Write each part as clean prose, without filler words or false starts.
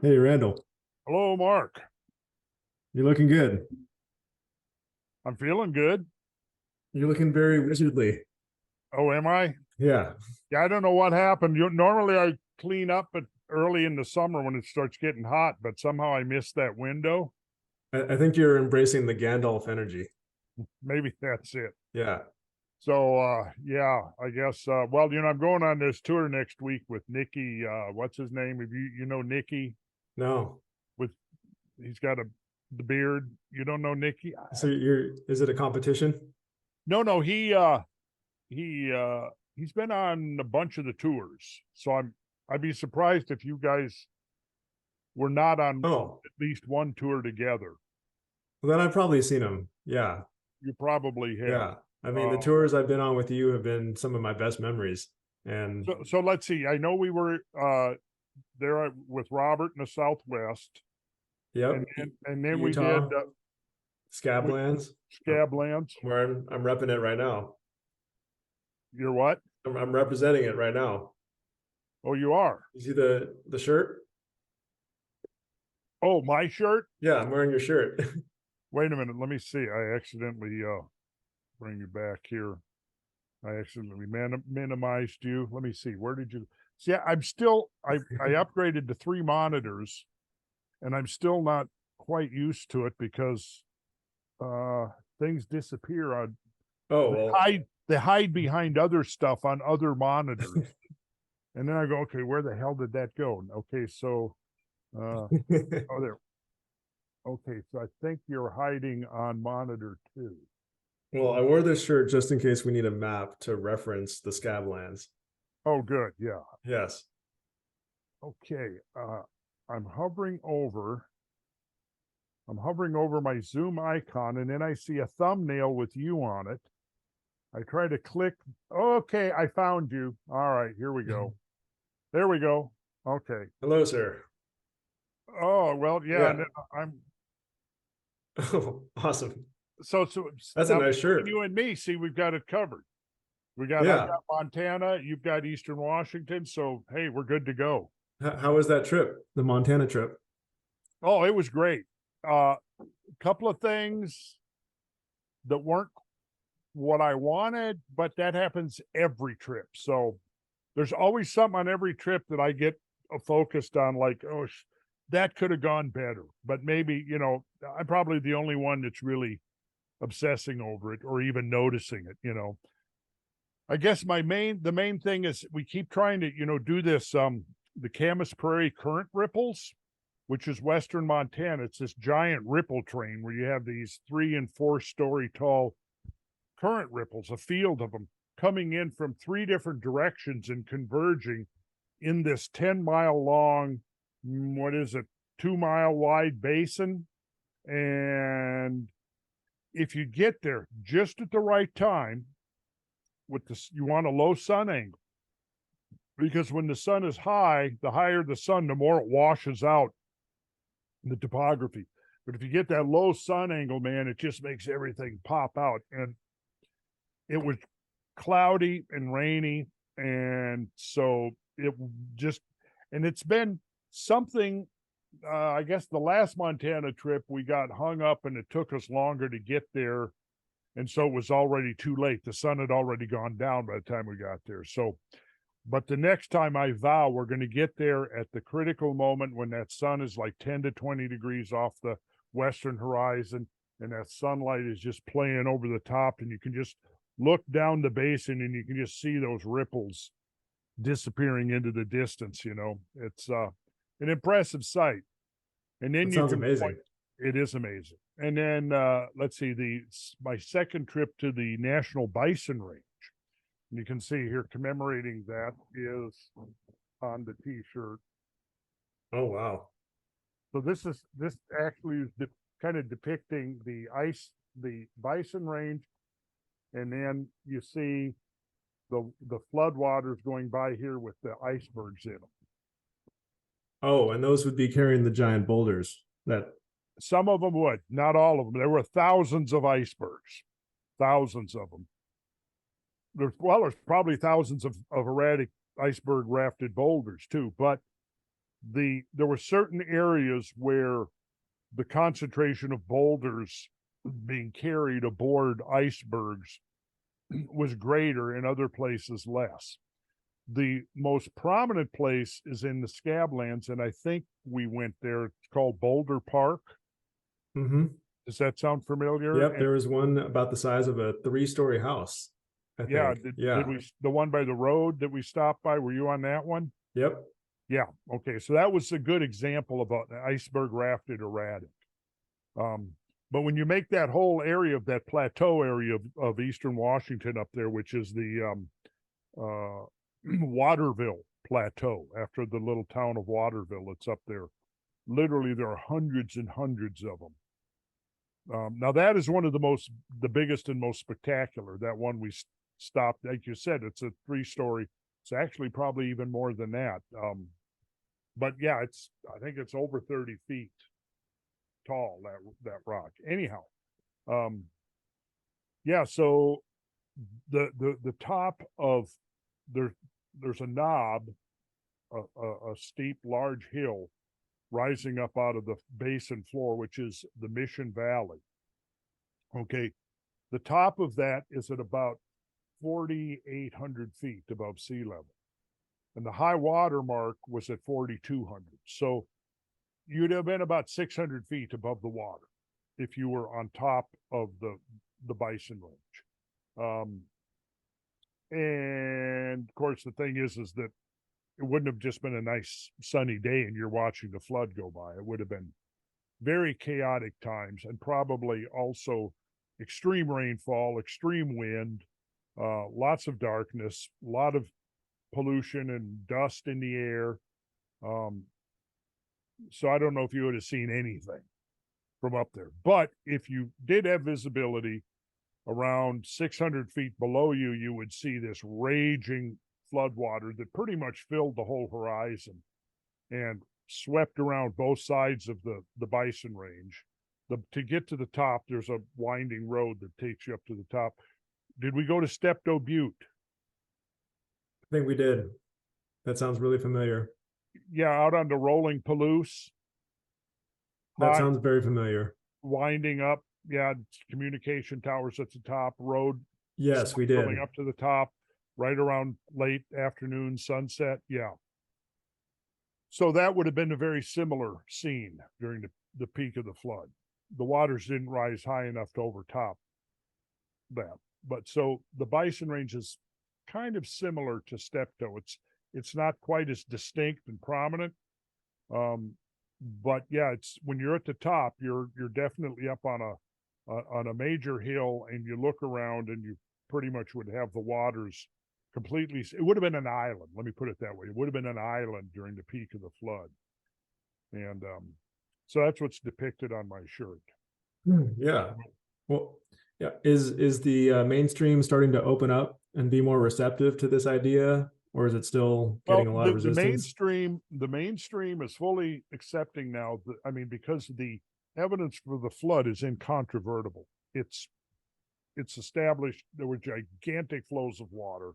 Hey, Randall, Hello, Mark. you're looking good. I'm feeling good. You're looking very wizardly. Oh, am I? Yeah. Yeah, I don't know what happened. Normally I clean up at early in the summer when it starts getting hot, but somehow I missed that window. I think you're embracing the Gandalf energy. Maybe that's it. Yeah. So yeah, I guess well, I'm going on this tour next week with Nikki, what's his name? If you know Nikki No. with he's got the beard. You don't know Nikki? So is it a competition? No, he he's been on a bunch of the tours. So I'd be surprised if you guys were not on Oh, at least one tour together. well, then I've probably seen him. Yeah. You probably have. Yeah. I mean, the Uh, tours I've been on with you have been some of my best memories. And so let's see. I know we were there with Robert in the Southwest, yep, and then we did Utah, Scablands, Scablands. where I'm repping it right now. You're what? I'm representing it right now. Oh, you are. You see the shirt? Oh, my shirt. Yeah, I'm wearing your shirt. Wait a minute. Let me see. I accidentally bring you back here. I accidentally minimized you. Let me see. Where did you see? I upgraded to 3 monitors, and I'm still not quite used to it because things disappear on Oh, they well. hide behind other stuff on other monitors. And then I go, okay, where the hell did that go? Okay, so oh there. Okay, so I think you're hiding on monitor 2. Well, I wore this shirt just in case we need a map to reference the Scablands. Oh, good, yeah. Yes. Okay, I'm hovering over my Zoom icon, and then I see a thumbnail with you on it. I try to click. Okay, I found you. All right, here we go. There we go. Okay. Hello, sir. Oh, well, yeah, Yeah. and I'm Oh, awesome. so That's a now nice shirt. you and me, see, we've got it covered. I've Yeah. got Montana, you've got Eastern Washington, so hey, we're good to go. How was that trip? The Montana trip? Oh, it was great. A couple of things that weren't what I wanted, but that happens every trip. So there's always something on every trip that I get focused on, like, oh, that could have gone better. But maybe, I'm probably the only one that's really obsessing over it or even noticing it. I guess the main thing is we keep trying to, do this, the Camas Prairie current ripples, which is Western Montana. It's this giant ripple train where you have these 3 and 4 story tall current ripples, a field of them coming in from 3 different directions and converging in this 10-mile long, what is it, 2-mile wide basin. And if you get there just at the right time, with this, you want a low sun angle, because when the sun is high, the higher the sun, the more it washes out the topography. But if you get that low sun angle, man, it just makes everything pop out. And it was cloudy and rainy, and so it just, and it's been something. I guess the last Montana trip we got hung up, and it took us longer to get there, and so it was already too late. The sun had already gone down by the time we got there. So, but the next time, I vow we're going to get there at the critical moment when that sun is like 10 to 20 degrees off the western horizon, and that sunlight is just playing over the top, and you can just look down the basin and you can just see those ripples disappearing into the distance. It's an impressive sight. And then That you sounds can amazing. it is amazing. And then let's see, my second trip to the National Bison Range. And you can see here commemorating that is on the t-shirt. Oh, wow. So this actually is kind of depicting the bison range, and then you see the floodwaters going by here with the icebergs in them. Oh, and those would be carrying the giant boulders that. Some of them would, not all of them. There were thousands of icebergs, thousands of them. There's probably thousands of erratic iceberg rafted boulders too, but there were certain areas where the concentration of boulders being carried aboard icebergs was greater, in other places less. The most prominent place is in the Scablands, and I think we went there. It's called Boulder Park. Mm-hmm. Does that sound familiar? Yep, there was one about the size of a 3-story house, I Yeah, think. did we, the one by the road that we stopped by? Were you on that one? Yep. Yeah. Okay. So that was a good example of an iceberg rafted erratic. But when you make that whole area of that plateau area of eastern Washington up there, which is the Waterville Plateau, after the little town of Waterville, it's up there. Literally, there are hundreds and hundreds of them. Now that is one of the biggest and most spectacular. That one we stopped, like you said, it's a 3-story. It's actually probably even more than that. But yeah, I think it's over 30 feet tall, that rock. Anyhow, yeah. So the top of there's a knob, a steep, large hill rising up out of the basin floor, which is the Mission Valley. Okay, the top of that is at about 4,800 feet above sea level, and the high water mark was at 4,200. So you'd have been about 600 feet above the water if you were on top of the Bison Range. And of course, the thing is that it wouldn't have just been a nice sunny day and you're watching the flood go by. It would have been very chaotic times, and probably also extreme rainfall, extreme wind, lots of darkness, a lot of pollution and dust in the air. So I don't know if you would have seen anything from up there. But if you did have visibility around 600 feet below you, you would see this raging floodwater that pretty much filled the whole horizon and swept around both sides of the Bison Range. To get to the top, there's a winding road that takes you up to the top. Did we go to Steptoe Butte? I think we did. That sounds really familiar. Yeah, out on the rolling Palouse. That sounds very familiar. Winding up. Yeah, communication towers at the top, road. Yes, we did. Going up to the top, right around late afternoon, sunset. Yeah. So that would have been a very similar scene during the peak of the flood. The waters didn't rise high enough to overtop that. But so the Bison Range is kind of similar to Steptoe. It's not quite as distinct and prominent. But yeah, it's when you're at the top, you're definitely up on a major hill, and you look around and you pretty much would have the waters completely. It would have been an island. Let me put it that way. It would have been an island during the peak of the flood. And so that's what's depicted on my shirt. Yeah. Well, yeah. Is the mainstream starting to open up and be more receptive to this idea, or is it still getting a lot of resistance? The mainstream is fully accepting now. I mean, because the evidence for the flood is incontrovertible. It's established there were gigantic flows of water.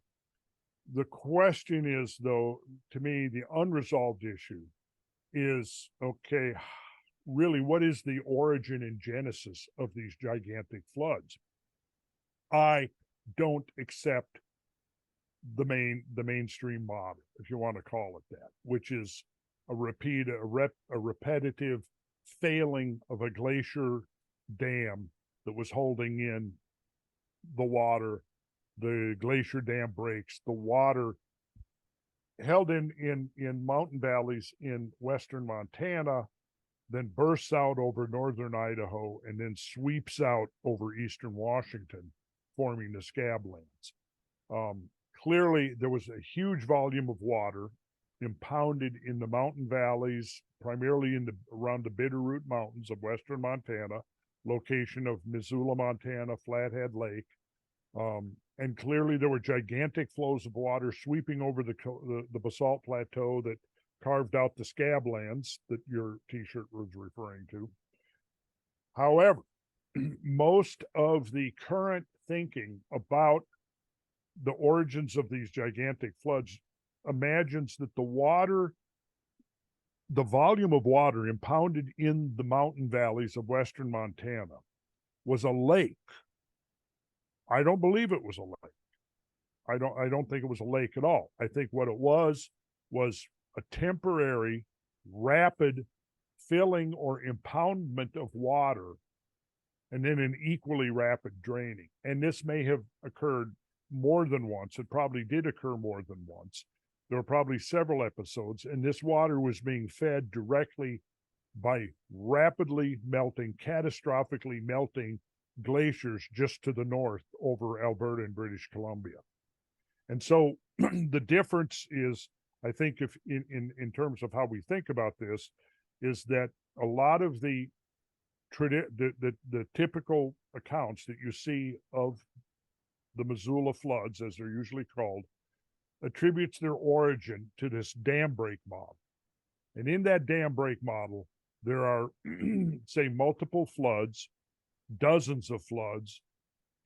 The question is, though, to me, the unresolved issue is, okay, really, what is the origin and genesis of these gigantic floods? I don't accept the mainstream model, if you want to call it that, which is a repetitive failing of a glacier dam that was holding in the water. The glacier dam breaks, the water held in mountain valleys in western Montana, then bursts out over northern Idaho, and then sweeps out over eastern Washington, forming the Scablands. Clearly, there was a huge volume of water impounded in the mountain valleys, primarily around the Bitterroot Mountains of western Montana, location of Missoula, Montana, Flathead Lake. And clearly there were gigantic flows of water sweeping over the basalt plateau that carved out the Scablands that your t-shirt was referring to. However, most of the current thinking about the origins of these gigantic floods imagines that the water the volume of water impounded in the mountain valleys of western Montana was a lake. I don't believe it was a lake. I don't think it was a lake at all. I think what it was a temporary, rapid filling or impoundment of water, and then an equally rapid draining. And this may have occurred more than once. It probably did occur more than once. There were probably several episodes, and this water was being fed directly by rapidly melting, catastrophically melting glaciers just to the north over Alberta and British Columbia. And so the difference is, I think, if in terms of how we think about this, is that a lot of the typical accounts that you see of the Missoula floods, as they're usually called, attributes their origin to this dam break model. And in that dam break model, there are, say, multiple floods, dozens of floods,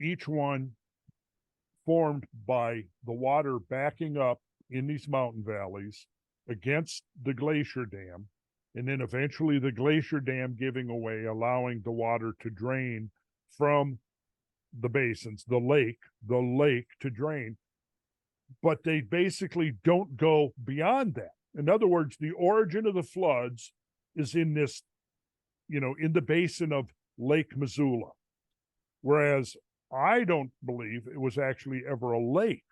each one formed by the water backing up in these mountain valleys against the glacier dam, and then eventually the glacier dam giving away, allowing the water to drain from the basins, the lake to drain. But they basically don't go beyond that. In other words, the origin of the floods is in this, in the basin of Lake Missoula. Whereas I don't believe it was actually ever a lake.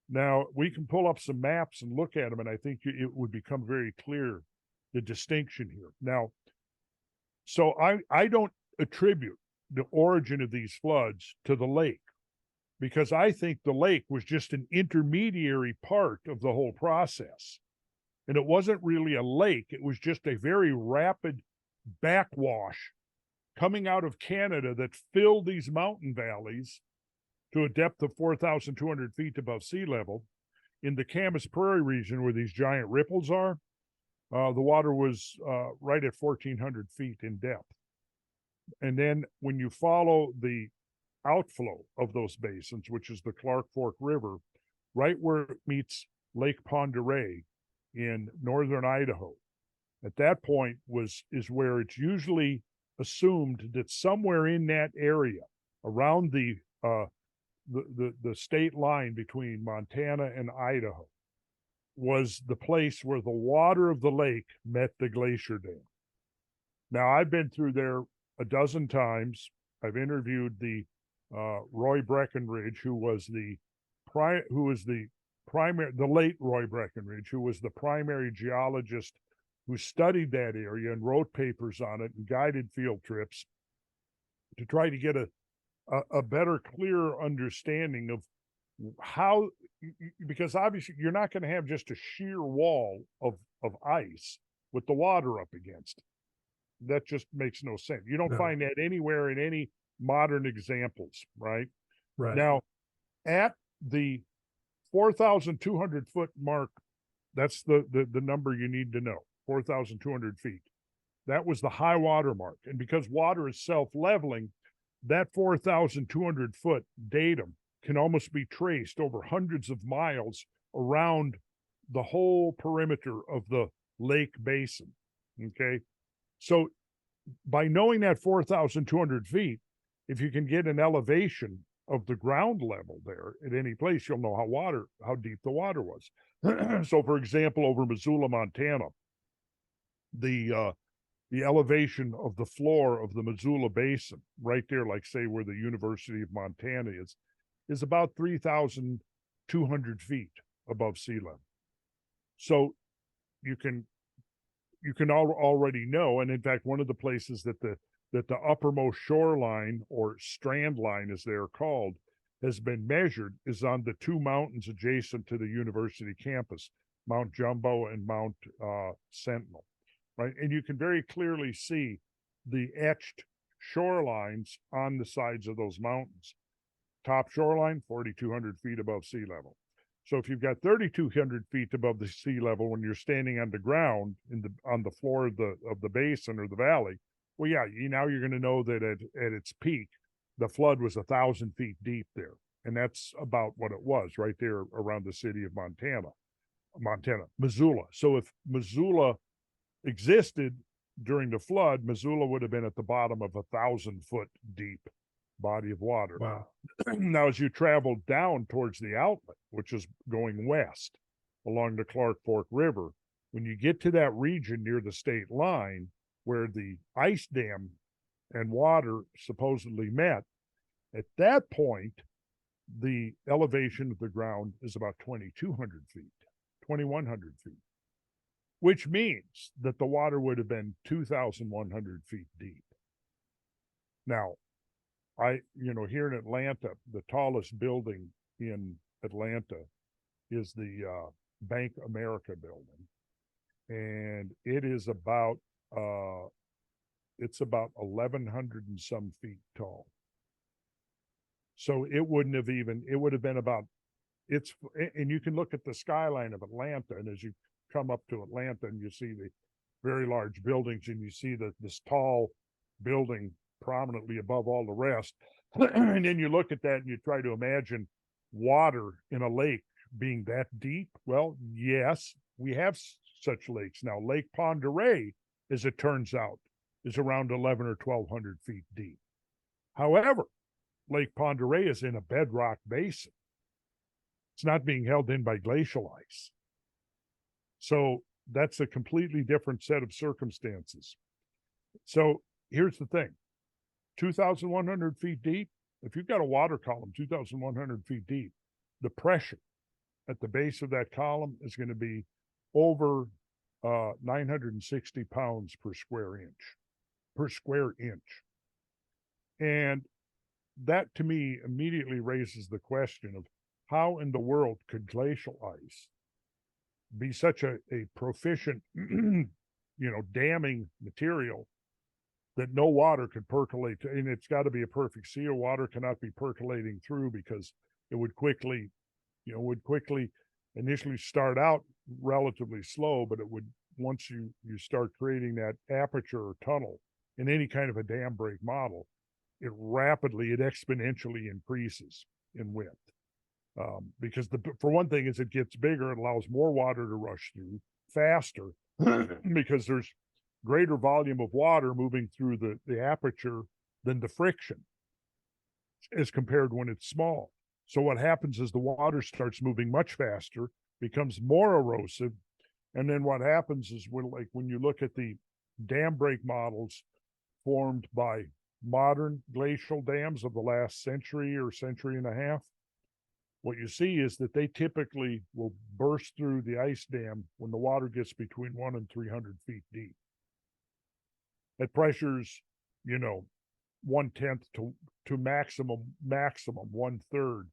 Now, we can pull up some maps and look at them, and I think it would become very clear the distinction here. Now, so I don't attribute the origin of these floods to the lake, because I think the lake was just an intermediary part of the whole process. And it wasn't really a lake. It was just a very rapid backwash coming out of Canada that filled these mountain valleys to a depth of 4,200 feet above sea level. In the Camas Prairie region, where these giant ripples are, the water was right at 1,400 feet in depth. And then when you follow the outflow of those basins, which is the Clark Fork River, right where it meets Lake Pend Oreille in northern Idaho, at that point is where it's usually assumed that somewhere in that area around the state line between Montana and Idaho was the place where the water of the lake met the glacier dam. Now, I've been through there a dozen times. I've interviewed the Roy Breckenridge, who was the late Roy Breckenridge, who was the primary geologist who studied that area and wrote papers on it and guided field trips to try to get a better, clearer understanding of how, because obviously you're not going to have just a sheer wall of ice with the water up against it. That just makes no sense. You don't find that anywhere in any modern examples, right? Right. Now, at the 4,200 foot mark, that's the number you need to know, 4,200 feet. That was the high water mark. And because water is self-leveling, that 4,200 foot datum can almost be traced over hundreds of miles around the whole perimeter of the lake basin. Okay. So by knowing that 4,200 feet, if you can get an elevation of the ground level there at any place, you'll know how deep the water was. So, for example, over Missoula, Montana, the elevation of the floor of the Missoula Basin, right there, like say where the University of Montana is about 3,200 feet above sea level. So you can already know, and in fact, one of the places that the uppermost shoreline, or strand line as they're called, has been measured is on the two mountains adjacent to the university campus, Mount Jumbo and Mount Sentinel, right? And you can very clearly see the etched shorelines on the sides of those mountains. Top shoreline, 4,200 feet above sea level. So if you've got 3,200 feet above the sea level when you're standing on the ground on the floor of the basin or the valley, well, yeah, now you're going to know that at its peak, the flood was 1,000 feet deep there. And that's about what it was right there around the city of Missoula. So if Missoula existed during the flood, Missoula would have been at the bottom of 1,000-foot deep body of water. Wow. Now, as you travel down towards the outlet, which is going west along the Clark Fork River, when you get to that region near the state line where the ice dam and water supposedly met, at that point, the elevation of the ground is about 2,200 feet, 2,100 feet, which means that the water would have been 2,100 feet deep. Now, here in Atlanta, the tallest building in Atlanta is the Bank America building. And it is about, it's about 1,100 and some feet tall. So it would have been about, and you can look at the skyline of Atlanta, and as you come up to Atlanta and you see the very large buildings and you see this tall building prominently above all the rest, and then you look at that and you try to imagine water in a lake being that deep. Well, yes, we have such lakes. Now, Lake Pend Oreille, as it turns out, is around 1,100 or 1,200 feet deep. However, Lake Pend Oreille is in a bedrock basin. It's not being held in by glacial ice. So that's a completely different set of circumstances. So here's the thing. 2,100 feet deep, if you've got a water column 2,100 feet deep, the pressure at the base of that column is going to be over 960 pounds per square inch. And that, to me, immediately raises the question of how in the world could glacial ice be such a proficient, damming material that no water could percolate, and it's got to be a perfect seal. Water cannot be percolating through because it would quickly initially start out relatively slow, but it would, once you start creating that aperture or tunnel in any kind of a dam break model, it exponentially increases in width. Because for one thing, as it gets bigger, it allows more water to rush through faster because there's greater volume of water moving through the aperture than the friction as compared when it's small. So what happens is the water starts moving much faster, becomes more erosive. And then what happens is when you look at the dam break models formed by modern glacial dams of the last century or century and a half, what you see is that they typically will burst through the ice dam when the water gets between 100 and 300 feet deep. At pressures, 1/10 to maximum 1/3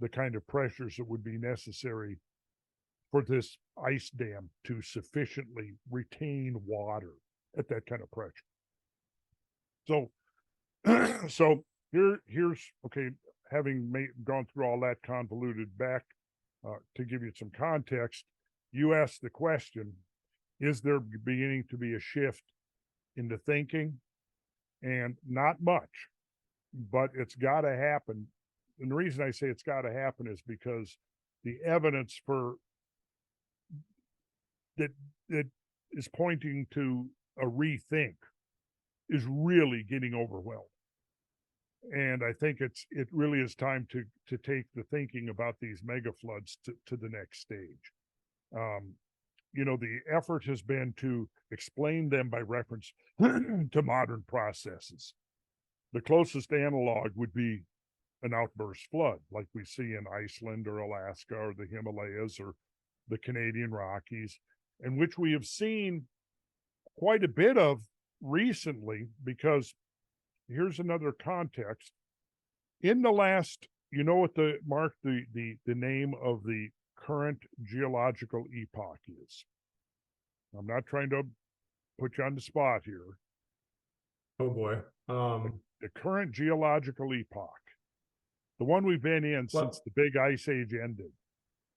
the kind of pressures that would be necessary for this ice dam to sufficiently retain water at that kind of pressure. So, here's okay. Having gone through all that convoluted back to give you some context, you asked the question: is there beginning to be a shift in the thinking? And not much, but it's got to happen. And the reason I say it's got to happen is because the evidence for that is pointing to a rethink is really getting overwhelmed. And I think it really is time to take the thinking about these mega floods to the next stage. The effort has been to explain them by reference to modern processes. The closest analog would be an outburst flood, like we see in Iceland or Alaska or the Himalayas or the Canadian Rockies, and which we have seen quite a bit of recently, because here's another context. In the last, what the name of the current geological epoch is? I'm not trying to put you on the spot here. Oh boy. The current geological epoch, the one we've been in since the big ice age ended.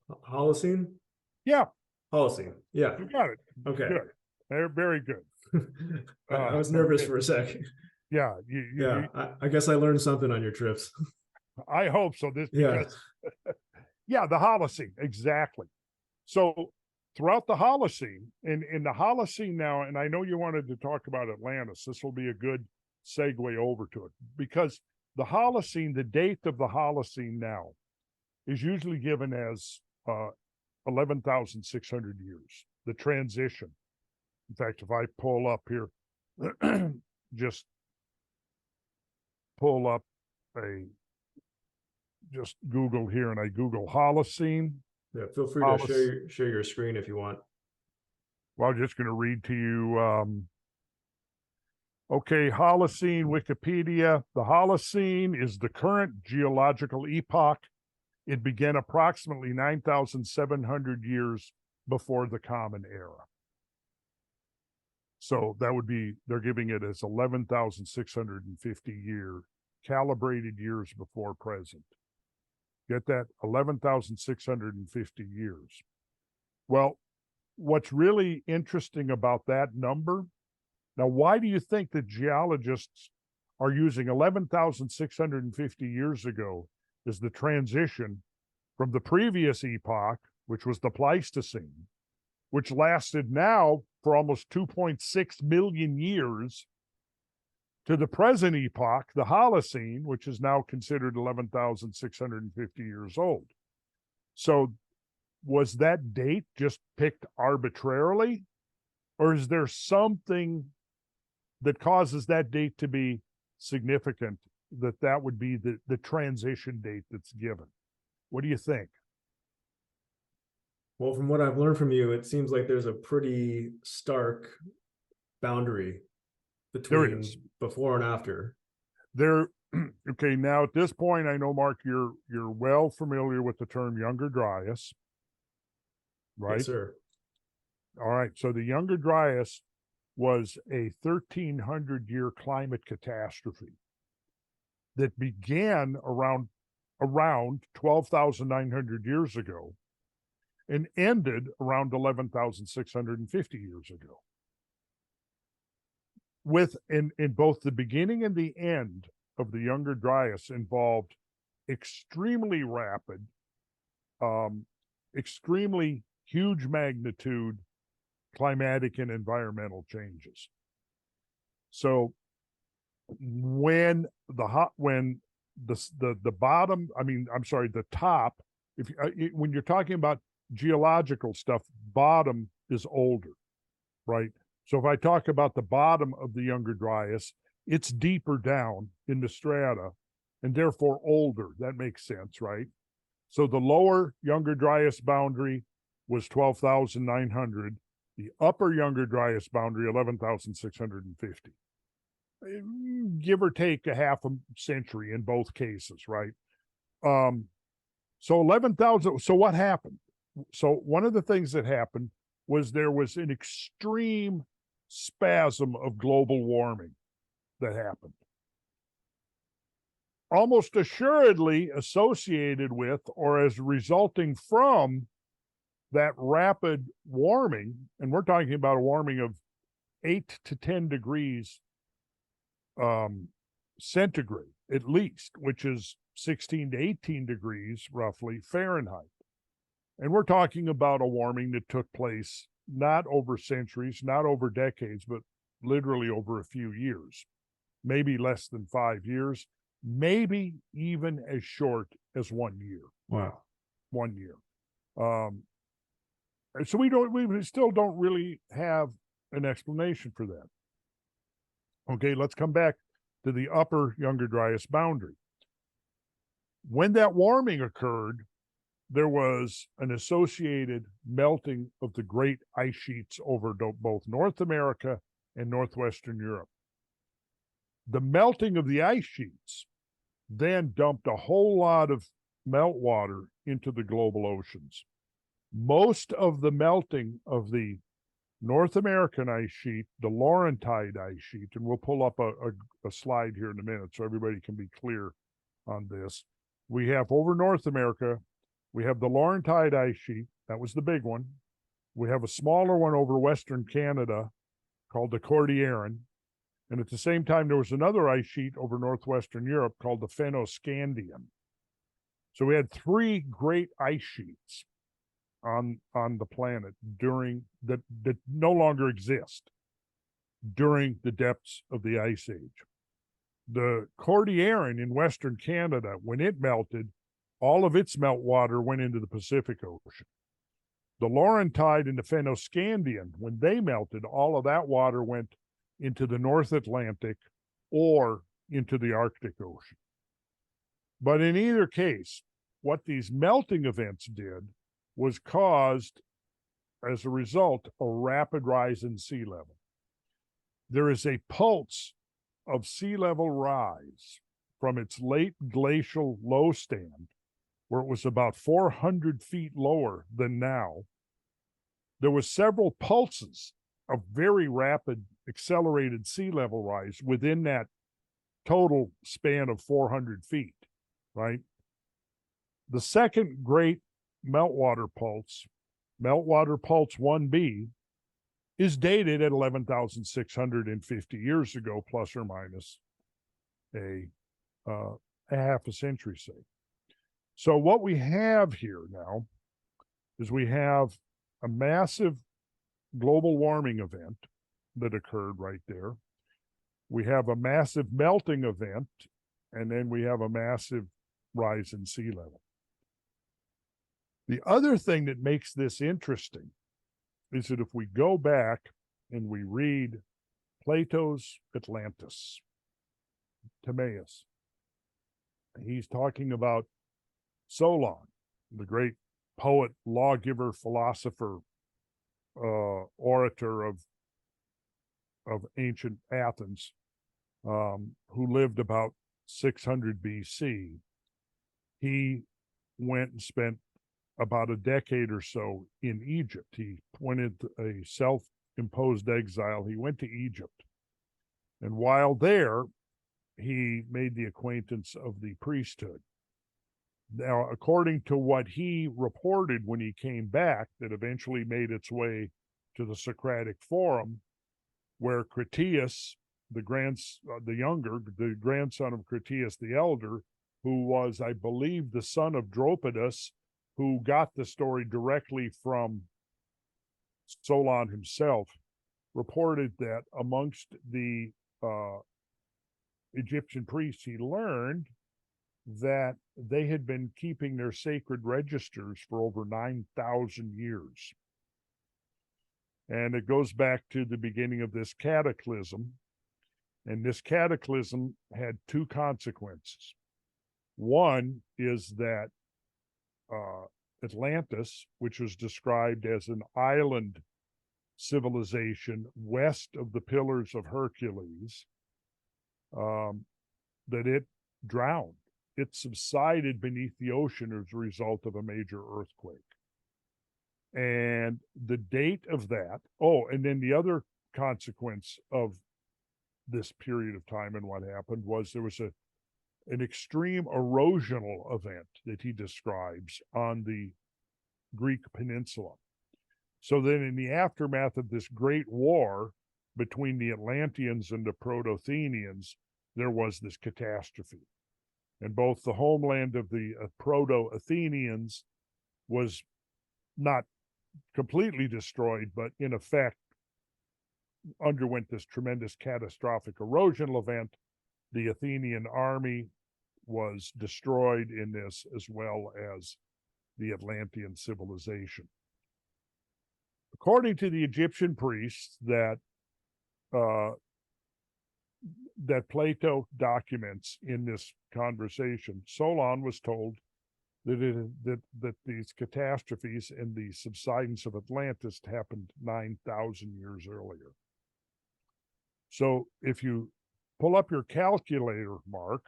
Holocene? Yeah. Holocene. Yeah. You got it. Okay. Good. They're very good. I was nervous for a second. Yeah. I guess I learned something on your trips. I hope so. The Holocene. Exactly. So throughout the Holocene, in the Holocene now, and I know you wanted to talk about Atlantis. This will be a good segue over to it, because the Holocene, the date of the Holocene now, is usually given as 11,600 years, the transition. In fact, if I pull up here, just pull up just Google here, and I Google Holocene. Yeah, feel free to share your screen if you want. Well, I'm just going to read to you. Okay, Holocene, Wikipedia. The Holocene is the current geological epoch. It began approximately 9,700 years before the Common Era. So that would be, they're giving it as 11,650 year, calibrated years before present. Get that? 11,650 years. Well, what's really interesting about that number, now, why do you think that geologists are using 11,650 years ago as the transition from the previous epoch, which was the Pleistocene, which lasted now for almost 2.6 million years, to the present epoch, the Holocene, which is now considered 11,650 years old? So was that date just picked arbitrarily? Or is there something that causes that date to be significant, that would be the transition date that's given? What do you think? Well, from what I've learned from you, it seems like there's a pretty stark boundary between before and after. Okay, now at this point, I know, Mark, you're well familiar with the term Younger Dryas, right? Yes, sir. All right, so the Younger Dryas was a 1,300-year climate catastrophe that began around 12,900 years ago and ended around 11,650 years ago. In both the beginning and the end of the Younger Dryas involved extremely rapid, extremely huge magnitude climatic and environmental changes. So when the bottom, the top, when you're talking about geological stuff, bottom is older, right? So if I talk about the bottom of the Younger Dryas, it's deeper down in the strata and therefore older. That makes sense, right? So the lower Younger Dryas boundary was 12,900. The upper Younger Dryas boundary, 11,650. Give or take a half a century in both cases, right? So 11,000. So what happened? So one of the things that happened was there was an extreme spasm of global warming that happened. Almost assuredly associated with, or as resulting from, that rapid warming, and we're talking about a warming of 8 to 10 degrees centigrade at least, which is 16 to 18 degrees roughly Fahrenheit. And we're talking about a warming that took place not over centuries, not over decades, but literally over a few years, maybe less than 5 years, maybe even as short as 1 year. Wow. 1 year. So we still don't really have an explanation for that. Okay, let's come back to the upper Younger Dryas boundary. When that warming occurred, there was an associated melting of the great ice sheets over both North America and Northwestern Europe. The melting of the ice sheets then dumped a whole lot of meltwater into the global oceans. Most of the melting of the North American ice sheet, the Laurentide ice sheet, and we'll pull up a slide here in a minute so everybody can be clear on this. We have over North America, we have the Laurentide ice sheet. That was the big one. We have a smaller one over Western Canada called the Cordilleran. And at the same time, there was another ice sheet over Northwestern Europe called the Fennoscandian. So we had three great ice sheets. on the planet during that no longer exist during the depths of the Ice Age. The Cordilleran in Western Canada, when it melted, all of its meltwater went into the Pacific Ocean. The Laurentide and the Fennoscandian, when they melted, all of that water went into the North Atlantic or into the Arctic Ocean. But in either case, what these melting events did was caused, as a result, a rapid rise in sea level. There is a pulse of sea level rise from its late glacial low stand, where it was about 400 feet lower than now. There was several pulses of very rapid accelerated sea level rise within that total span of 400 feet, right? The second great meltwater pulse 1b, is dated at 11,650 years ago, plus or minus a half a century, say. So what we have here now is we have a massive global warming event that occurred right there. We have a massive melting event, and then we have a massive rise in sea level. The other thing that makes this interesting is that if we go back and we read Plato's Atlantis, Timaeus, he's talking about Solon, the great poet, lawgiver, philosopher, orator of ancient Athens, who lived about 600 BC. He went and spent about a decade or so in Egypt. He went into a self-imposed exile. He went to Egypt. And while there, he made the acquaintance of the priesthood. Now, according to what he reported when he came back, that eventually made its way to the Socratic Forum, where Critias, the grandson of Critias the Elder, who was, I believe, the son of Dropidas, who got the story directly from Solon himself, reported that amongst the Egyptian priests, he learned that they had been keeping their sacred registers for over 9,000 years. And it goes back to the beginning of this cataclysm. And this cataclysm had two consequences. One is that Atlantis, which was described as an island civilization west of the Pillars of Hercules, that it drowned. It subsided beneath the ocean as a result of a major earthquake. And the date of that, and then the other consequence of this period of time and what happened was there was an extreme erosional event that he describes on the Greek peninsula. So then in the aftermath of this great war between the Atlanteans and the Proto-Athenians, there was this catastrophe. And both the homeland of the Proto-Athenians was not completely destroyed, but in effect underwent this tremendous catastrophic erosional event. The Athenian army was destroyed in this, as well as the Atlantean civilization. According to the Egyptian priests that Plato documents in this conversation, Solon was told that these catastrophes and the subsidence of Atlantis happened 9,000 years earlier. So if you pull up your calculator, Mark,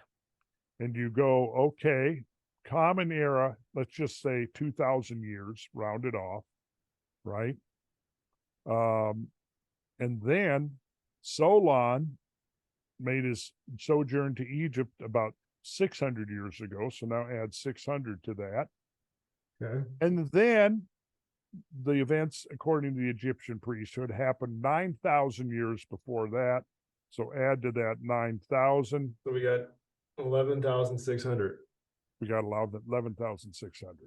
and you go, okay, common era, let's just say 2,000 years, rounded off, right? And then Solon made his sojourn to Egypt about 600 years ago, so now add 600 to that. Okay. And then the events, according to the Egyptian priesthood, happened 9,000 years before that. So add to that 9,000. So we got 11,600. We got 11,600.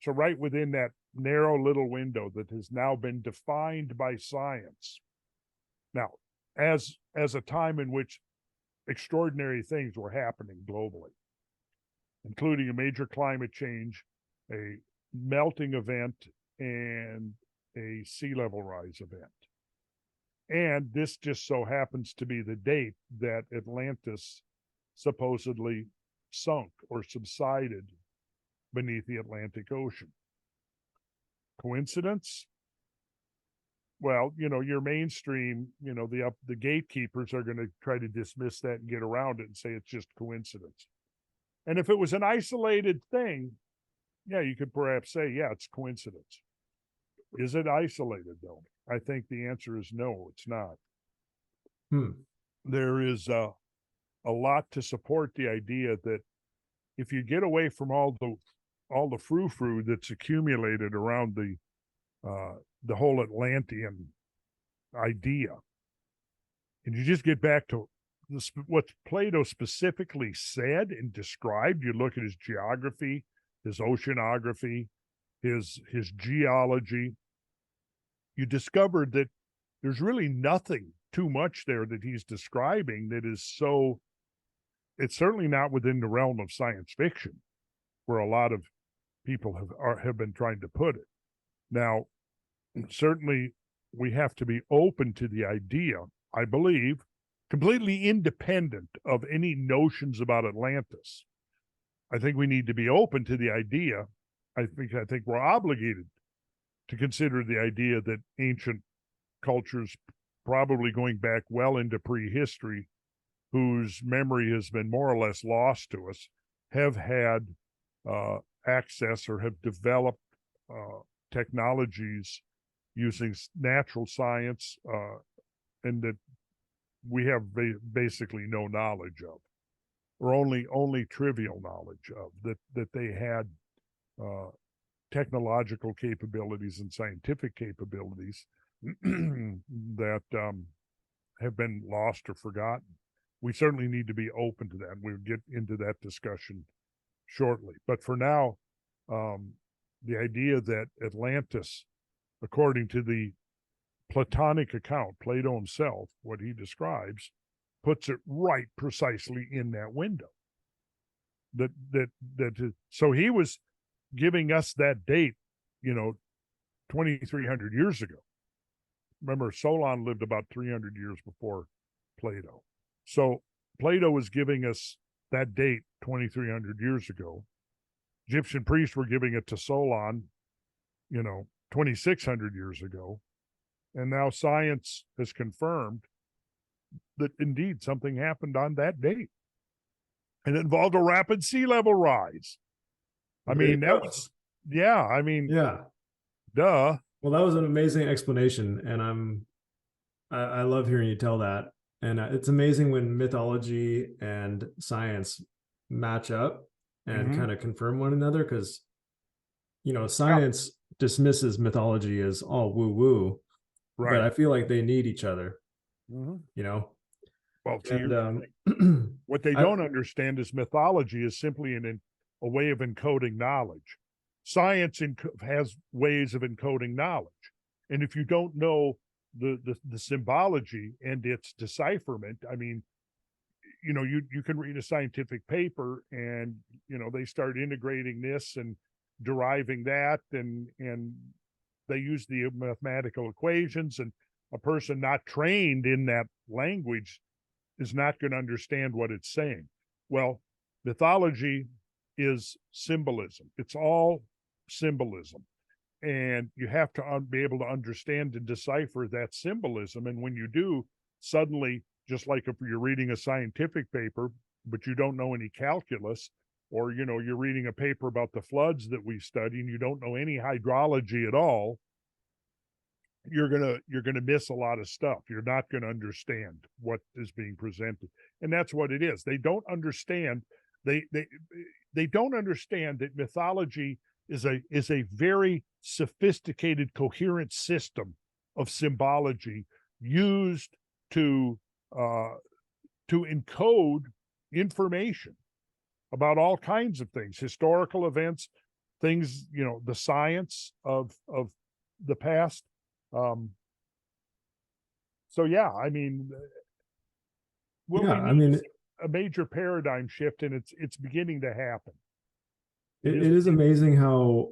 So right within that narrow little window that has now been defined by science. Now, as a time in which extraordinary things were happening globally, including a major climate change, a melting event, and a sea level rise event. And this just so happens to be the date that Atlantis supposedly sunk or subsided beneath the Atlantic Ocean. Coincidence? Well, your mainstream, the gatekeepers are going to try to dismiss that and get around it and say it's just coincidence. And if it was an isolated thing, yeah, you could perhaps say, yeah, it's coincidence. Is it isolated, though? I think the answer is no, it's not. There is a lot to support the idea that if you get away from all the frou-frou that's accumulated around the whole Atlantean idea, and you just get back to what Plato specifically said and described, you look at his geography, his oceanography, his geology, you discovered that there's really nothing too much there that he's describing that is so, it's certainly not within the realm of science fiction, where a lot of people have been trying to put it. Now, certainly we have to be open to the idea, I believe, completely independent of any notions about Atlantis. I think we need to be open to the idea. I think we're obligated to consider the idea that ancient cultures, probably going back well into prehistory, whose memory has been more or less lost to us, have had access or have developed technologies using natural science, and that we have basically no knowledge of, or only trivial knowledge of, that they had technological capabilities and scientific capabilities that have been lost or forgotten. We certainly need to be open to that. We'll get into that discussion shortly. But for now, the idea that Atlantis, according to the Platonic account, Plato himself, what he describes, puts it right precisely in that window. So he was giving us that date, 2,300 years ago. Remember, Solon lived about 300 years before Plato. So Plato was giving us that date 2,300 years ago. Egyptian priests were giving it to Solon, 2,600 years ago. And now science has confirmed that indeed something happened on that date. And it involved a rapid sea level rise. I mean, that was, yeah. Duh. Well, that was an amazing explanation, and I love hearing you tell that. And it's amazing when mythology and science match up and kind of confirm one another, because science dismisses mythology as all woo woo, right? But I feel like they need each other. Well, what they don't understand is mythology is simply a way of encoding knowledge. Science has ways of encoding knowledge, and if you don't know the symbology and its decipherment, I mean, you can read a scientific paper and they start integrating this and deriving that, and they use the mathematical equations, and a person not trained in that language is not going to understand what it's saying. Well, mythology is symbolism. It's all symbolism. And you have to be able to understand and decipher that symbolism. And when you do, suddenly, just like if you're reading a scientific paper, but you don't know any calculus, or, you're reading a paper about the floods that we study and you don't know any hydrology at all, you're gonna miss a lot of stuff. You're not going to understand what is being presented. And that's what it is. They don't understand. They don't understand that mythology is a very sophisticated, coherent system of symbology used to encode information about all kinds of things, historical events, things, the science of the past. So yeah, I mean, what Yeah, we I need mean, is a major paradigm shift, and it's beginning to happen. it is amazing how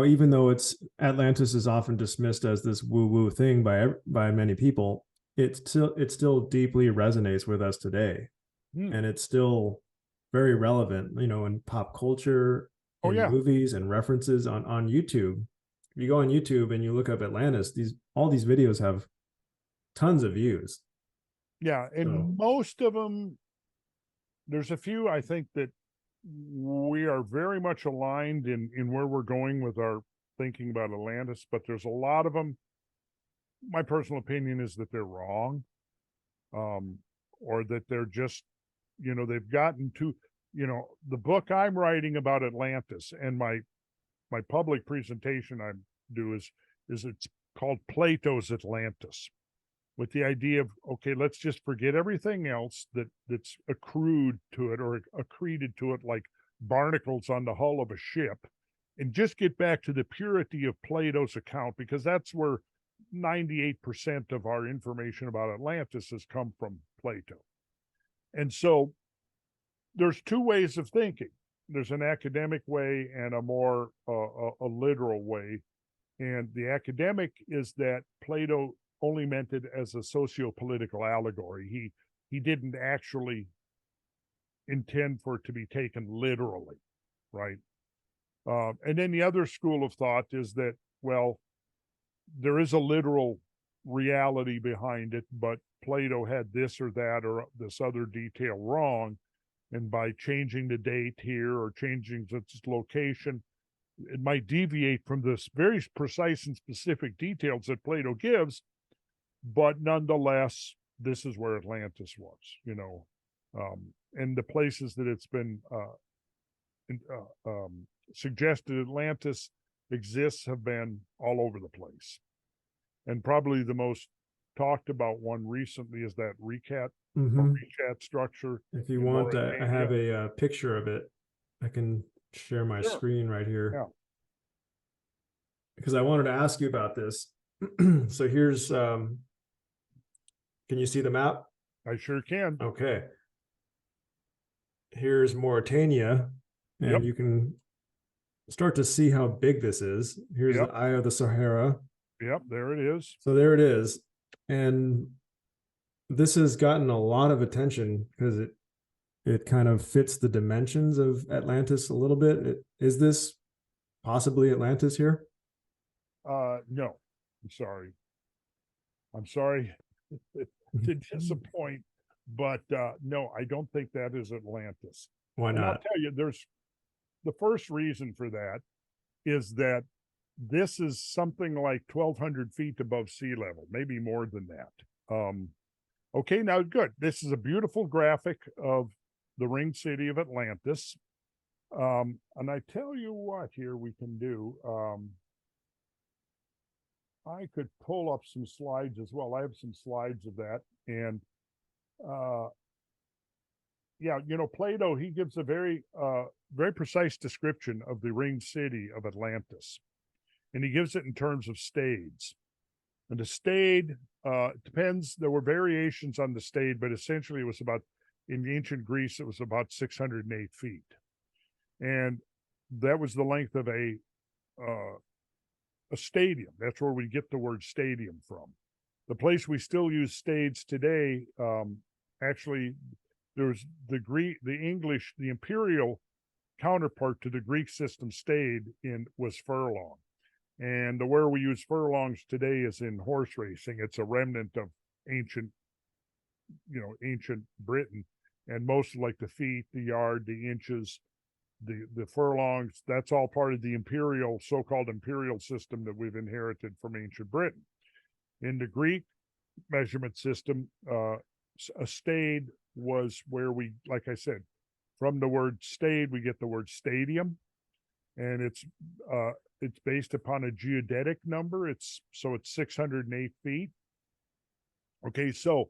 even though it's Atlantis is often dismissed as this woo woo thing by many people, it still deeply resonates with us today, and it's still very relevant, in pop culture, Oh in yeah, movies and references on YouTube. If you go on YouTube and you look up Atlantis, all these videos have tons of views. yeah, So and most of them, there's a few I think that we are very much aligned in where we're going with our thinking about Atlantis, but there's a lot of them. My personal opinion is that they're wrong, or that they're just, they've gotten to, the book I'm writing about Atlantis and my public presentation I do is it's called Plato's Atlantis, with the idea of, okay, let's just forget everything else that's accrued to it or accreted to it, like barnacles on the hull of a ship, and just get back to the purity of Plato's account, because that's where 98% of our information about Atlantis has come from Plato. And so there's two ways of thinking. There's an academic way and a more a literal way. And the academic is that Plato only meant it as a socio-political allegory. He didn't actually intend for it to be taken literally, right? And then the other school of thought is that, well, there is a literal reality behind it, but Plato had this or that or this other detail wrong, and by changing the date here or changing its location, it might deviate from this very precise and specific details that Plato gives, but nonetheless, this is where Atlantis was, and the places that it's been suggested Atlantis exists have been all over the place. And probably the most talked about one recently is that rechat structure. if you want, I have a picture of it. I can share my screen right here. Yeah. Because I wanted to ask you about this. So here's, can you see the map? I sure can. Okay. Here's Mauritania, and you can start to see how big this is. Here's the eye of the Sahara. Yep, there it is. So there it is. And this has gotten a lot of attention because it kind of fits the dimensions of Atlantis a little bit. Is this possibly Atlantis here? No, I'm sorry to disappoint, but no, I don't think that is Atlantis. Why not? And I'll tell you, there's the first reason for that is that this is something like 1,200 feet above sea level, maybe more than that. Okay, now good. This is a beautiful graphic of the ringed city of Atlantis. And I tell you what, here we can do. I could pull up some slides as well. I have some slides of that. And yeah, Plato, he gives a very precise description of the ringed city of Atlantis. And he gives it in terms of stades. And the stade, depends, there were variations on the stade, but essentially it was about, in ancient Greece, it was about 608 feet. And that was the length of a stadium. That's where we get the word stadium from. The place we still use stades today, actually, there's the English, the imperial counterpart to the Greek system stade was furlong. And where we use furlongs today is in horse racing. It's a remnant of ancient Britain. And most like the feet, the yard, the inches, the furlongs, that's all part of the so-called imperial system that we've inherited from ancient Britain. In the Greek measurement system, a stade was where we, like I said, from the word stade, we get the word stadium. And it's based upon a geodetic number. It's 608 feet. Okay, so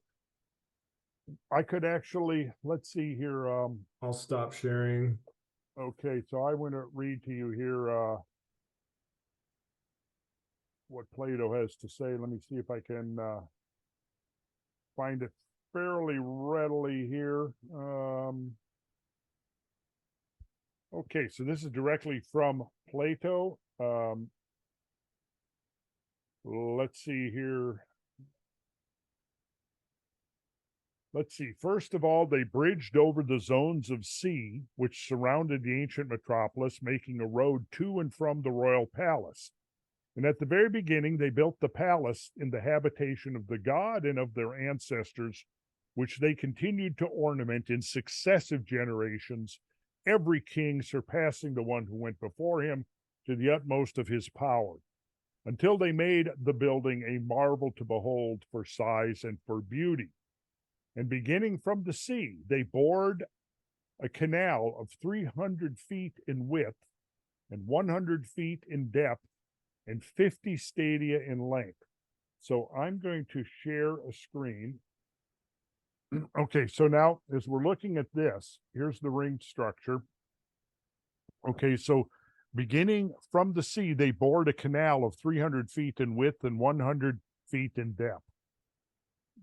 I could actually, let's see here. I'll stop sharing. Okay, so I want to read to you here what Plato has to say. Let me see if I can find it fairly readily here. Okay, so this is directly from Plato. Let's see here. Let's see. First of all, they bridged over the zones of sea which surrounded the ancient metropolis, making a road to and from the royal palace. And at the very beginning, they built the palace in the habitation of the god and of their ancestors, which they continued to ornament in successive generations, every king surpassing the one who went before him to the utmost of his power, until they made the building a marvel to behold for size and for beauty. And beginning from the sea, they bored a canal of 300 feet in width and 100 feet in depth and 50 stadia in length. So I'm going to share a screen. Okay, so now as we're looking at this, here's the ringed structure. Okay, so beginning from the sea, they bored a canal of 300 feet in width and 100 feet in depth.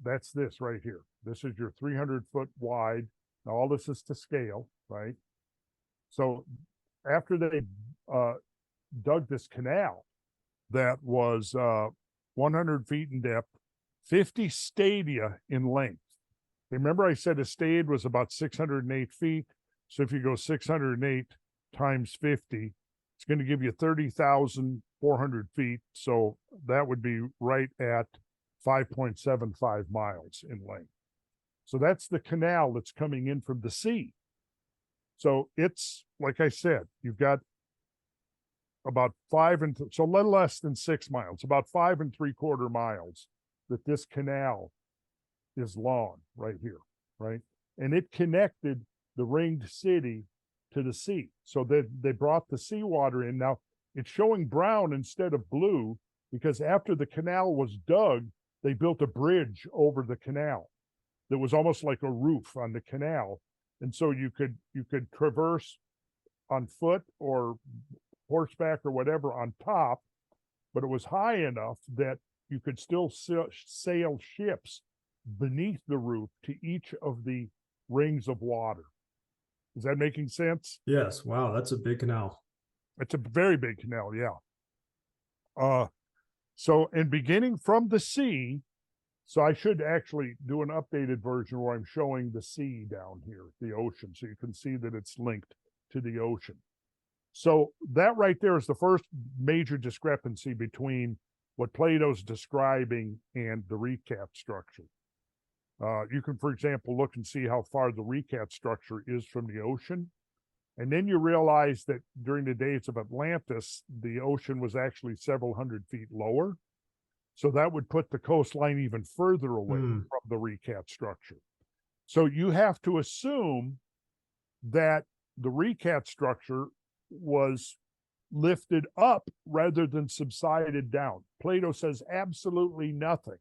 That's this right here. This is your 300-foot wide. Now, all this is to scale, right? So after they dug this canal that was 100 feet in depth, 50 stadia in length. Remember I said a stade was about 608 feet. So if you go 608 times 50, it's going to give you 30,400 feet. So that would be right at 5.75 miles in length. So that's the canal that's coming in from the sea. So it's, like I said, you've got about so a little less than 6 miles, about 5.75 miles that this canal is long right here, right? And it connected the ringed city to the sea. So they brought the seawater in. Now it's showing brown instead of blue because after the canal was dug, they built a bridge over the canal that was almost like a roof on the canal. And so you could traverse on foot or horseback or whatever on top, but it was high enough that you could still sail ships beneath the roof to each of the rings of water. Is that making sense? Yes. Wow, that's a big canal. It's a very big canal, yeah. So, and beginning from the sea, so I should actually do an updated version where I'm showing the sea down here, the ocean, so you can see that it's linked to the ocean. So that right there is the first major discrepancy between what Plato's describing and the recap structure. You can, for example, look and see how far the recap structure is from the ocean. And then you realize that during the days of Atlantis, the ocean was actually several hundred feet lower. So that would put the coastline even further away from the recap structure. So you have to assume that the recap structure was lifted up rather than subsided down. Plato says absolutely nothing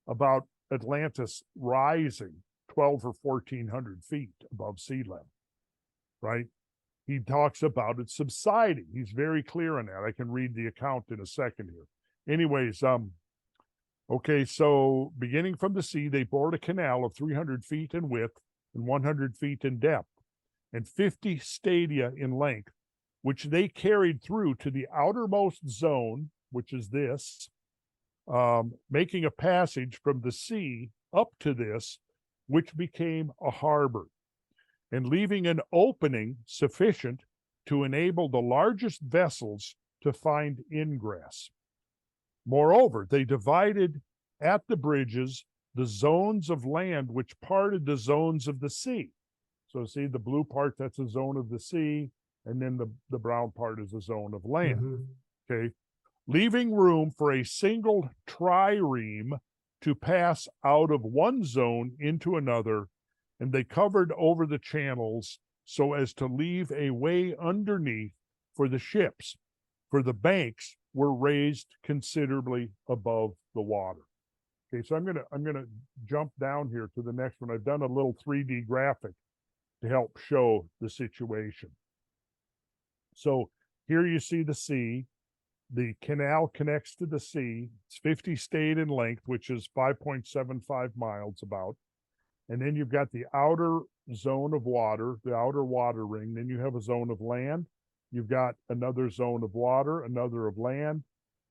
about Atlantis rising 12 or 1,400 feet above sea level, right? He talks about it subsiding. He's very clear on that. I can read the account in a second here. Anyways, okay, so beginning from the sea, they bored a canal of 300 feet in width and 100 feet in depth and 50 stadia in length, which they carried through to the outermost zone, which is this, making a passage from the sea up to this, which became a harbor, and leaving an opening sufficient to enable the largest vessels to find ingress. Moreover, they divided at the bridges the zones of land which parted the zones of the sea. So see the blue part, that's a zone of the sea, and then the brown part is a zone of land. Okay, leaving room for a single trireme to pass out of one zone into another, and they covered over the channels so as to leave a way underneath for the ships, for the banks were raised considerably above the water. Okay, so I'm gonna jump down here to the next one. I've done a little 3D graphic to help show the situation. So here you see the sea. The canal connects to the sea. It's 50 stade in length, which is 5.75 miles about. And then you've got the outer zone of water, the outer water ring. Then you have a zone of land. You've got another zone of water, another of land,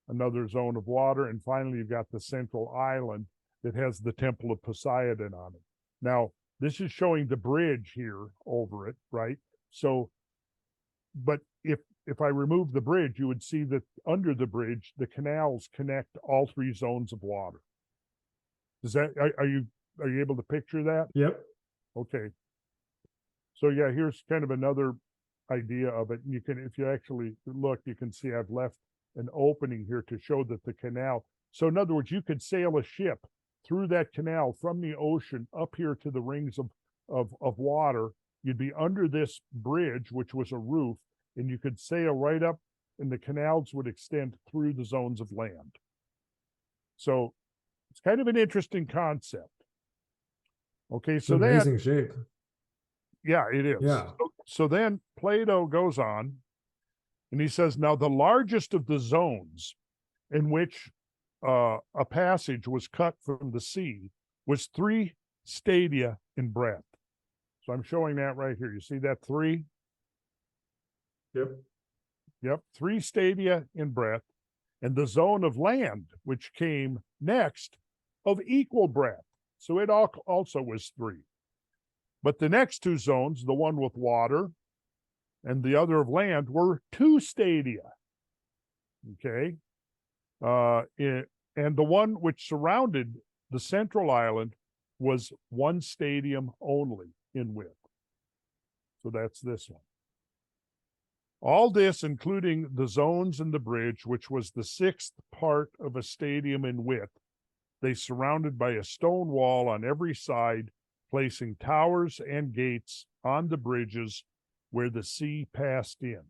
another zone of water, and finally you've got the central island that has the Temple of Poseidon on it. Now, this is showing the bridge here over it, right? So, but if I remove the bridge, you would see that under the bridge, the canals connect all three zones of water. Is that, are you able to picture that? Yep. Okay. So yeah, here's kind of another idea of it. You can, if you actually look, you can see I've left an opening here to show that the canal. So in other words, you could sail a ship through that canal from the ocean up here to the rings of water. You'd be under this bridge, which was a roof, and you could sail right up, and the canals would extend through the zones of land. So it's kind of an interesting concept. Okay, It's so an amazing shape. yeah, it is. Yeah. So then Plato goes on, and he says, now the largest of the zones in which a passage was cut from the sea was 3 stadia in breadth. So I'm showing that right here. You see that 3? Yep. Yep, 3 stadia in breadth. And the zone of land, which came next, of equal breadth. So it also was 3. But the next 2 zones, the one with water and the other of land, were 2 stadia. Okay. And the one which surrounded the central island was 1 stadium only in width. So that's this one. All this, including the zones and the bridge, which was the 6th part of a stadium in width, they surrounded by a stone wall on every side, placing towers and gates on the bridges where the sea passed in.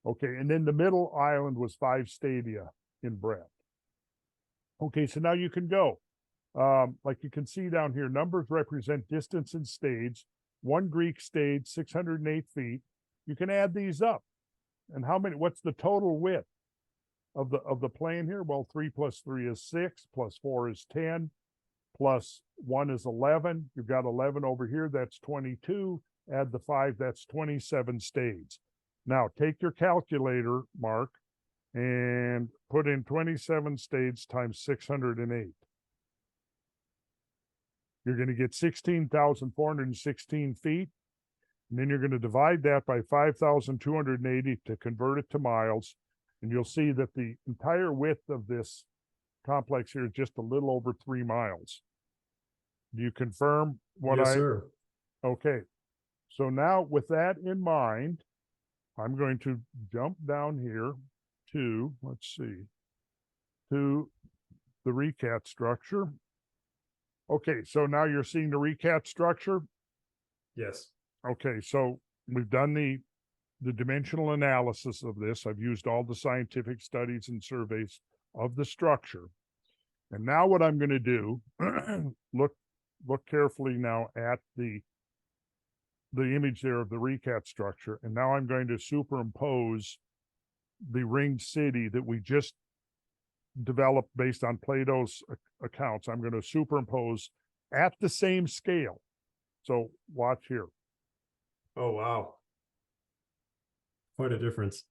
Okay, and then the middle island was 5 stadia in breadth. Okay, so now you can go. Like you can see down here, numbers represent distance in stades. 1 Greek stade, 608 feet. You can add these up. And how many, what's the total width of the plane here? Well, 3 plus 3 is 6, plus 4 is 10, plus 1 is 11. You've got 11 over here, that's 22. Add the 5, that's 27 stades. Now take your calculator, Mark, and put in 27 stades times 608. You're going to get 16,416 feet. And then you're going to divide that by 5,280 to convert it to miles. And you'll see that the entire width of this complex here is just a little over 3 miles. Do you confirm what Yes, sir. Okay. So now with that in mind, I'm going to jump down here to, let's see, to the recat structure. Okay, so now you're seeing the recat structure? Yes. Okay, so we've done the dimensional analysis of this. I've used all the scientific studies and surveys of the structure. And now what I'm going to do, look carefully now at the image there of the recat structure. And now I'm going to superimpose the ringed city that we just developed based on Plato's accounts. I'm going to superimpose at the same scale. So watch here. Oh, wow. Quite a difference.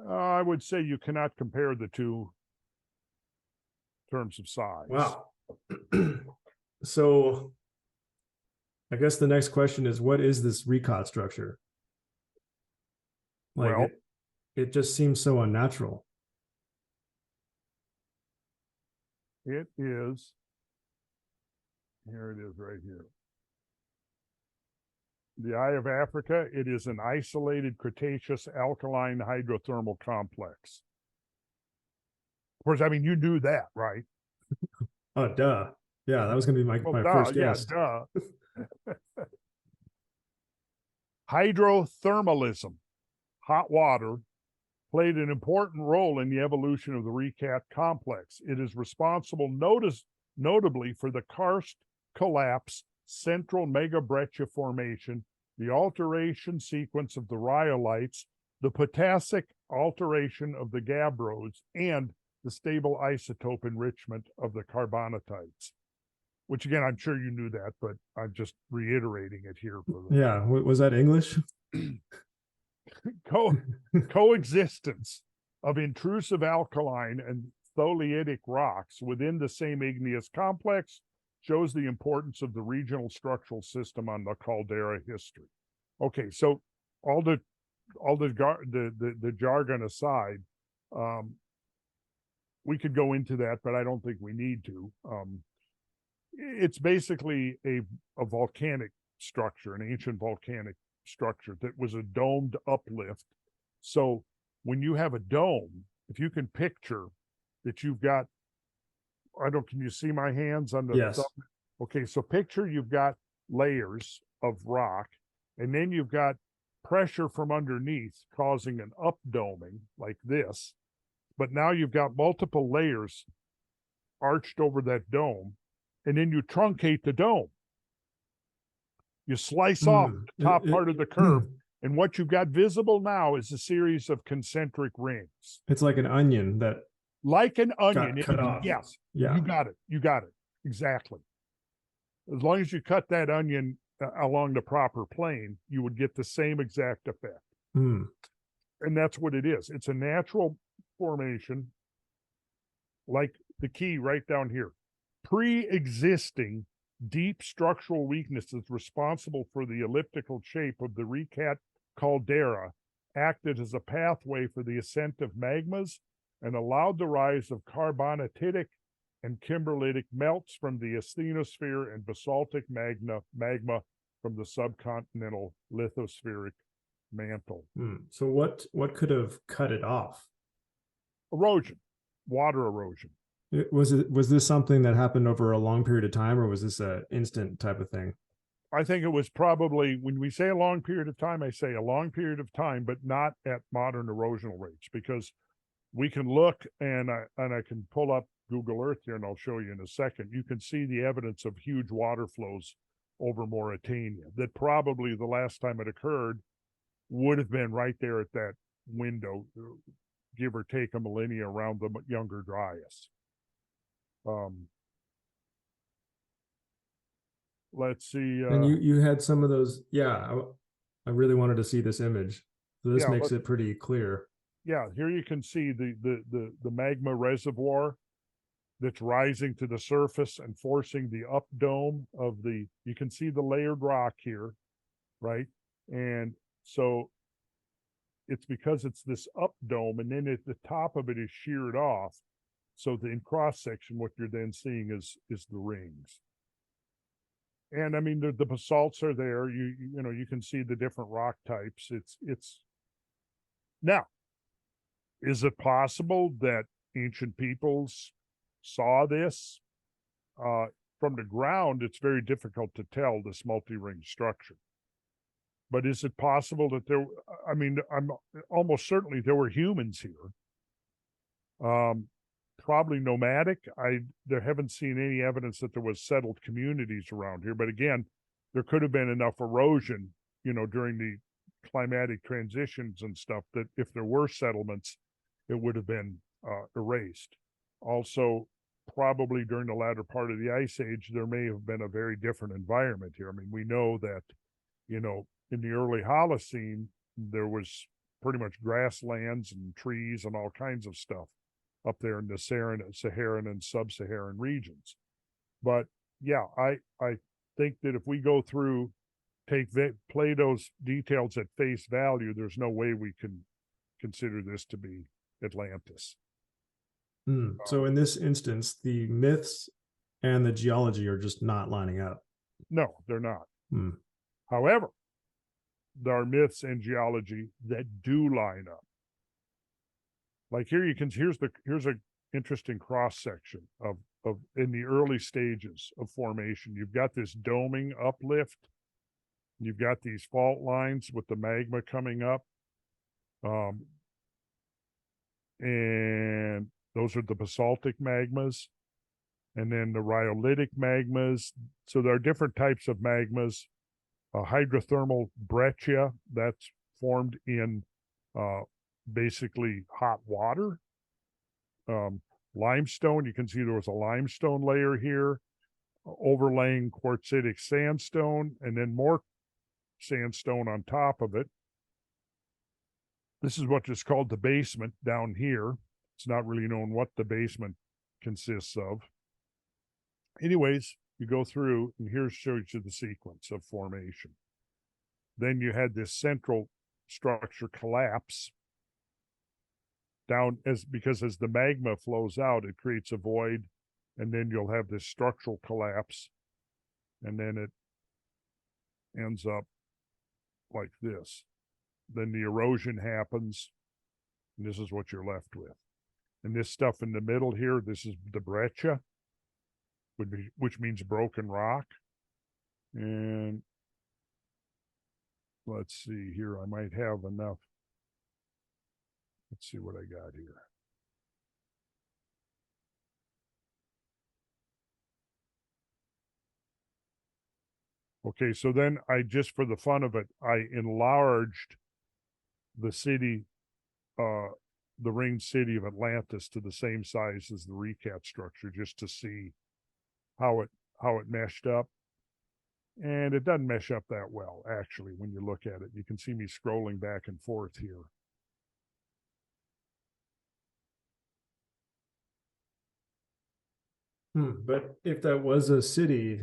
I would say you cannot compare the two in terms of size. Wow. So I guess the next question is, what is this recat structure? Like, well, it just seems so unnatural. it is, here it is right here. The Eye of Africa, it is an isolated Cretaceous alkaline hydrothermal complex. Of course, I mean, you knew that, right? Oh, duh. Yeah, that was going to be my first guess. Yeah, duh. Hydrothermalism, hot water, played an important role in the evolution of the recat complex. It is responsible notably for the karst collapse central megabreccia formation the alteration sequence of the rhyolites, the potassic alteration of the gabbros, and the stable isotope enrichment of the carbonatites. Which again, I'm sure you knew that, but I'm just reiterating it here. Yeah, was that English? Coexistence of intrusive alkaline and tholeiitic rocks within the same igneous complex shows the importance of the regional structural system on the caldera history. Okay, so all the jargon aside, we could go into that, but I don't think we need to. It's basically a volcanic structure, an ancient volcanic structure that was a domed uplift. So when you have a dome, if you can picture that you've got, can you see my hands on the yes. Okay, so picture you've got layers of rock, and then you've got pressure from underneath causing an updoming like this. But now you've got multiple layers arched over that dome, and then you truncate the dome. You slice off the top part of the curve, and what you've got visible now is a series of concentric rings. It's like an onion that like an onion. cut off. Yes. Yeah. You got it. You got it. Exactly. As long as you cut that onion along the proper plane, you would get the same exact effect. And that's what it is. It's a natural formation, like the key right down here. Pre-existing deep structural weaknesses responsible for the elliptical shape of the Recat caldera acted as a pathway for the ascent of magmas and allowed the rise of carbonatitic and kimberlitic melts from the asthenosphere and basaltic magma from the subcontinental lithospheric mantle. So what could have cut it off? Erosion, water erosion. Was this something that happened over a long period of time, or was this an instant type of thing? I think it was probably, when we say a long period of time, I say a long period of time, but not at modern erosional rates, because we can look, and I can pull up Google Earth here, and I'll show you in a second. You can see the evidence of huge water flows over Mauritania. That probably the last time it occurred would have been right there at that window, give or take a millennia around the Younger Dryas. Let's see. And you had some of those. Yeah, I really wanted to see this image. So this makes it pretty clear. Yeah, here you can see the magma reservoir that's rising to the surface and forcing the up dome of the, you can see the layered rock here, right? And so it's because it's this up dome, and then at the top of it is sheared off. So in cross section, what you're then seeing is the rings. And I mean, the basalts are there. You know, you can see the different rock types. It's now, is it possible that ancient peoples saw this? From the ground, it's very difficult to tell this multi-ring structure. But is it possible that there, I mean, I'm almost certainly there were humans here. Probably nomadic. There haven't seen any evidence that there was settled communities around here. But again, there could have been enough erosion, you know, during the climatic transitions and stuff, that if there were settlements, it would have been erased. Also, probably during the latter part of the Ice Age, there may have been a very different environment here. I mean, we know that, you know, in the early Holocene, there was pretty much grasslands and trees and all kinds of stuff up there in the Saharan and sub-Saharan regions. But yeah, I think that if we go through, take Plato's details at face value, there's no way we can consider this to be Atlantis. So in this instance, the myths and the geology are just not lining up. No, they're not. However, there are myths and geology that do line up. Like here, you can, here's an interesting cross section of in the early stages of formation. You've got this doming uplift. You've got these fault lines with the magma coming up. And those are the basaltic magmas. And then the rhyolitic magmas. So there are different types of magmas. a hydrothermal breccia that's formed in basically hot water. Limestone, you can see there was a limestone layer here, overlaying quartzitic sandstone, and then more sandstone on top of it. This is what is called the basement down here. It's not really known what the basement consists of. Anyways, you go through, and here shows you the sequence of formation. Then you had this central structure collapse down because as the magma flows out, it creates a void, and then you'll have this structural collapse, and then it ends up like this. Then the erosion happens, and this is what you're left with. And this stuff in the middle here, this is the breccia, which means broken rock. And let's see here, I might have enough. Let's see what I got here. Okay, so then I just, for the fun of it, I enlarged the city, the ringed city of Atlantis to the same size as the recap structure, just to see how it meshed up. And it doesn't mesh up that well, actually, when you look at it. You can see me scrolling back and forth here. But if that was a city,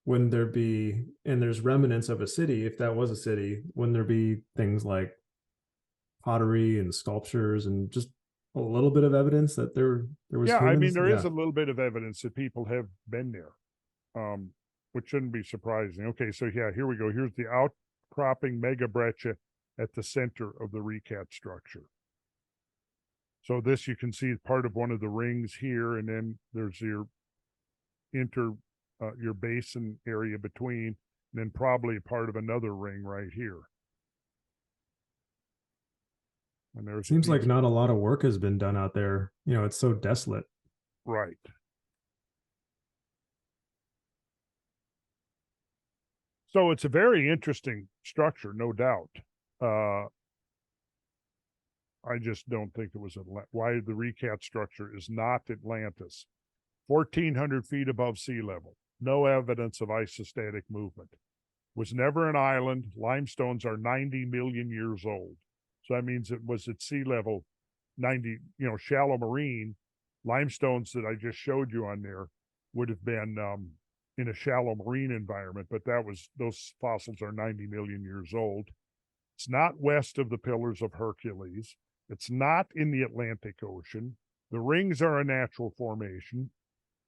wouldn't there be, and there's remnants of a city, if that was a city, wouldn't there be things like pottery and sculptures and just a little bit of evidence that there was Yeah, humans? I mean, there is a little bit of evidence that people have been there, which shouldn't be surprising. Okay, so yeah, here we go. Here's the outcropping mega breccia at the center of the recap structure. So this, you can see part of one of the rings here, and then there's your your basin area between, and then probably part of another ring right here. And there's Seems like not a lot of work has been done out there. You know, it's so desolate. Right. So it's a very interesting structure, no doubt. I just don't think it was why the recap structure is not Atlantis. 1,400 feet above sea level. No evidence of isostatic movement. Was never an island. Limestones are 90 million years old. So that means it was at sea level, 90, shallow marine. Limestones that I just showed you on there would have been in a shallow marine environment, but those fossils are 90 million years old. It's not west of the Pillars of Hercules. It's not in the Atlantic Ocean. The rings are a natural formation.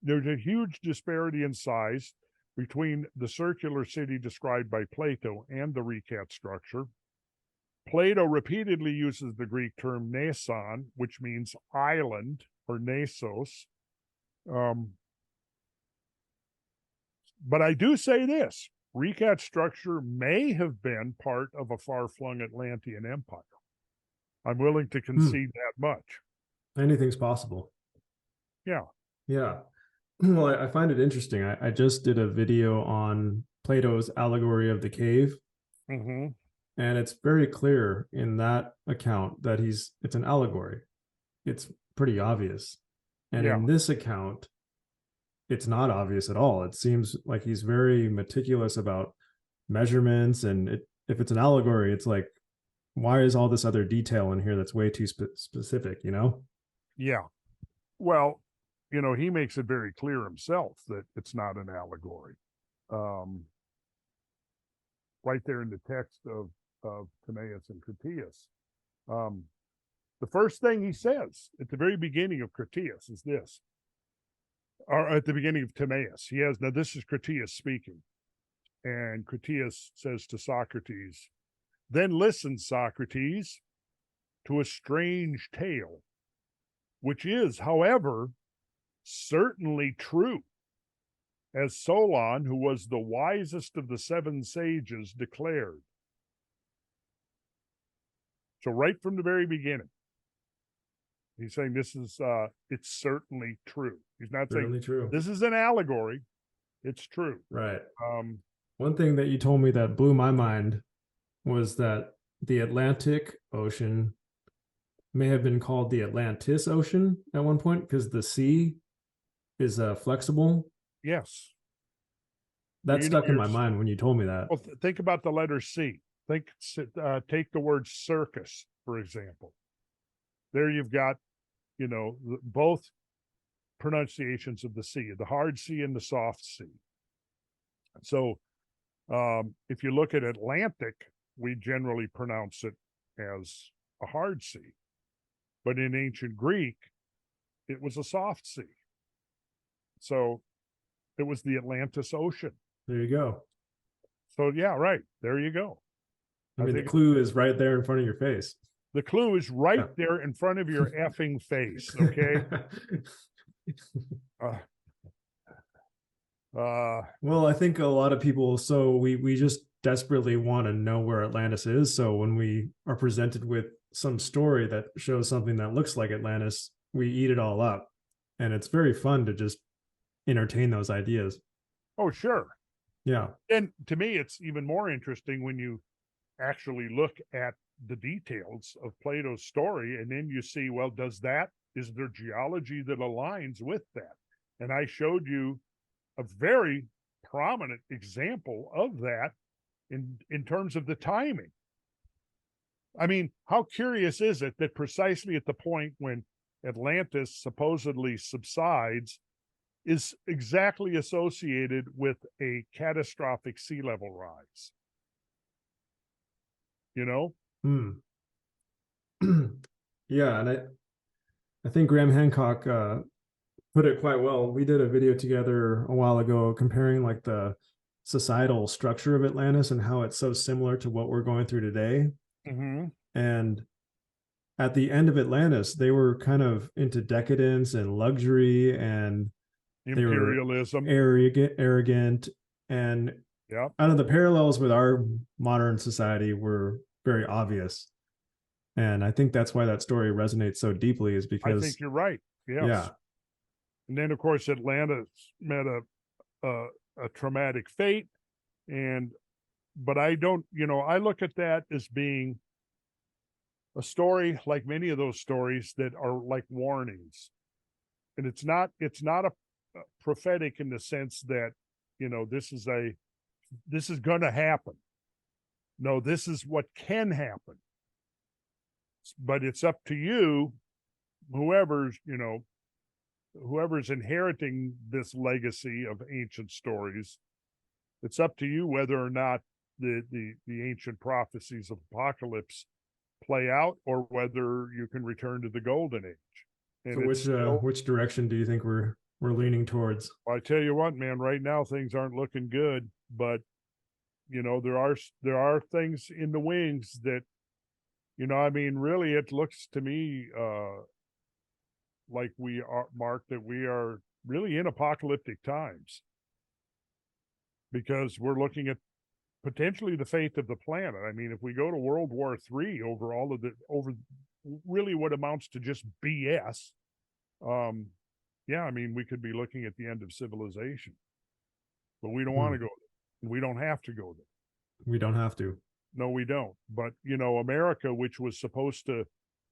There's a huge disparity in size between the circular city described by Plato and the recap structure. Plato repeatedly uses the Greek term nason, which means island, or nasos. But I do say this, recap structure may have been part of a far-flung Atlantean empire. I'm willing to concede that much. Anything's possible. Yeah. Yeah. Well, I find it interesting. I just did a video on Plato's allegory of the cave. Mm-hmm. And it's very clear in that account that it's an allegory. It's pretty obvious. And in this account, it's not obvious at all. It seems like he's very meticulous about measurements. And if it's an allegory, it's like, why is all this other detail in here that's way too specific, Yeah. Well, he makes it very clear himself that it's not an allegory. Right there in the text of Timaeus and Critias. The first thing he says at the very beginning of Critias is this, or at the beginning of Timaeus. Now this is Critias speaking. And Critias says to Socrates, "Then listen, Socrates, to a strange tale, which is, however, certainly true, as Solon, who was the wisest of the 7 sages, declared." So right from the very beginning, he's saying this is, it's certainly true. He's not Certainly saying true. This is an allegory. It's true. Right. One thing that you told me that blew my mind was that the Atlantic Ocean may have been called the Atlantis Ocean at one point because the sea is flexible. Yes. That stuck in my mind when you told me that. Well, think about the letter C. Take the word circus, for example. There you've got, both pronunciations of the sea, the hard C and the soft C. So if you look at Atlantic, we generally pronounce it as a hard C. But in ancient Greek, it was a soft C. So it was the Atlantis Ocean. There you go. So, yeah, right. There you go. I mean, the clue is right there in front of your face. The clue is right there in front of your effing face, okay? Well, I think a lot of people, so we just desperately want to know where Atlantis is. So when we are presented with some story that shows something that looks like Atlantis, we eat it all up. And it's very fun to just entertain those ideas. Oh, sure. Yeah. And to me, it's even more interesting when you actually look at the details of Plato's story, and then you see, well, is there geology that aligns with that? And I showed you a very prominent example of that in terms of the timing. I mean, how curious is it that precisely at the point when Atlantis supposedly subsides is exactly associated with a catastrophic sea level rise? Yeah, and I think Graham Hancock put it quite well. We did a video together a while ago comparing like the societal structure of Atlantis and how it's so similar to what we're going through today. Mm-hmm. And at the end of Atlantis, they were kind of into decadence and luxury, and imperialism, they were arrogant, and out of the parallels with our modern society were very obvious. And I think that's why that story resonates so deeply, is because I think you're right. Yes. Yeah. And then of course Atlantis met a traumatic fate. But I don't, I look at that as being a story like many of those stories that are like warnings. And it's not a prophetic in the sense that, this is going to happen. No, this is what can happen. But it's up to you, whoever's inheriting this legacy of ancient stories. It's up to you whether or not the ancient prophecies of apocalypse play out, or whether you can return to the golden age. And so which direction do you think we're leaning towards? Well, I tell you what, man, right now things aren't looking good, but there are things in the wings that, really it looks to me like we are, Mark, that we are really in apocalyptic times, because we're looking at potentially the fate of the planet. I mean, if we go to World War III over really what amounts to just BS, we could be looking at the end of civilization. But we don't want to go there. We don't have to go there. We don't have to. No, we don't. But, America, which was supposed to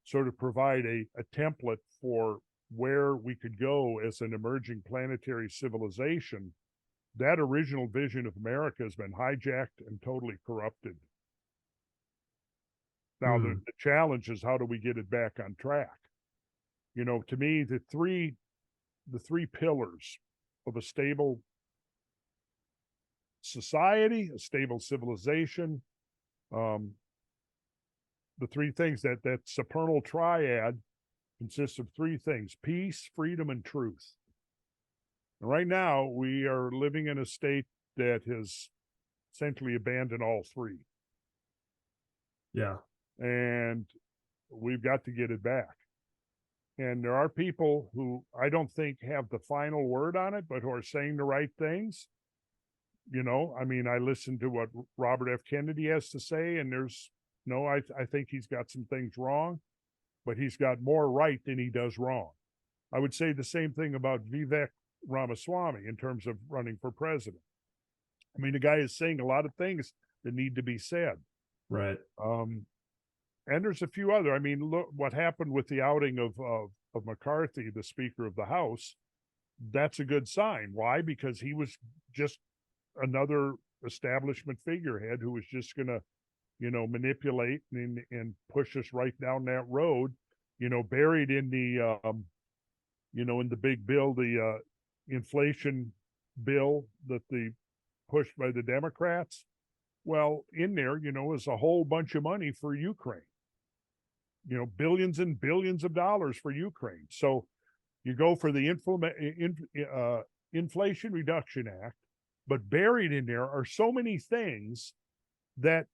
sort of provide a template for where we could go as an emerging planetary civilization, that original vision of America has been hijacked and totally corrupted. Now, the challenge is, how do we get it back on track? To me, the three pillars of a stable society, a stable civilization, the three things, that supernal triad consists of three things: peace, freedom, and truth. And right now, we are living in a state that has essentially abandoned all three. Yeah. And we've got to get it back. And there are people who I don't think have the final word on it, but who are saying the right things. I listened to what Robert F. Kennedy has to say, and I think he's got some things wrong, but he's got more right than he does wrong. I would say the same thing about Vivek Ramaswamy in terms of running for president. I mean, the guy is saying a lot of things that need to be said. Right. And there's a few other. I mean, look what happened with the outing of McCarthy, the Speaker of the House. That's a good sign. Why? Because he was just another establishment figurehead who was just going to, manipulate and push us right down that road. Buried in the, in the big bill, the inflation bill that the pushed by the Democrats. Well, in there, is a whole bunch of money for Ukraine. Billions and billions of dollars for Ukraine. So you go for the Inflation Reduction Act, but buried in there are so many things that,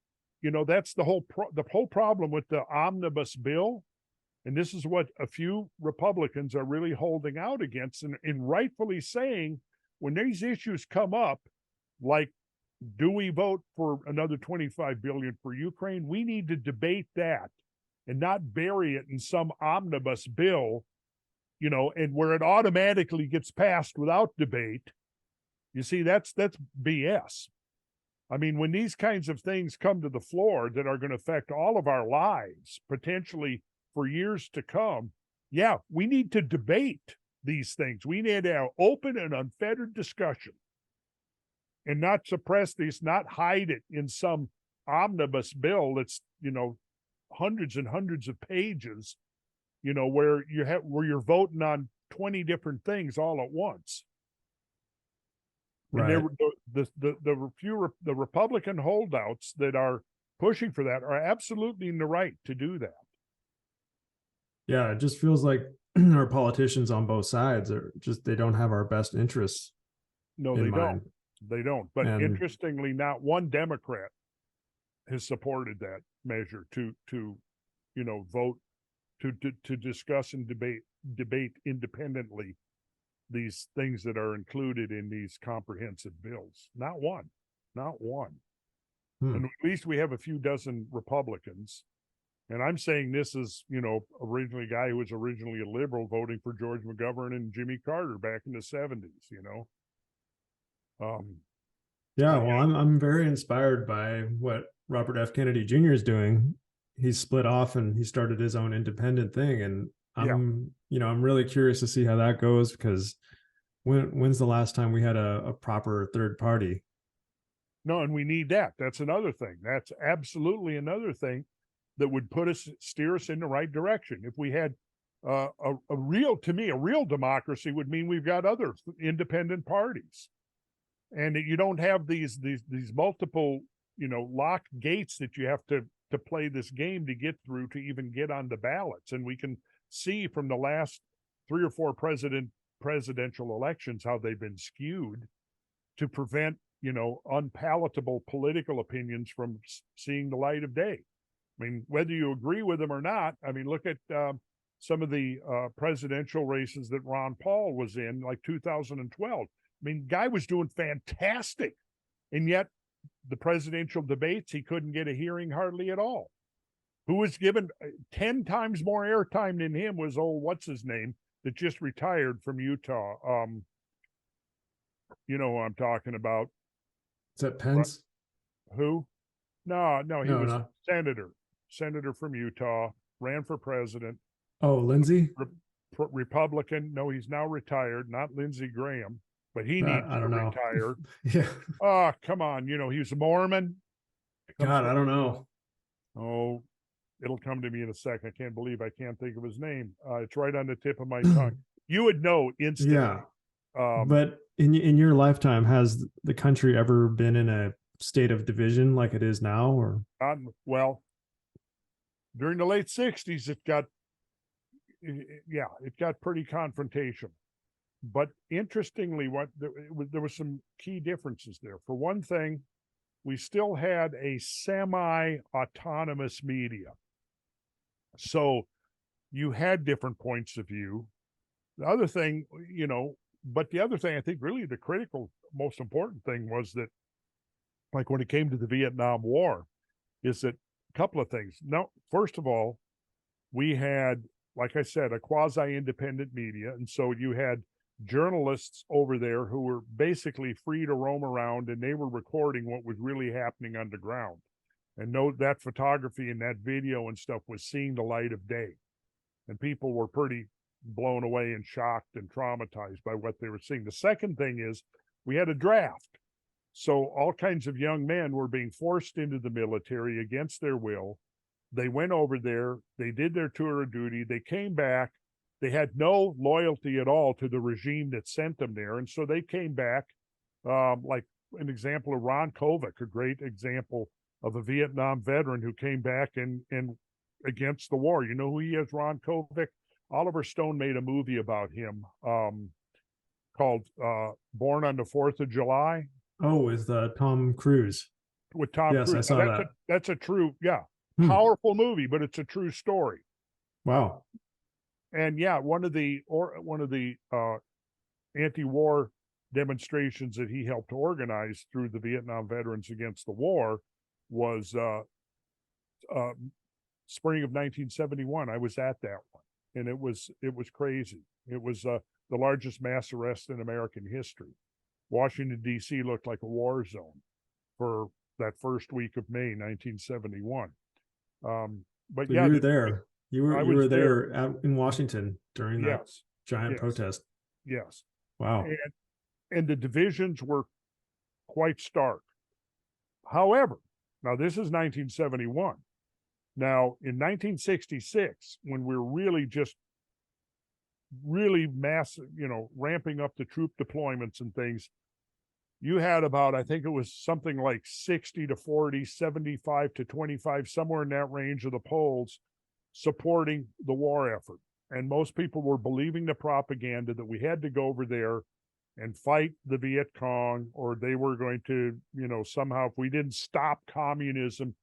that's the whole problem with the omnibus bill. And this is what a few Republicans are really holding out against, and rightfully saying, when these issues come up, like, do we vote for another 25 billion for Ukraine? We need to debate that and not bury it in some omnibus bill, and where it automatically gets passed without debate. You see, that's BS. I mean, when these kinds of things come to the floor that are going to affect all of our lives, potentially for years to come, yeah, we need to debate these things. We need to have open and unfettered discussion and not suppress these, not hide it in some omnibus bill that's, hundreds and hundreds of pages, where you're voting on 20 different things all at once. Right. And the Republican holdouts that are pushing for that are absolutely in the right to do that. Yeah, it just feels like our politicians on both sides they don't have our best interests. No, they don't. They don't. But interestingly, not one Democrat has supported that measure to vote to discuss and debate independently these things that are included in these comprehensive bills. Not one. And at least we have a few dozen Republicans. And I'm saying this is, originally a guy who was originally a liberal voting for George McGovern and Jimmy Carter back in the 70s, Yeah, well, I'm very inspired by what Robert F. Kennedy Jr. is doing. He's split off and he started his own independent thing. And I'm really curious to see how that goes, because when's the last time we had a proper third party? No, and we need that. That's another thing. That's absolutely another thing that would steer us in the right direction. If we had a real democracy would mean we've got other independent parties, and you don't have these multiple, locked gates that you have to play this game to get through to even get on the ballots. And we can see from the last 3 or 4 presidential elections how they've been skewed to prevent, unpalatable political opinions from seeing the light of day. I mean, whether you agree with them or not, I mean, look at some of the presidential races that Ron Paul was in, like 2012. I mean, guy was doing fantastic. And yet the presidential debates, he couldn't get a hearing hardly at all. Who was given 10 times more airtime than him was what's his name, that just retired from Utah. You know who I'm talking about. Is that Pence? Who? No, he was no. Senator from Utah, ran for president. Oh, Lindsey? Republican. No, he's now retired, not Lindsey Graham, but he needs to retire. Yeah. Oh, come on. He's a Mormon. God, I don't know. Oh, it'll come to me in a second. I can't believe I can't think of his name. It's right on the tip of my tongue. You would know instantly. Yeah. But in your lifetime, has the country ever been in a state of division like it is now? Or well, during the late 60s, it got pretty confrontational. But interestingly, there was some key differences there. For one thing, we still had a semi-autonomous media. So you had different points of view. The other thing, but the other thing, I think really the critical, most important thing was that, like when it came to the Vietnam War, is that a couple of things. Now, first of all, we had, like I said, a quasi-independent media. And so you had journalists over there who were basically free to roam around, and they were recording what was really happening underground. And that photography and that video and stuff was seeing the light of day. And people were pretty blown away and shocked and traumatized by what they were seeing. The second thing is we had a draft. So all kinds of young men were being forced into the military against their will. They went over there, they did their tour of duty, they came back, they had no loyalty at all to the regime that sent them there. And so they came back, like an example of Ron Kovic, a great example of a Vietnam veteran who came back and against the war. You know who he is, Ron Kovic? Oliver Stone made a movie about him called Born on the 4th of July. Oh, with Tom Cruise. With Tom Yes, Cruise. I saw that. That's a true, powerful movie, but it's a true story. Wow. And yeah, one of the anti-war demonstrations that he helped organize through the Vietnam Veterans Against the War was spring of 1971. I was at that one, and it was crazy. It was the largest mass arrest in American history. Washington, D.C. looked like a war zone for that first week of May, 1971. But yeah, you were there. You were there out in Washington during that giant protest. Yes. Wow. And the divisions were quite stark. However, now this is 1971. Now, in 1966, when we're really massive, ramping up the troop deployments and things, you had about, I think it was something like 60 to 40, 75 to 25, somewhere in that range of the polls supporting the war effort. And most people were believing the propaganda that we had to go over there and fight the Viet Cong, or they were going to, somehow, if we didn't stop communism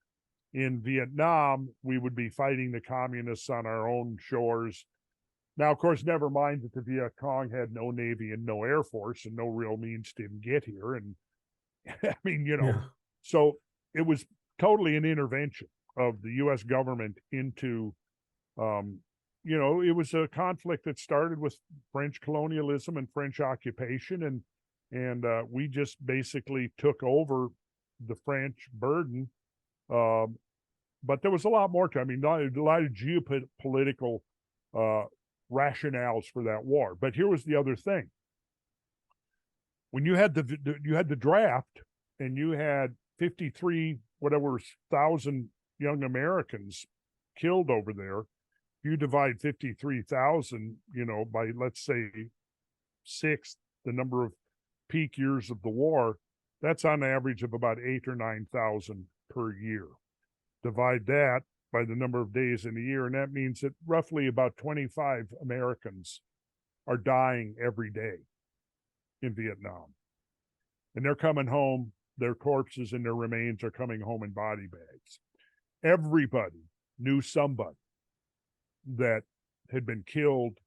in Vietnam, we would be fighting the communists on our own shores. Now, of course, never mind that the Viet Cong had no Navy and no Air Force and no real means to get here. And I mean, so it was totally an intervention of the U.S. government into, it was a conflict that started with French colonialism and French occupation. And we just basically took over the French burden. But there was a lot more to it. I mean, a lot of geopolitical rationales for that war. But here was the other thing. When you had the draft and you had 53,000 young Americans killed over there, you divide 53,000, by, let's say, 6, the number of peak years of the war, that's on average of about 8,000 or 9,000 per year. Divide that by the number of days in a year, and that means that roughly about 25 Americans are dying every day in Vietnam. And they're coming home, their corpses and their remains are coming home in body bags. Everybody knew somebody that had been killed,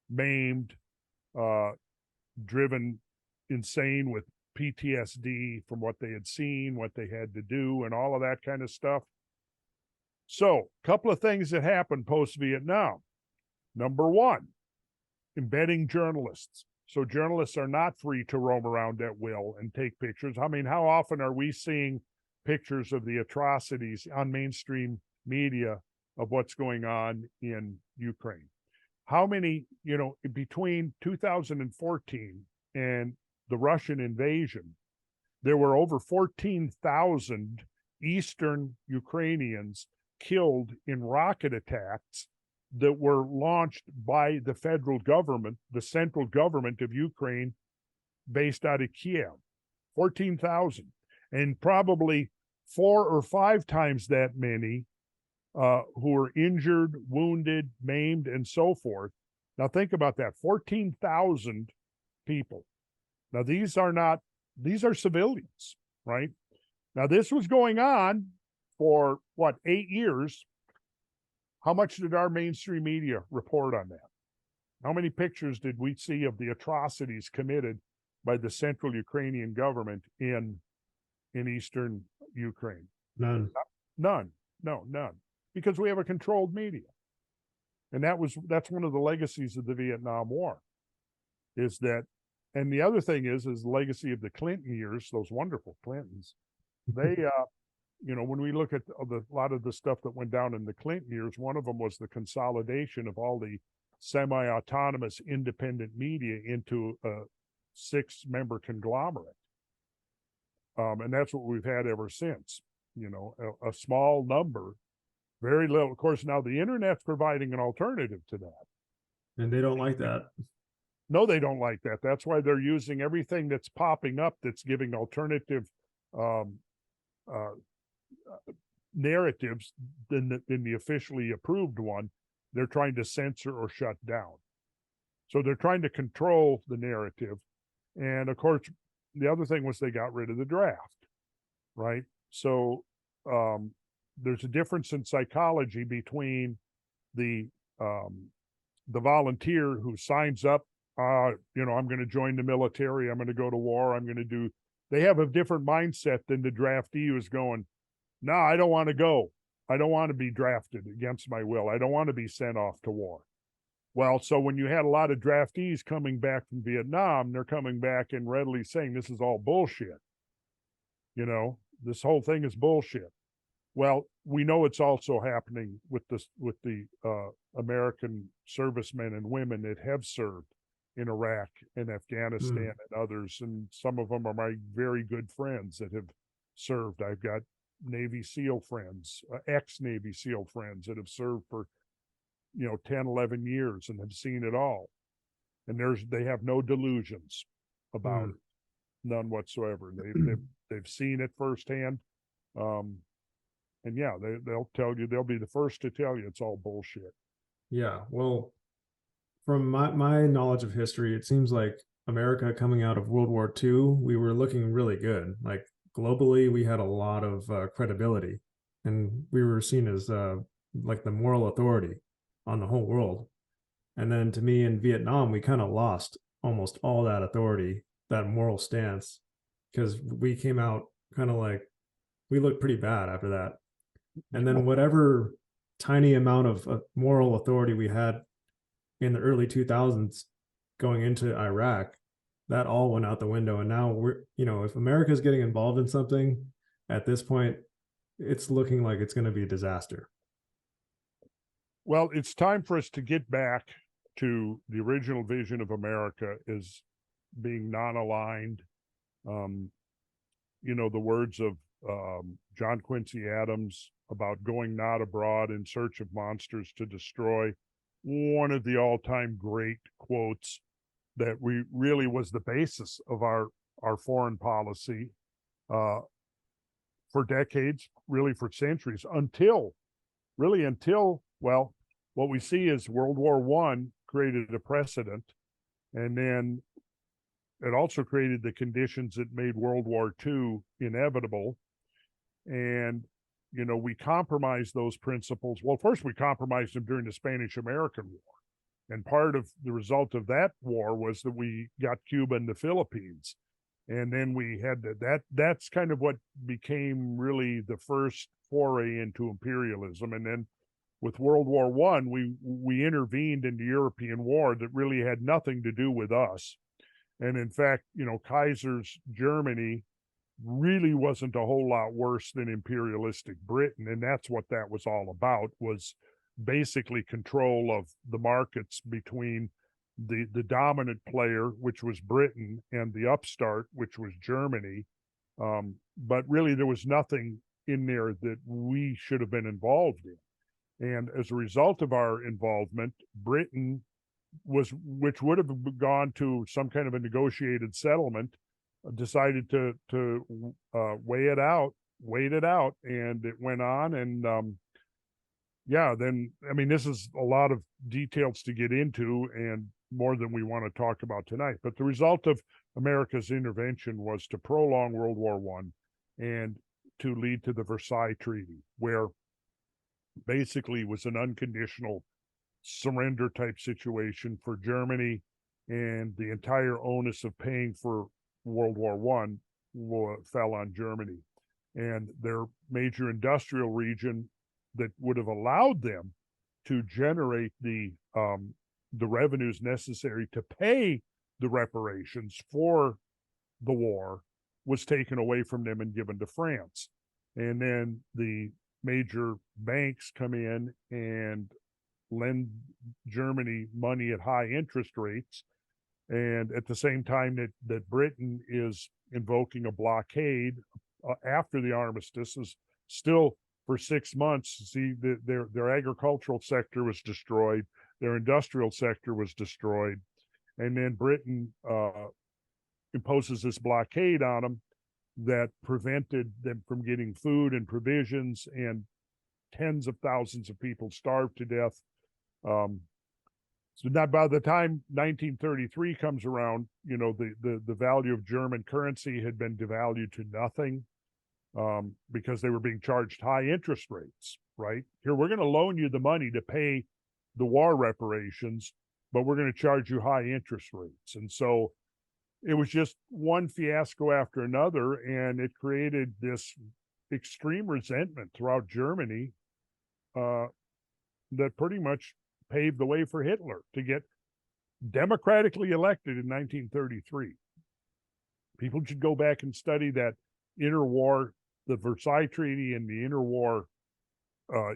maimed, driven insane with PTSD from what they had seen, what they had to do, and all of that kind of stuff. So, a couple of things that happened post-Vietnam. Number one, embedding journalists. So journalists are not free to roam around at will and take pictures. I mean, how often are we seeing pictures of the atrocities on mainstream media of what's going on in Ukraine? How many, between 2014 and the Russian invasion, there were over 14,000 Eastern Ukrainians killed in rocket attacks that were launched by the federal government, the central government of Ukraine, based out of Kiev. 14,000. And probably 4 or 5 times that many who were injured, wounded, maimed, and so forth. Now think about that, 14,000 people. Now these are civilians, right? Now this was going on for 8 years. How much did our mainstream media report on that? How many pictures did we see of the atrocities committed by the central Ukrainian government in eastern Ukraine? None. None. No, none. Because we have a controlled media. And that's one of the legacies of the Vietnam War. is that, and the other thing is the legacy of the Clinton years, those wonderful Clintons. They, when we look at a lot of the stuff that went down in the Clinton years, one of them was the consolidation of all the semi-autonomous independent media into a 6-member conglomerate. And that's what we've had ever since, a small number, very little. Of course, now the internet's providing an alternative to that. And they don't like that. No, they don't like that. That's why they're using everything that's popping up that's giving alternative narratives than the officially approved one. They're trying to censor or shut down. So they're trying to control the narrative. And of course, the other thing was they got rid of the draft, right? So there's a difference in psychology between the volunteer who signs up, I'm going to join the military, I'm going to go to war, they have a different mindset than the draftee who's going, no, I don't want to go. I don't want to be drafted against my will. I don't want to be sent off to war. Well, so when you had a lot of draftees coming back from Vietnam, they're coming back and readily saying this is all bullshit. This whole thing is bullshit. Well, we know it's also happening with the American servicemen and women that have served in Iraq and Afghanistan and others, and some of them are my very good friends that have served. I've got Navy SEAL friends, ex-Navy SEAL friends that have served for 10, 11 years and have seen it all. And they have no delusions about it, none whatsoever. They've seen it firsthand. And yeah, they'll tell you, they'll be the first to tell you it's all bullshit. Yeah. Well, from my knowledge of history, it seems like America coming out of World War II, we were looking really good. Like globally, we had a lot of credibility, and we were seen as like the moral authority on the whole world. And then to me in Vietnam, we kind of lost almost all that authority, that moral stance, because we came out kind of like we looked pretty bad after that. And then whatever tiny amount of moral authority we had in the early 2000s going into Iraq, that all went out the window. And now if America's getting involved in something at this point, it's looking like it's going to be a disaster. Well, it's time for us to get back to the original vision of America as being non-aligned. The words of John Quincy Adams about going not abroad in search of monsters to destroy, one of the all-time great quotes that we really was the basis of our foreign policy for decades, really for centuries, until what we see is World War I created a precedent, and then it also created the conditions that made World War II inevitable. And we compromised those principles. Well, first we compromised them during the Spanish-American War. And part of the result of that war was that we got Cuba and the Philippines. And then we had that's kind of what became really the first foray into imperialism. And then with World War I, we intervened in the European war that really had nothing to do with us. And in fact, Kaiser's Germany really wasn't a whole lot worse than imperialistic Britain. And that's what that was all about, was basically control of the markets between the dominant player, which was Britain, and the upstart, which was Germany. But really, there was nothing in there that we should have been involved in. And as a result of our involvement, Britain which would have gone to some kind of a negotiated settlement, decided to wait it out, and it went on. And this is a lot of details to get into, and more than we want to talk about tonight. But the result of America's intervention was to prolong World War I and to lead to the Versailles Treaty, where basically it was an unconditional surrender type situation for Germany, and the entire onus of paying for World War I fell on Germany. And their major industrial region that would have allowed them to generate the revenues necessary to pay the reparations for the war was taken away from them and given to France. And then the major banks come in and lend Germany money at high interest rates. And at the same time that Britain is invoking a blockade after the armistice, is still for 6 months, see, their agricultural sector was destroyed, their industrial sector was destroyed, and then Britain imposes this blockade on them that prevented them from getting food and provisions, and tens of thousands of people starved to death. So not by the time 1933 comes around, the value of German currency had been devalued to nothing, because they were being charged high interest rates, right? Here, we're going to loan you the money to pay the war reparations, but we're going to charge you high interest rates. And so it was just one fiasco after another, and it created this extreme resentment throughout Germany that pretty much paved the way for Hitler to get democratically elected in 1933. People should go back and study that interwar, the Versailles Treaty and the interwar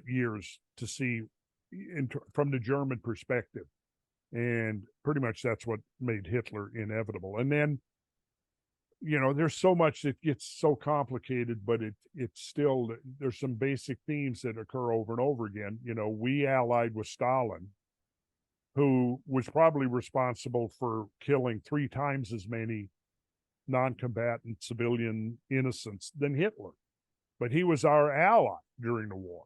years, to see from the German perspective. And pretty much that's what made Hitler inevitable. And then, there's so much that gets so complicated, but it's still, there's some basic themes that occur over and over again. We allied with Stalin, who was probably responsible for killing 3 times as many non-combatant civilian innocents than Hitler. But he was our ally during the war.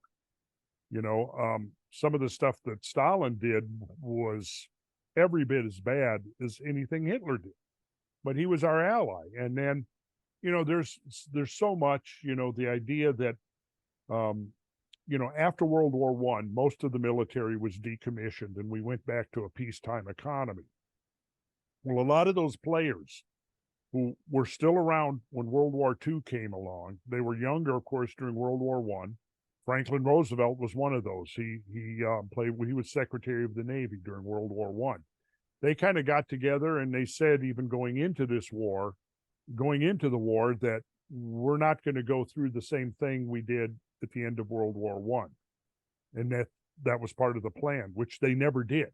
Some of the stuff that Stalin did was every bit as bad as anything Hitler did, but he was our ally. And then, there's so much, the idea that, after World War I, most of the military was decommissioned and we went back to a peacetime economy. Well, a lot of those players who were still around when World War II came along, they were younger, of course, during World War I. Franklin Roosevelt was one of those. He was Secretary of the Navy during World War I. They kind of got together and they said, even going into the war, that we're not going to go through the same thing we did at the end of World War I. And that was part of the plan, which they never did.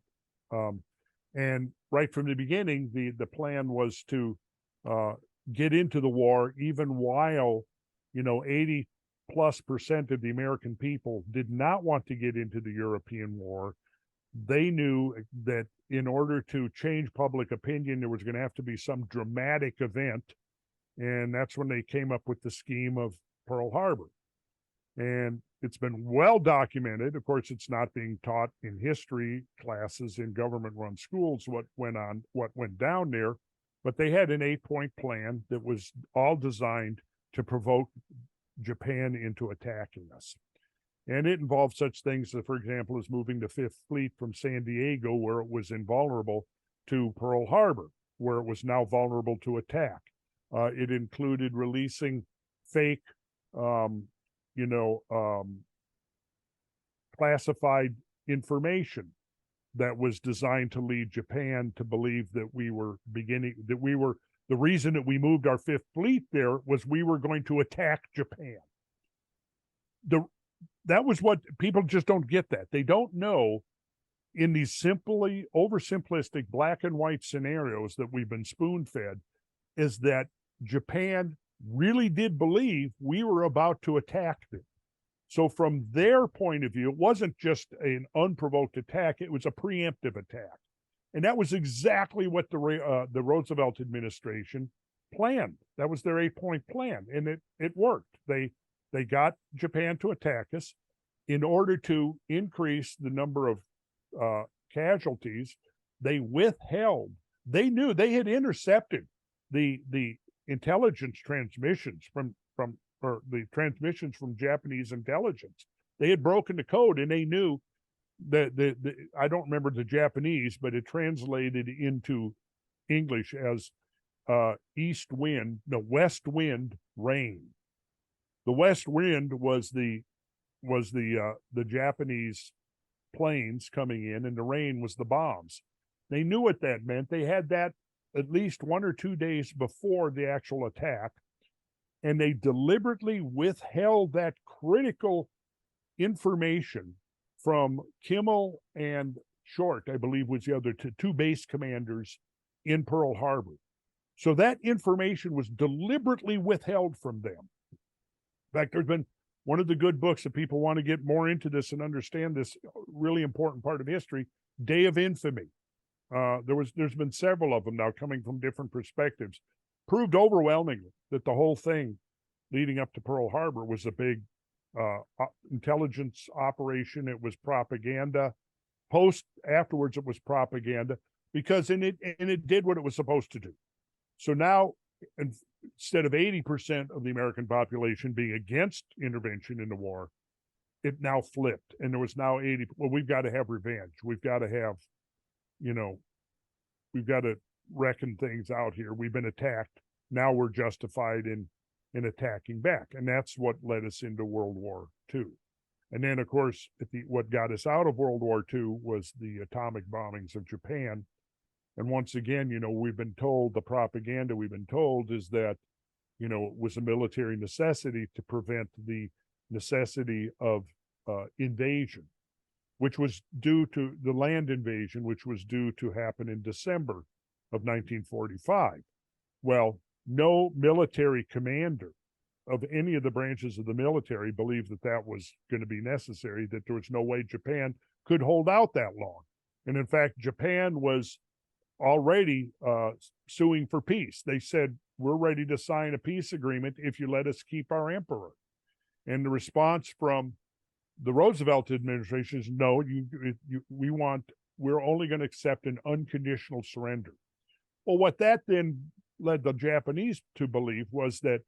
And right from the beginning, the plan was to get into the war, even while, 80+% of the American people did not want to get into the European war. They knew that in order to change public opinion, there was going to have to be some dramatic event. And that's when they came up with the scheme of Pearl Harbor. And it's been well documented. Of course, it's not being taught in history classes in government-run schools, what went down there. But they had an 8-point plan that was all designed to provoke Japan into attacking us. And it involved such things as, for example, as moving the Fifth Fleet from San Diego, where it was invulnerable, to Pearl Harbor, where it was now vulnerable to attack. It included releasing fake, classified information that was designed to lead Japan to believe that the reason that we moved our Fifth Fleet there was we were going to attack Japan. That was what people just don't get that. They don't know, in these simply oversimplistic black and white scenarios that we've been spoon-fed, is that Japan really did believe we were about to attack them. So from their point of view, it wasn't just an unprovoked attack, it was a preemptive attack. And that was exactly what the Roosevelt administration planned. That was their 8-point plan, and it worked. They got Japan to attack us. In order to increase the number of casualties, they withheld. They knew they had intercepted the intelligence transmissions from Japanese intelligence. They had broken the code, and they knew that I don't remember the Japanese, but it translated into English as west wind, rain. The west wind was the Japanese planes coming in, and the rain was the bombs. They knew what that meant. They had that at least 1 or 2 days before the actual attack, and they deliberately withheld that critical information from Kimmel and Short, I believe was the other two base commanders in Pearl Harbor. So that information was deliberately withheld from them. In fact, there's been one of the good books that people want to get more into this and understand this really important part of history, Day of Infamy. There's been several of them now coming from different perspectives, proved overwhelmingly that the whole thing leading up to Pearl Harbor was a big intelligence operation. It was propaganda. Afterwards, it was propaganda because it did what it was supposed to do. So now, instead of 80% of the American population being against intervention in the war, it now flipped, and there was now 80. Well, we've got to have revenge. We've got to have, we've got to reckon things out here. We've been attacked. Now we're justified in attacking back, and that's what led us into World War II. And then, of course, what got us out of World War II was the atomic bombings of Japan. And once again, we've been told, the propaganda we've been told is that, it was a military necessity to prevent the necessity of invasion, which was due to the land invasion, which was due to happen in December of 1945. Well, no military commander of any of the branches of the military believed that was going to be necessary, that there was no way Japan could hold out that long. And in fact, Japan was already suing for peace. They said, we're ready to sign a peace agreement if you let us keep our emperor. And the response from the Roosevelt administration is, no, we're only going to accept an unconditional surrender. Well, what that then led the Japanese to believe was that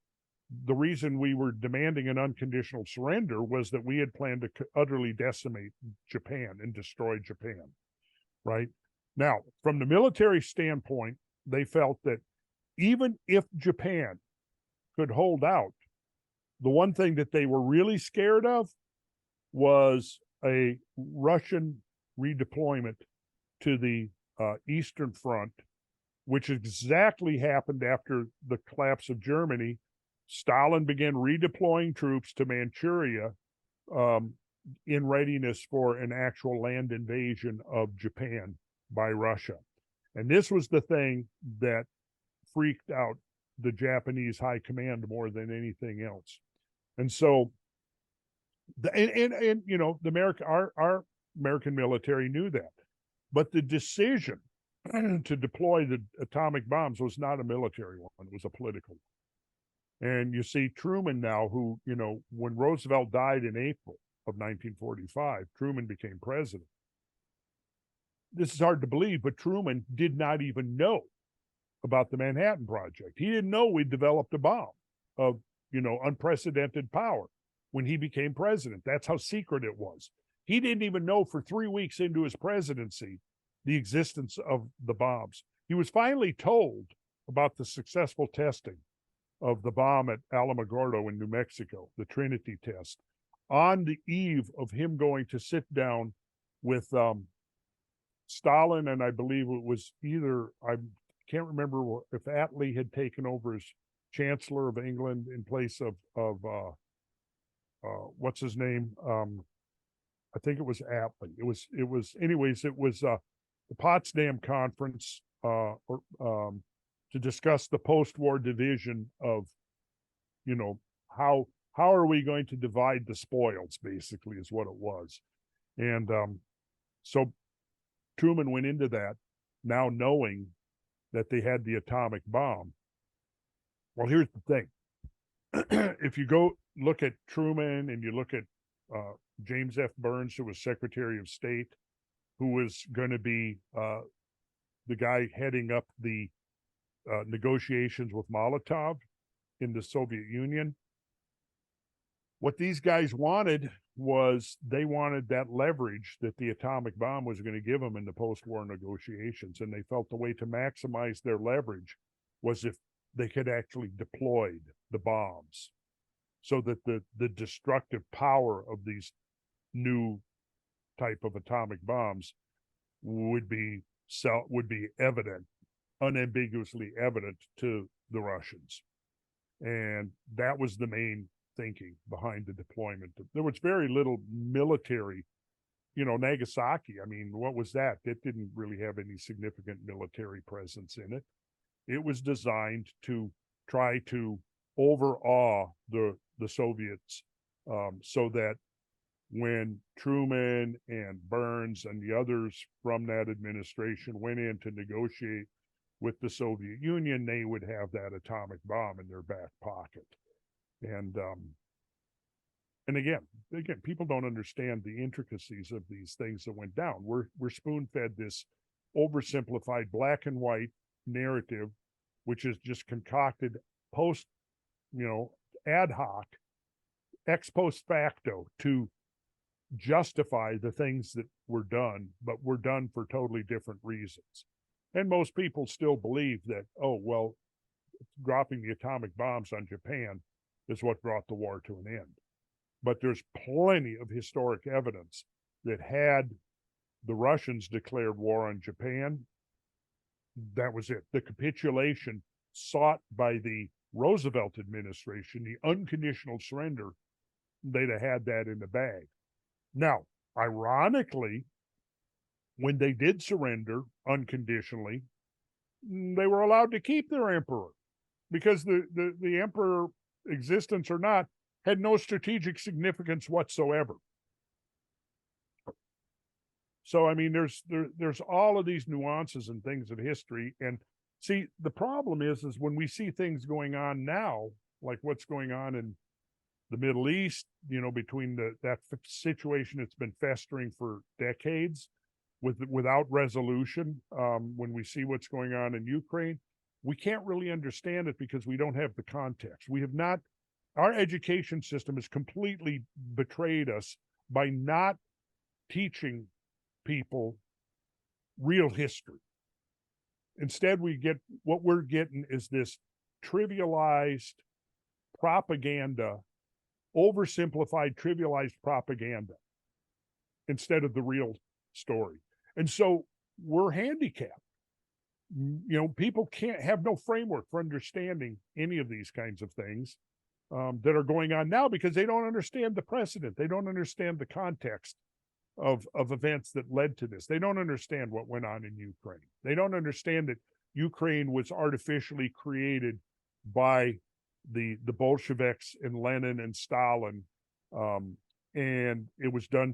the reason we were demanding an unconditional surrender was that we had planned to utterly decimate Japan and destroy Japan, right? Now, from the military standpoint, they felt that even if Japan could hold out, the one thing that they were really scared of was a Russian redeployment to the Eastern Front, which exactly happened after the collapse of Germany. Stalin began redeploying troops to Manchuria in readiness for an actual land invasion of Japan by Russia. And this was the thing that freaked out the Japanese high command more than anything else. And so, our American military knew that. But the decision to deploy the atomic bombs was not a military one, it was a political one. And you see Truman now, who, when Roosevelt died in April of 1945, Truman became president. This is hard to believe, but Truman did not even know about the Manhattan Project. He didn't know we developed a bomb of, unprecedented power when he became president. That's how secret it was. He didn't even know for 3 weeks into his presidency the existence of the bombs. He was finally told about the successful testing of the bomb at Alamogordo in New Mexico, the Trinity test, on the eve of him going to sit down with Stalin, and I believe it was I can't remember if Attlee had taken over as Chancellor of England in place of what's his name? I think it was Attlee. It was the Potsdam Conference to discuss the post-war division of, how are we going to divide the spoils, basically, is what it was. And so Truman went into that now knowing that they had the atomic bomb. Well, here's the thing. If you go look at Truman and you look at James F. Burns, who was Secretary of State, who was going to be the guy heading up the negotiations with Molotov in the Soviet Union. What these guys wanted was they wanted that leverage that the atomic bomb was going to give them in the post-war negotiations. And they felt the way to maximize their leverage was if they could actually deploy the bombs so that the destructive power of these new type of atomic bombs would be evident unambiguously evident to the Russians. And that was the main thinking behind the deployment. There was very little military, Nagasaki. I mean, what was that? It didn't really have any significant military presence in it. It was designed to try to overawe the Soviets, so that when Truman and Burns and the others from that administration went in to negotiate with the Soviet Union, they would have that atomic bomb in their back pocket. And again, people don't understand the intricacies of these things that went down. We're spoon-fed this oversimplified black and white narrative, which is just concocted post, ad hoc, ex post facto, to justify the things that were done, but were done for totally different reasons. And most people still believe that, oh, well, dropping the atomic bombs on Japan is what brought the war to an end. But there's plenty of historic evidence that had the Russians declared war on Japan, that was it. The capitulation sought by the Roosevelt administration, the unconditional surrender, they'd have had that in the bag. Now, ironically, when they did surrender unconditionally, they were allowed to keep their emperor, because the emperor, existence or not, had no strategic significance whatsoever. So, I mean, there's all of these nuances and things of history. And see, the problem is when we see things going on now, like what's going on in the Middle East, between that situation that's been festering for decades without resolution, when we see what's going on in Ukraine, we can't really understand it because we don't have the context. We have not, our education system has completely betrayed us by not teaching people real history. Instead, what we're getting is this trivialized propaganda, oversimplified, trivialized propaganda, instead of the real story. And so we're handicapped. People can't have no framework for understanding any of these kinds of things that are going on now, because they don't understand the precedent. They don't understand the context of events that led to this. They don't understand what went on in Ukraine. They don't understand that Ukraine was artificially created by the Bolsheviks and Lenin and Stalin, and it was done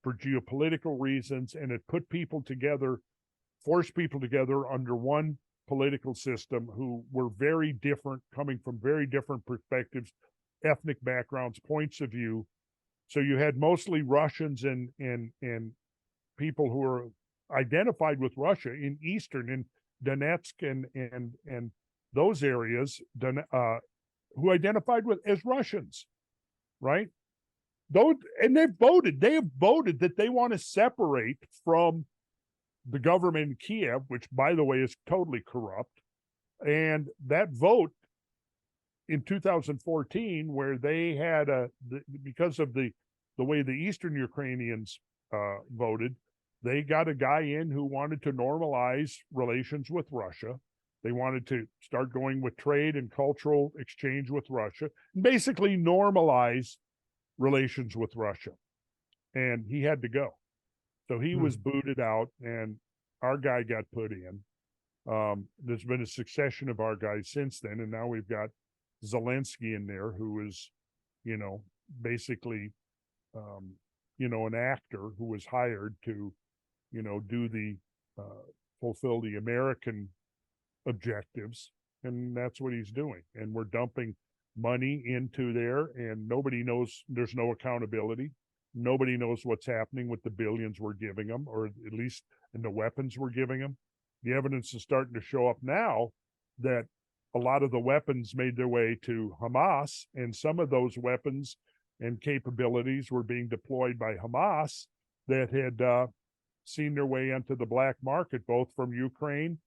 for geopolitical reasons, and it put people together, forced people together under one political system who were very different, coming from very different perspectives, ethnic backgrounds, points of view. So you had mostly Russians and people who were identified with Russia in Eastern, in Donetsk and those areas, who identified with as Russians, right? And they have voted that they want to separate from the government in Kiev, which, by the way, is totally corrupt. And that vote in 2014, where they had because of the way the Eastern Ukrainians voted, they got a guy in who wanted to normalize relations with Russia. They wanted to start going with trade and cultural exchange with Russia, and basically normalize relations with Russia. And he had to go. So he was booted out, and our guy got put in. There's been a succession of our guys since then, and now we've got Zelensky in there, who is, basically, an actor who was hired to, fulfill the American objectives, and that's what he's doing. And we're dumping money into there, and nobody knows. There's no accountability. Nobody knows what's happening with the billions we're giving them, or at least in the weapons we're giving them. The evidence is starting to show up now that a lot of the weapons made their way to Hamas, and some of those weapons and capabilities were being deployed by Hamas that had seen their way into the black market, both from Ukraine,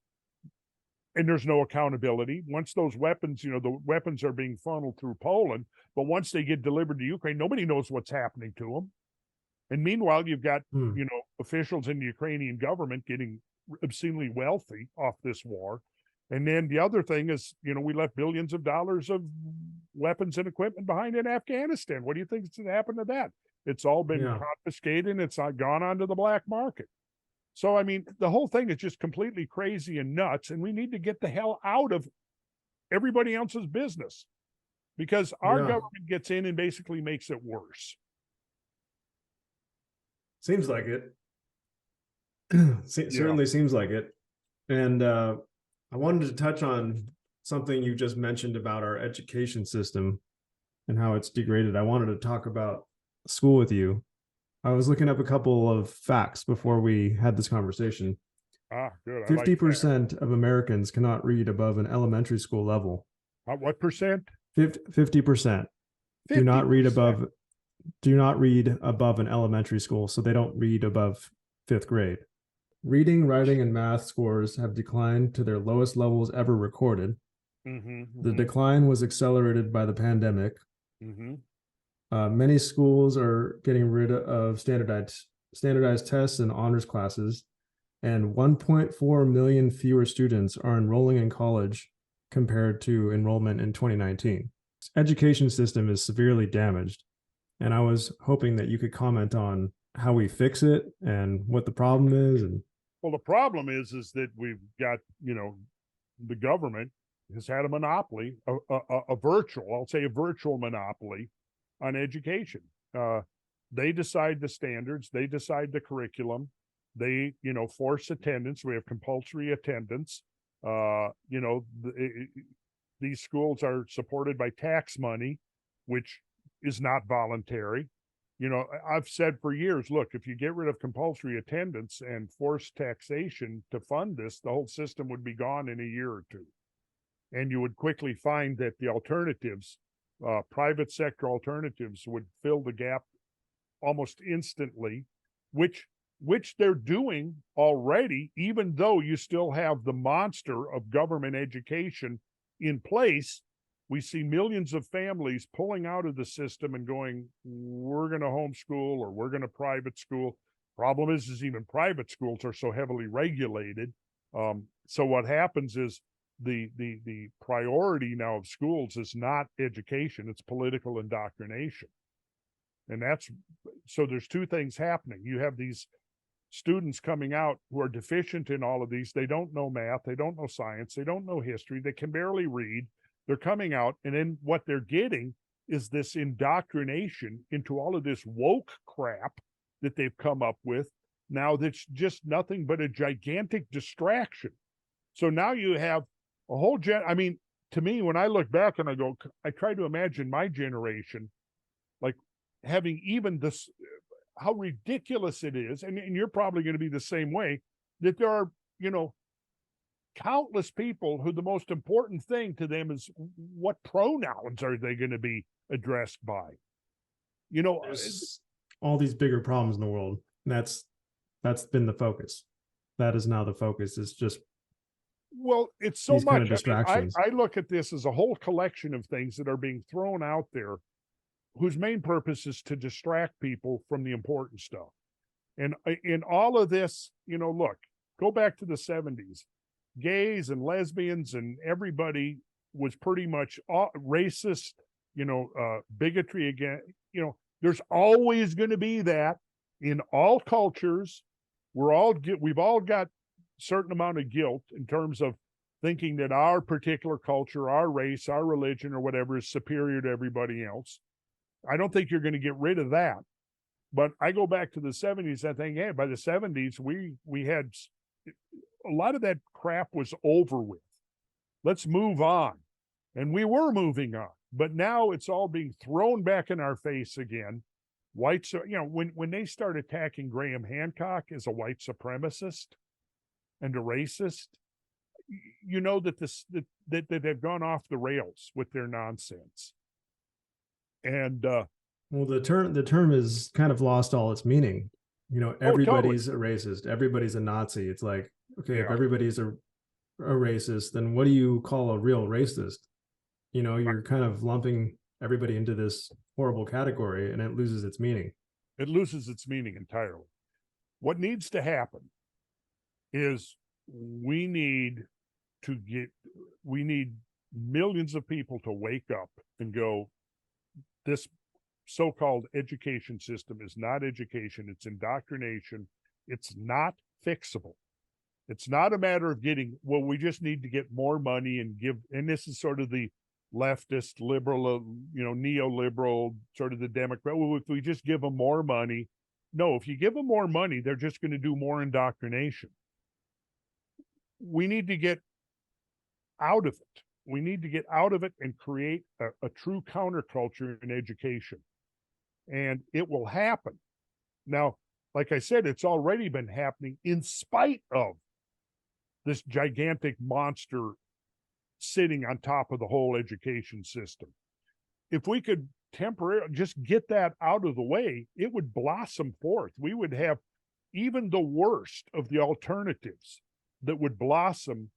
and there's no accountability. Once those weapons, the weapons are being funneled through Poland, but once they get delivered to Ukraine, nobody knows what's happening to them. And meanwhile, you've got, officials in the Ukrainian government getting, obscenely wealthy off this war. And then the other thing is, we left billions of dollars of weapons and equipment behind in Afghanistan. What do you think is going to happen to that? It's all been confiscated and it's gone onto the black market. So, I mean, the whole thing is just completely crazy and nuts, and we need to get the hell out of everybody else's business because our government gets in and basically makes it worse. Seems like it. Certainly seems like it. And I wanted to touch on something you just mentioned about our education system and how it's degraded. I wanted to talk about school with you. I was looking up a couple of facts before we had this conversation. Good. 50% of Americans cannot read above an elementary school level. What percent? 50% do not read above an elementary school, so they don't read above 5th grade. Reading, writing, and math scores have declined to their lowest levels ever recorded. The decline was accelerated by the pandemic. Many schools are getting rid of standardized tests and honors classes, and 1.4 million fewer students are enrolling in college compared to enrollment in 2019. Education system is severely damaged, and I was hoping that you could comment on how we fix it and what the problem is. And well, the problem is that we've got, the government has had a monopoly, a virtual monopoly on education. They decide the standards, they decide the curriculum, they, force attendance. We have compulsory attendance. These schools are supported by tax money, which is not voluntary. I've said for years, look, if you get rid of compulsory attendance and forced taxation to fund this, the whole system would be gone in a year or two. And you would quickly find that the alternatives, private sector alternatives, would fill the gap almost instantly, which they're doing already, even though you still have the monster of government education in place. We see millions of families pulling out of the system and going, we're going to homeschool or we're going to private school. Problem is even private schools are so heavily regulated. So what happens is the priority now of schools is not education, it's political indoctrination. And so there's two things happening. You have these students coming out who are deficient in all of these. They don't know math, they don't know science, they don't know history, they can barely read. They're coming out, and then what they're getting is this indoctrination into all of this woke crap that they've come up with now that's just nothing but a gigantic distraction. So now you have a whole to me, when I look back and I try to imagine my generation, like having even this, how ridiculous it is, and you're probably going to be the same way, that there are, countless people who the most important thing to them is what pronouns are they going to be addressed by. There's all these bigger problems in the world. That's been the focus. That is now the focus. It's just it's so much kind of distractions. I look at this as a whole collection of things that are being thrown out there whose main purpose is to distract people from the important stuff. And in all of this, look, go back to the 70s. Gays and lesbians and everybody was pretty much racist, bigotry again. There's always going to be that in all cultures. We've all got certain amount of guilt in terms of thinking that our particular culture, our race, our religion, or whatever is superior to everybody else. I don't think you're going to get rid of that. But I go back to the 70s. I think, by the 70s, we had a lot of that crap was over with. Let's move on. And we were moving on. But now it's all being thrown back in our face again. Whites, when they start attacking Graham Hancock as a white supremacist and a racist, that they've gone off the rails with their nonsense. And the term is kind of lost all its meaning. Everybody's totally a racist, everybody's a Nazi. It's like, okay, if everybody's a racist, then what do you call a real racist? You're kind of lumping everybody into this horrible category, and it loses its meaning. It loses its meaning entirely. What needs to happen is we need we need millions of people to wake up and go, this so-called education system is not education, it's indoctrination, it's not fixable. It's not a matter of getting, well, we just need to get more money and give, and this is sort of the leftist, liberal, neoliberal, sort of the Democrat, well, if we just give them more money. No, if you give them more money, they're just going to do more indoctrination. We need to get out of it. We need to get out of it and create a true counterculture in education. And it will happen. Now, like I said, it's already been happening in spite of this gigantic monster sitting on top of the whole education system. If we could temporarily just get that out of the way, it would blossom forth. We would have even the worst of the alternatives that would blossom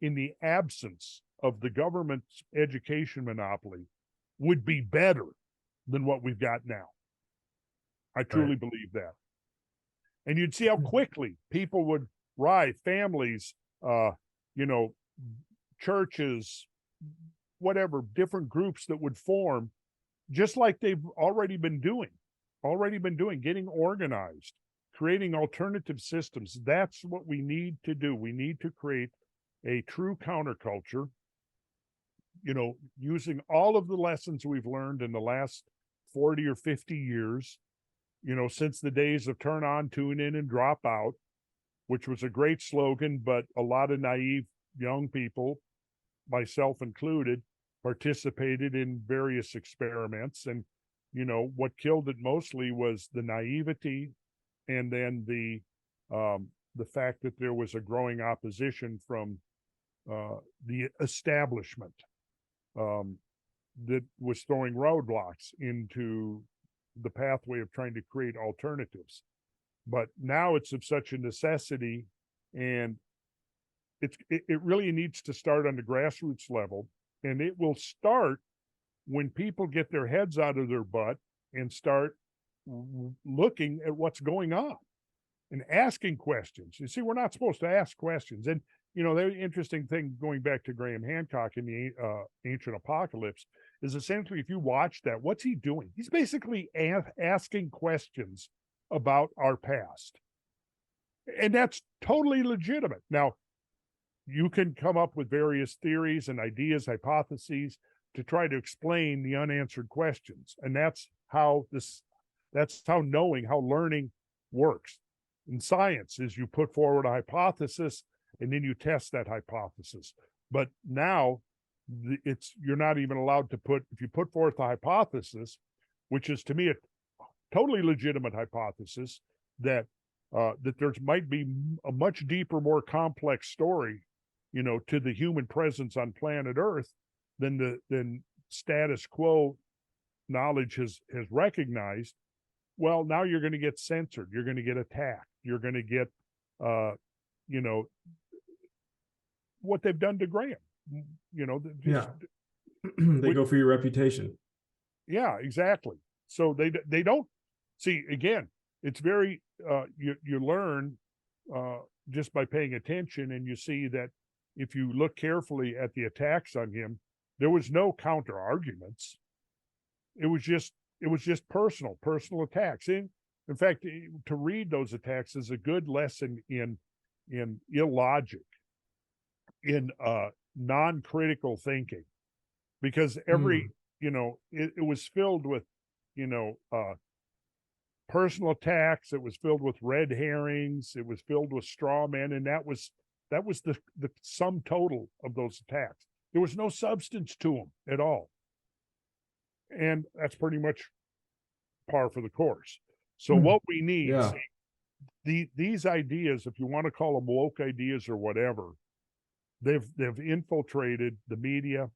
in the absence of the government's education monopoly would be better than what we've got now. I truly believe that. And you'd see how quickly people would rise, families, churches, whatever, different groups that would form, just like they've already been doing, getting organized, creating alternative systems. That's what we need to do. We need to create a true counterculture, using all of the lessons we've learned in the last 40 or 50 years, since the days of turn on, tune in, and drop out, which was a great slogan, but a lot of naive young people, myself included, participated in various experiments. And, what killed it mostly was the naivety, and then the fact that there was a growing opposition from the establishment that was throwing roadblocks into the pathway of trying to create alternatives. But now it's of such a necessity, and it really needs to start on the grassroots level. And it will start when people get their heads out of their butt and start looking at what's going on and asking questions. You see, we're not supposed to ask questions. And, the interesting thing, going back to Graham Hancock in the Ancient Apocalypse, is essentially, if you watch that, what's he doing? He's basically asking questions about our past. And that's totally legitimate. Now, you can come up with various theories and ideas, hypotheses to try to explain the unanswered questions. And that's how learning works. In science, is you put forward a hypothesis and then you test that hypothesis. But now you're not even allowed to if you put forth a hypothesis, which is to me a totally legitimate hypothesis, that there might be a much deeper, more complex story, to the human presence on planet Earth than status quo knowledge has recognized. Well, now you're going to get censored. You're going to get attacked. You're going to get, what they've done to Graham. They go for your reputation. Yeah, exactly. So they don't see, again, it's very, you learn just by paying attention, and you see that if you look carefully at the attacks on him, there was no counter arguments. It was just personal attacks. In fact, to read those attacks is a good lesson in illogic, in non-critical thinking, because every it was filled with personal attacks. It was filled with red herrings. It was filled with straw men, and that was the sum total of those attacks. There was no substance to them at all, and that's pretty much par for the course. So what we need, these ideas, if you want to call them woke ideas or whatever, they've infiltrated the media,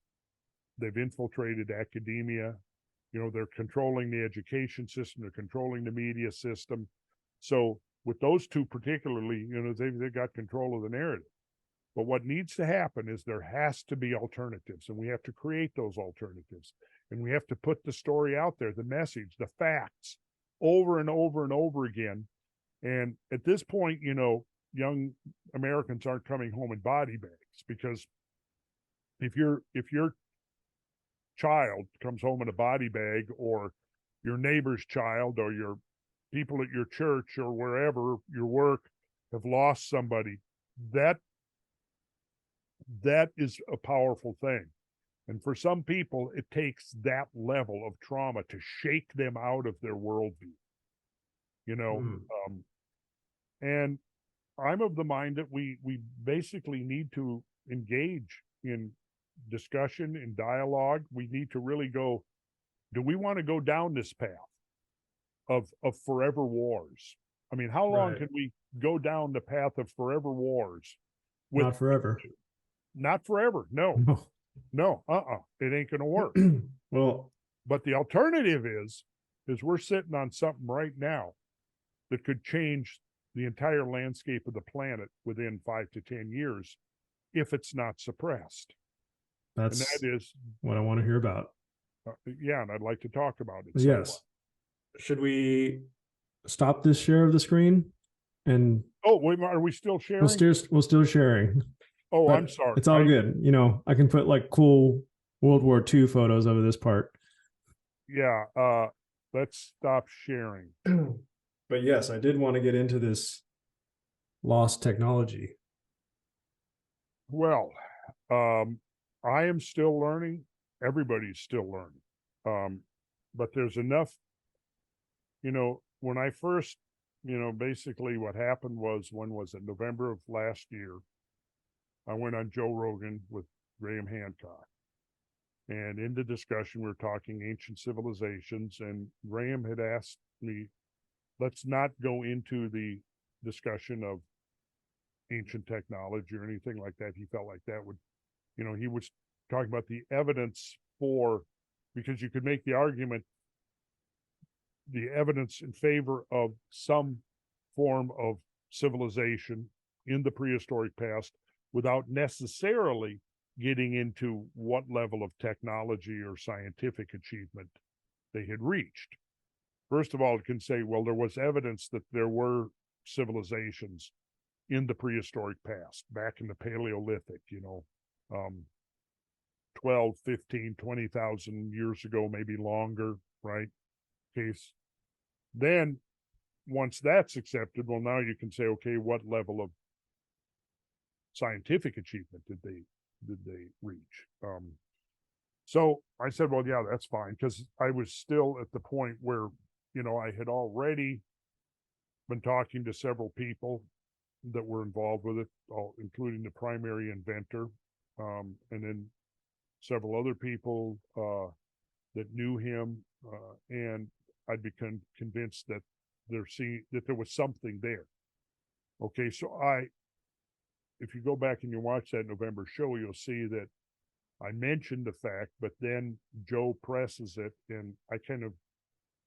they've infiltrated academia. They're controlling the education system, they're controlling the media system. So with those two particularly, they've got control of the narrative. But what needs to happen is there has to be alternatives, and we have to create those alternatives, and we have to put the story out there, the message, the facts, over and over and over again. And at this point, young Americans aren't coming home in body bags, because if your child comes home in a body bag, or your neighbor's child, or your people at your church or wherever your work have lost somebody, that is a powerful thing. And for some people, it takes that level of trauma to shake them out of their worldview, you know. And I'm of the mind that we basically need to engage in discussion, in dialogue. We need to really go, do we want to go down this path of forever wars? I mean, how long Right. can we go down the path of forever wars? Not forever. Not forever. No, No. no, it ain't going to work. Well, But the alternative is we're sitting on something right now that could change the entire landscape of the planet within 5 to 10 years if it's not suppressed. that's And that is what I want to hear about. Yeah, and I'd like to talk about it. Yes. Should we stop this share of the screen? And wait, are we still sharing? we'll still sharing. Oh, I'm sorry. It's all good. You know, I can put like cool World War II photos of this part. Yeah. Let's stop sharing. But yes, I did want to get into this lost technology. Well, I am still learning. Everybody's still learning. But there's enough, when I first, basically what happened was, when was it? November of last year, I went on Joe Rogan with Graham Hancock. And in the discussion, we were talking ancient civilizations, and Graham had asked me, let's not go into the discussion of ancient technology or anything like that. He felt like that would, he was talking about the evidence because you could make the argument, the evidence in favor of some form of civilization in the prehistoric past, without necessarily getting into what level of technology or scientific achievement they had reached. First of all, it can say, well, there was evidence that there were civilizations in the prehistoric past, back in the Paleolithic, 12, 15, 20,000 years ago, maybe longer, right? Case. Then once that's accepted, well, now you can say, okay, what level of scientific achievement did they reach? So I said, well, yeah, that's fine, because I was still at the point where, I had already been talking to several people that were involved with it, including the primary inventor, and then several other people that knew him, and I'd become convinced that there was something there. Okay, so if you go back and you watch that November show, you'll see that I mentioned the fact, but then Joe presses it, and I kind of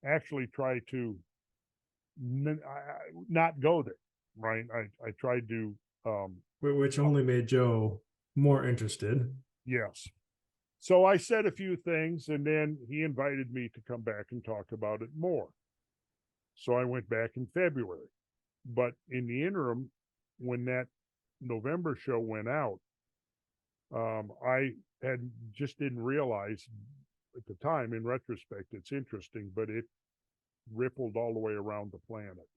actually try to not go there, right? I tried to, which only made Joe more interested. Yes. So I said a few things, and then he invited me to come back and talk about it more. So I went back in February. But in the interim, when that November show went out, I just didn't realize at the time. In retrospect, it's interesting, but it rippled all the way around the planet.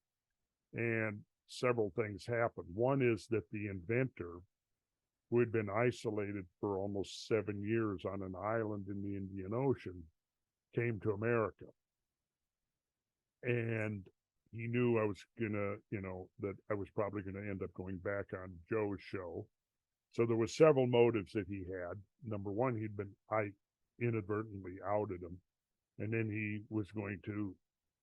And several things happened. One is that the inventor, who had been isolated for almost 7 years on an island in the Indian Ocean, came to America. And he knew I was that I was probably gonna end up going back on Joe's show. So there was several motives that he had. Number one, I inadvertently outed him. And then he was going to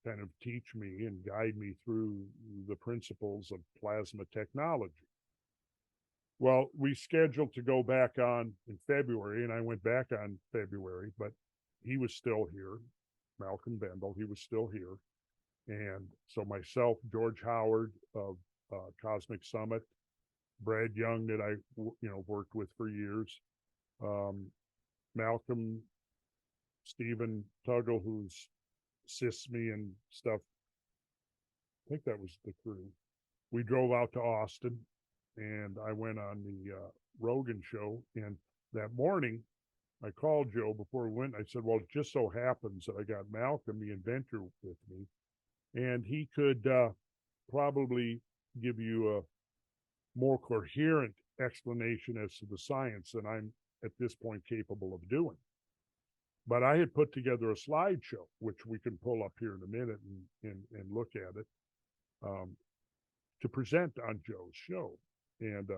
kind of teach me and guide me through the principles of plasma technology. Well, we scheduled to go back on in February, and I went back on February, but he was still here. Malcolm Bendel, he was still here. And so myself, George Howard of Cosmic Summit, Brad Young, that I worked with for years, Malcolm, Stephen Tuggle, who's assists me and stuff. I think that was the crew. we drove out to Austin, and I went on the Rogan show. And that morning, I called Joe before we went. I said, well, it just so happens that I got Malcolm, the inventor, with me, and he could probably give you a more coherent explanation as to the science than I'm at this point capable of doing. But I had put together a slideshow, which we can pull up here in a minute and look at it, to present on Joe's show. And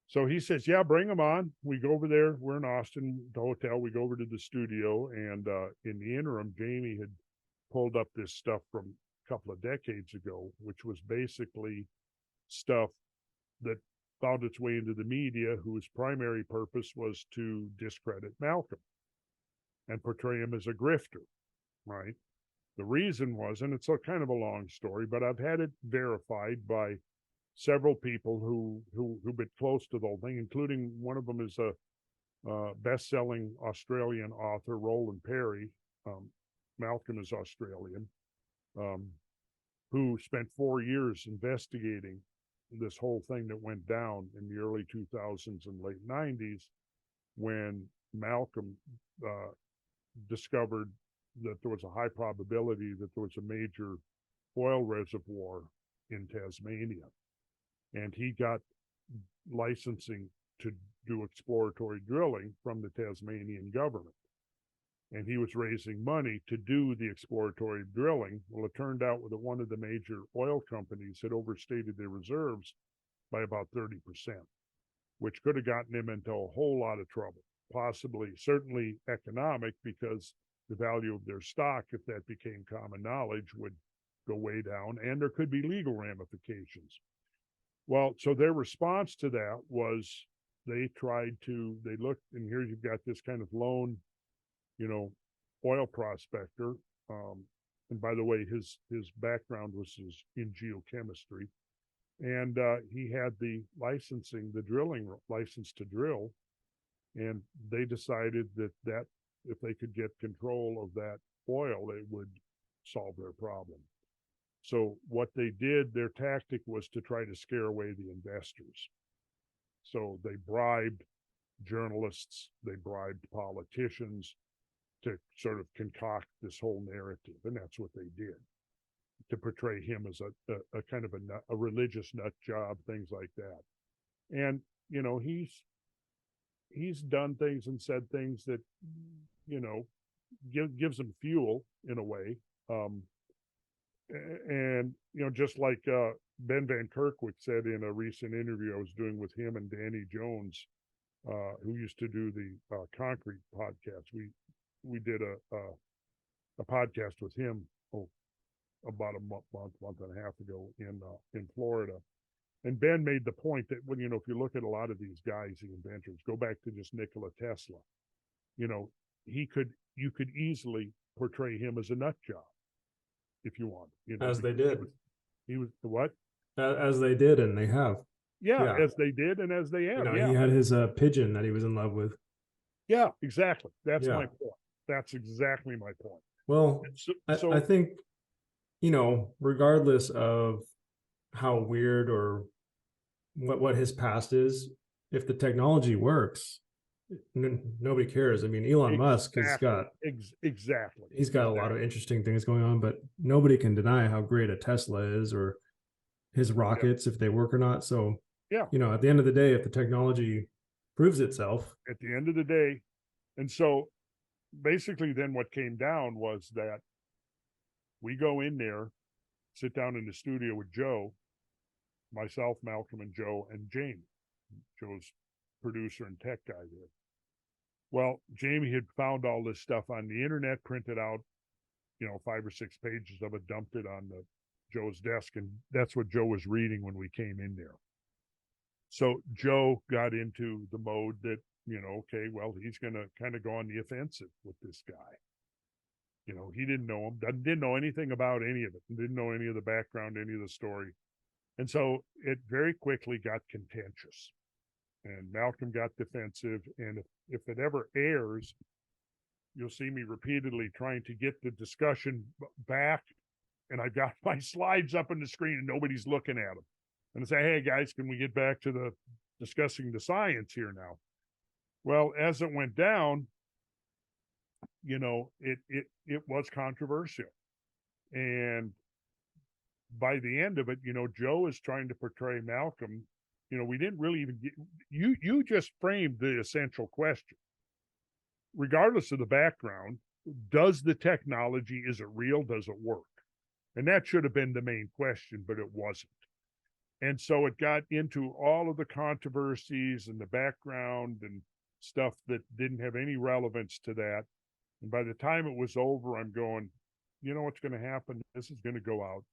so he says, yeah, bring them on. We go over there. We're in Austin, the hotel. We go over to the studio. And in the interim, Jamie had pulled up this stuff from a couple of decades ago, which was basically stuff that found its way into the media, whose primary purpose was to discredit Malcolm and portray him as a grifter, right? The reason was, and it's a kind of a long story, but I've had it verified by several people who've been close to the whole thing, including one of them is a best-selling Australian author, Roland Perry. Malcolm is Australian, who spent 4 years investigating this whole thing that went down in the early 2000s and late 90s, when Malcolm discovered that there was a high probability that there was a major oil reservoir in Tasmania. And he got licensing to do exploratory drilling from the Tasmanian government. And he was raising money to do the exploratory drilling. Well, it turned out that one of the major oil companies had overstated their reserves by about 30%, which could have gotten him into a whole lot of trouble, possibly, certainly economic, because the value of their stock, if that became common knowledge, would go way down, and there could be legal ramifications. Well, so their response to that was they looked, and here you've got this kind of lone, oil prospector. And by the way, his background was in geochemistry. And he had the drilling license to drill. And they decided that if they could get control of that oil, it would solve their problem. So what they did, their tactic was to try to scare away the investors. So they bribed journalists, they bribed politicians to sort of concoct this whole narrative. And that's what they did, to portray him as a kind of a religious nut job, things like that. And, he's done things and said things that, gives him fuel in a way. And, just like Ben Van Kerkwijk said in a recent interview I was doing with him and Danny Jones, who used to do the concrete podcast. We did a podcast with him about a month and a half ago in Florida. And Ben made the point that when, if you look at a lot of these guys, the inventors, go back to just Nikola Tesla, you could easily portray him as a nut job if you want. As they did. He was what? As they did, and they have. Yeah, as they did and as they have. He had his pigeon that he was in love with. Yeah, exactly. That's my point. That's exactly my point. Well, so I think, regardless of how weird or what his past is, if the technology works, nobody cares. I mean, Elon Musk has got he's got a lot of interesting things going on, but nobody can deny how great a Tesla is, or his rockets, if they work or not. So at the end of the day, if the technology proves itself, at the end of the day. And so basically then what came down was that we go in there, sit down in the studio with Joe, myself, Malcolm, and Joe, and Jamie, Joe's producer and tech guy there. Well, Jamie had found all this stuff on the internet, printed out, 5 or 6 pages of it, dumped it on Joe's desk, and that's what Joe was reading when we came in there. So Joe got into the mode that, okay, well, he's going to kind of go on the offensive with this guy. He didn't know him, didn't know anything about any of it, didn't know any of the background, any of the story. And so it very quickly got contentious. And Malcolm got defensive. And if it ever airs, you'll see me repeatedly trying to get the discussion back and I've got my slides up on the screen and nobody's looking at them. And I say, hey guys, can we get back to the discussing the science here now? Well, as it went down, it was controversial. And by the end of it, Joe is trying to portray Malcolm. We didn't really even get, you just framed the essential question. Regardless of the background, does the technology, is it real? Does it work? And that should have been the main question, but it wasn't. And so it got into all of the controversies and the background and stuff that didn't have any relevance to that. And by the time it was over, I'm going, what's going to happen? This is going to go out.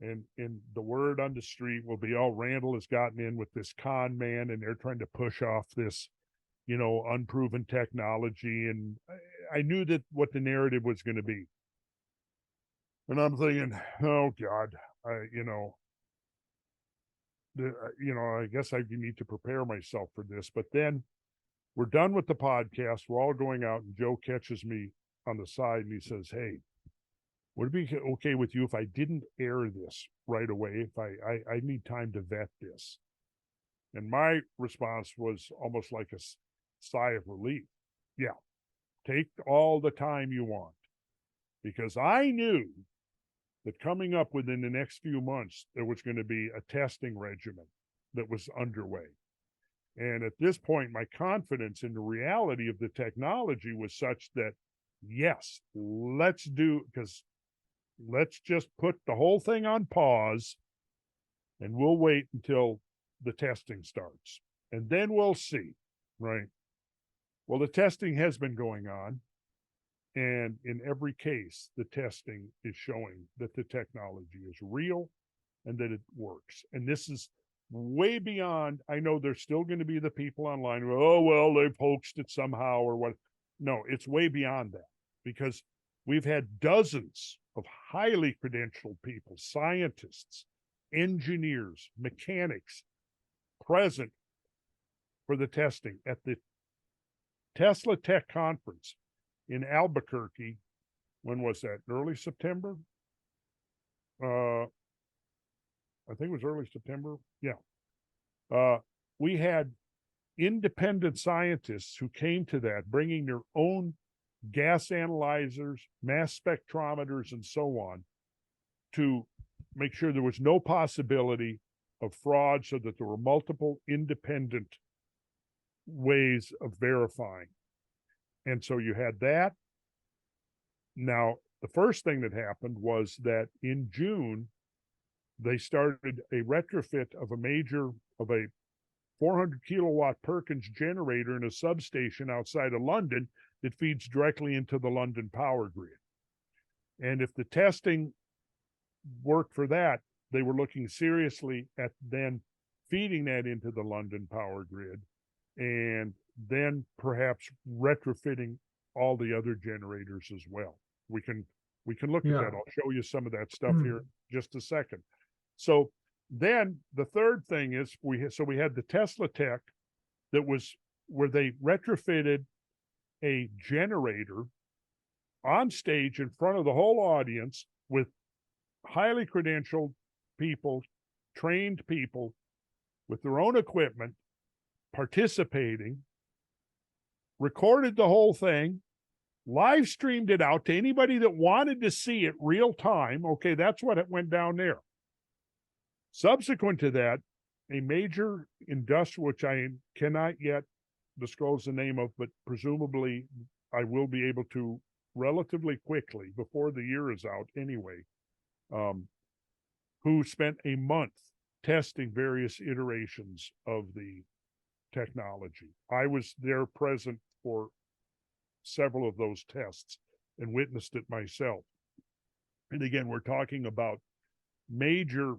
And the word on the street will be, oh, Randall has gotten in with this con man and they're trying to push off this, unproven technology. And I knew that what the narrative was going to be. And I'm thinking, oh God, I guess I need to prepare myself for this. But then we're done with the podcast. We're all going out, and Joe catches me on the side and he says, hey, would it be okay with you if I didn't air this right away? If I need time to vet this. And my response was almost like a sigh of relief. Yeah, take all the time you want. Because I knew that coming up within the next few months, there was going to be a testing regimen that was underway. And at this point, my confidence in the reality of the technology was such that, yes, let's just put the whole thing on pause and we'll wait until the testing starts. And then we'll see, right? Well, the testing has been going on. And in every case, the testing is showing that the technology is real and that it works. And this is way beyond, I know there's still going to be the people online who, oh, well, they've hoaxed it somehow or what. No, it's way beyond that, because we've had dozens of highly credentialed people, scientists, engineers, mechanics, present for the testing at the Tesla Tech Conference in Albuquerque. When was that? Early September? I think it was early September. Yeah. We had independent scientists who came to that, bringing their own gas analyzers, mass spectrometers, and so on, to make sure there was no possibility of fraud, so that there were multiple independent ways of verifying. And so you had that. Now, the first thing that happened was that in June, they started a retrofit of a 400 kilowatt Perkins generator in a substation outside of London that feeds directly into the London power grid. And if the testing worked for that, they were looking seriously at then feeding that into the London power grid, and then perhaps retrofitting all the other generators as well. We can look at that. I'll show you some of that stuff here in just a second. So then the third thing is we had the Tesla Tech that was where they retrofitted a generator on stage in front of the whole audience with highly credentialed people, trained people with their own equipment participating, recorded the whole thing, live streamed it out to anybody that wanted to see it real time. Okay, that's what it went down there. Subsequent to that, a major industrial, which I cannot yet disclose the name of, but presumably I will be able to relatively quickly before the year is out anyway, who spent a month testing various iterations of the technology. I was there present for several of those tests and witnessed it myself. And again, we're talking about major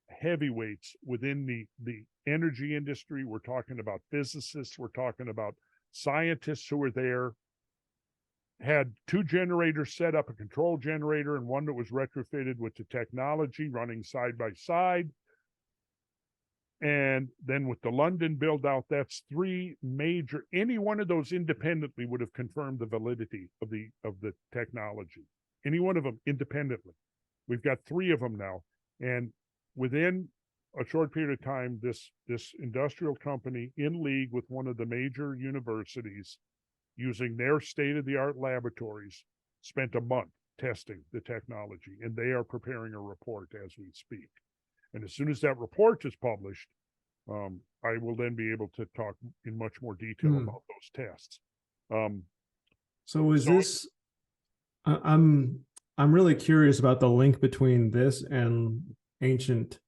heavyweights within the energy industry. We're talking about physicists. We're talking about scientists who were there, had two generators set up, a control generator and one that was retrofitted with the technology running side by side. And then with the London build out, that's three major, any one of those independently would have confirmed the validity of the technology. Any one of them independently we've got 3 of them now. And within a short period of time, this industrial company, in league with one of the major universities, using their state-of-the-art laboratories, spent a month testing the technology, and they are preparing a report as we speak. And as soon as that report is published, I will then be able to talk in much more detail about those tests. So this? I'm really curious about the link between this and ancient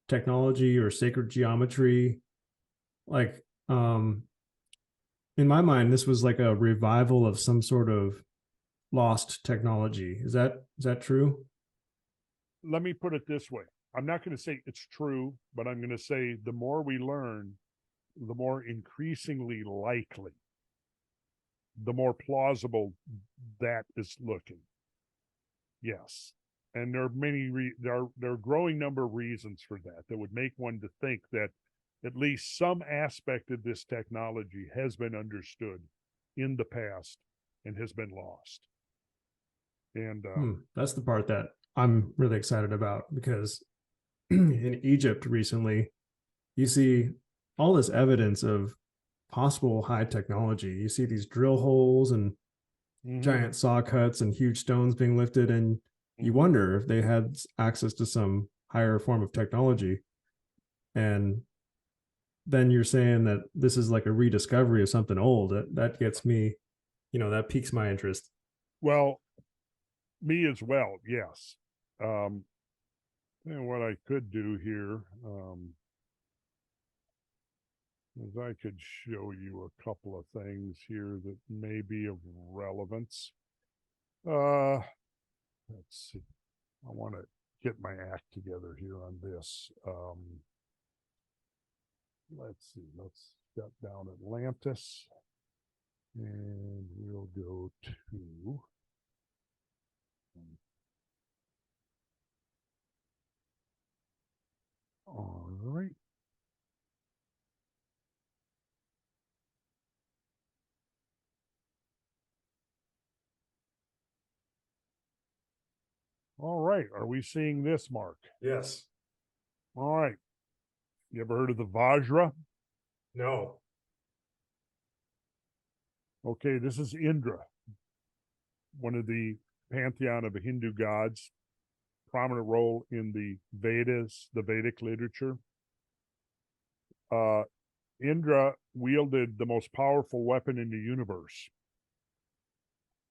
technology or sacred geometry. Like, in my mind, this was like a revival of some sort of lost technology. Is that true? Let me put it this way. I'm not going to say it's true, but I'm going to say the more we learn, the more increasingly likely, the more plausible that is looking. Yes. And there are many, there are a growing number of reasons for that would make one to think that at least some aspect of this technology has been understood in the past and has been lost. And that's the part that I'm really excited about, because in Egypt recently, you see all this evidence of possible high technology. You see these drill holes and giant saw cuts and huge stones being lifted, and you wonder if they had access to some higher form of technology. And then you're saying that this is like a rediscovery of something old. That gets me, that piques my interest. Well, me as well, yes. And what I could do here is I could show you a couple of things here that may be of relevance. Let's see. I want to get my act together here on this. Let's see. Let's step down Atlantis, and we'll go to all right. All right. Are we seeing this, Mark? Yes. All right. You ever heard of the Vajra? No. Okay, this is Indra, one of the pantheon of the Hindu gods, prominent role in the Vedas, the Vedic literature. Indra wielded the most powerful weapon in the universe.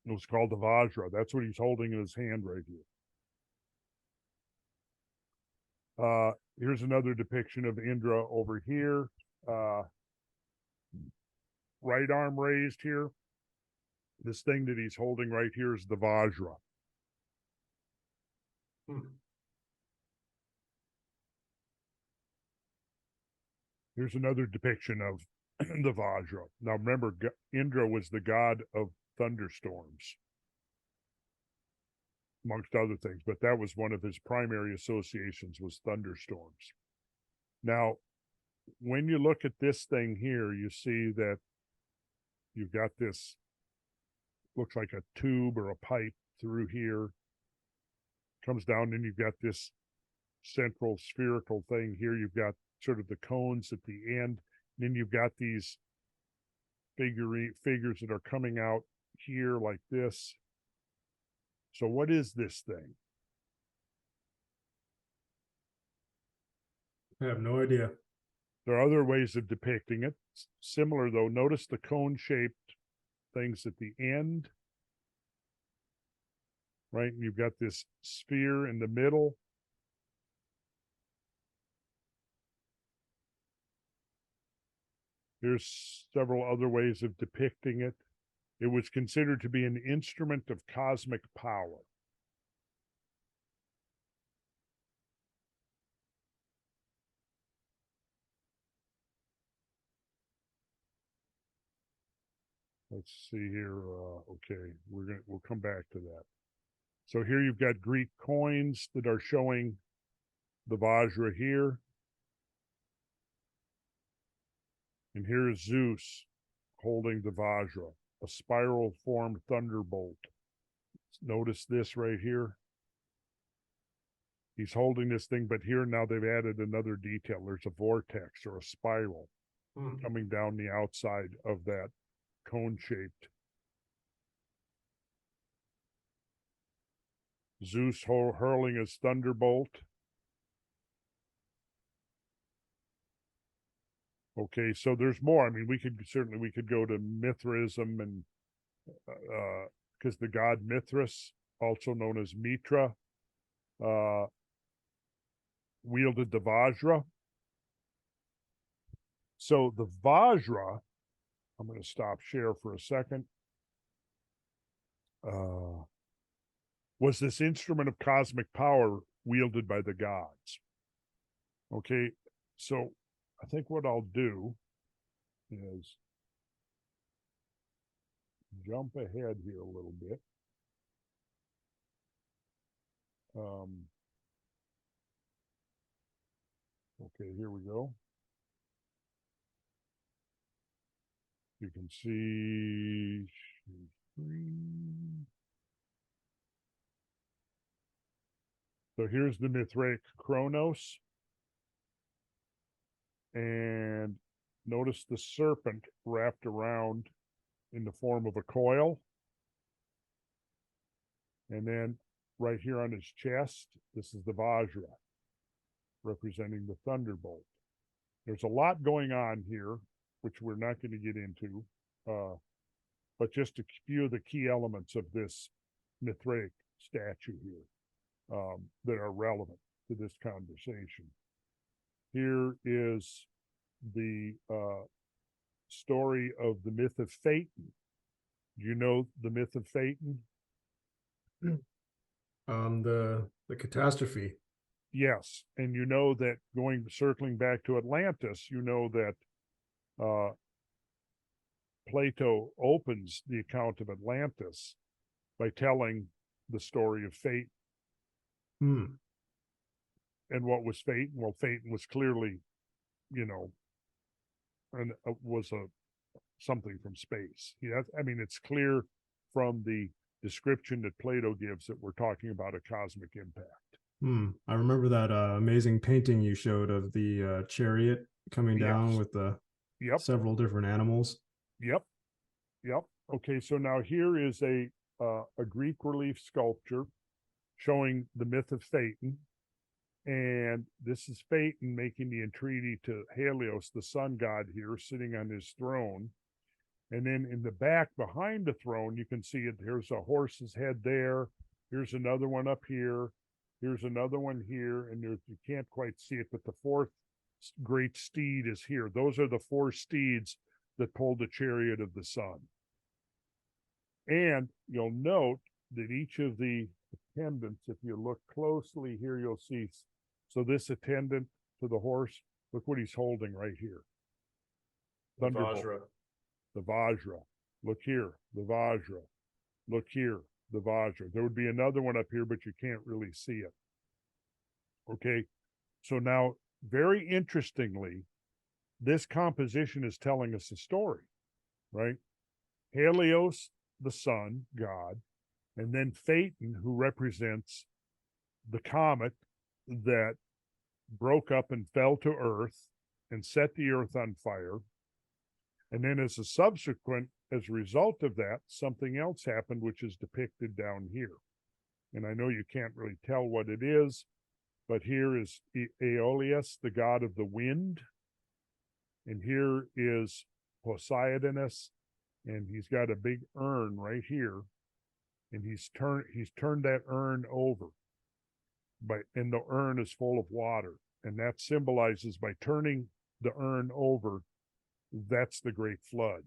It was called the Vajra. That's what he's holding in his hand right here. Here's another depiction of Indra over here. Right arm raised here. This thing that he's holding right here is the Vajra. Here's another depiction of the Vajra. Now remember, Indra was the god of thunderstorms, amongst other things, but that was one of his primary associations, was thunderstorms. Now, when you look at this thing here, you see that you've got this, looks like a tube or a pipe through here, comes down, and you've got this central spherical thing here. You've got sort of the cones at the end, and then you've got these figures that are coming out here like this. So what is this thing? I have no idea. There are other ways of depicting it. Similar though, notice the cone-shaped things at the end, right? And you've got this sphere in the middle. There's several other ways of depicting it. It was considered to be an instrument of cosmic power. Let's see here. Okay, we'll come back to that. So here you've got Greek coins that are showing the Vajra here. And here's Zeus holding the Vajra, a spiral-formed thunderbolt. Notice this right here. He's holding this thing, but here now they've added another detail. There's a vortex or a spiral coming down the outside of that cone-shaped. Zeus hurling his thunderbolt. Okay, so there's more. I mean, we could go to Mithraism, and because the god Mithras, also known as Mitra, wielded the Vajra. So the Vajra, I'm going to stop share for a second, was this instrument of cosmic power wielded by the gods. Okay, so I think what I'll do is jump ahead here a little bit. Okay, here we go. You can see so here's the Mithraic Chronos. And notice the serpent wrapped around in the form of a coil. And then right here on his chest, this is the Vajra, representing the thunderbolt. There's a lot going on here, which we're not going to get into, but just a few of the key elements of this Mithraic statue here that are relevant to this conversation. Here is the story of the myth of Phaeton. Do you know the myth of Phaeton? The catastrophe. Yes, and you know that circling back to Atlantis, you know that Plato opens the account of Atlantis by telling the story of Phaeton. And what was Phaeton? Well, Phaeton was clearly, and was something from space. I mean, it's clear from the description that Plato gives that we're talking about a cosmic impact. I remember that amazing painting you showed of the chariot coming down with the several different animals. Yep. Okay, so now here is a Greek relief sculpture showing the myth of Phaeton. And this is Phaeton making the entreaty to Helios, the sun god here, sitting on his throne. And then in the back behind the throne, you can see it. Here's a horse's head there. Here's another one up here. Here's another one here. And you can't quite see it, but the fourth great steed is here. Those are the four steeds that pulled the chariot of the sun. And you'll note that each of the attendants, if you look closely here, you'll see. So this attendant to the horse, look what he's holding right here. Thunderbolt. The Vajra. Look here, the Vajra. Look here, the Vajra. There would be another one up here, but you can't really see it. Okay, so now, very interestingly, this composition is telling us a story, right? Helios, the sun god, and then Phaeton, who represents the comet that broke up and fell to Earth and set the Earth on fire. And then as a result of that, something else happened, which is depicted down here. And I know you can't really tell what it is, but here is Aeolus, the god of the wind. And here is Poseidonus, and he's got a big urn right here. And he's turned that urn over. And the urn is full of water. And that symbolizes, by turning the urn over, that's the Great Flood.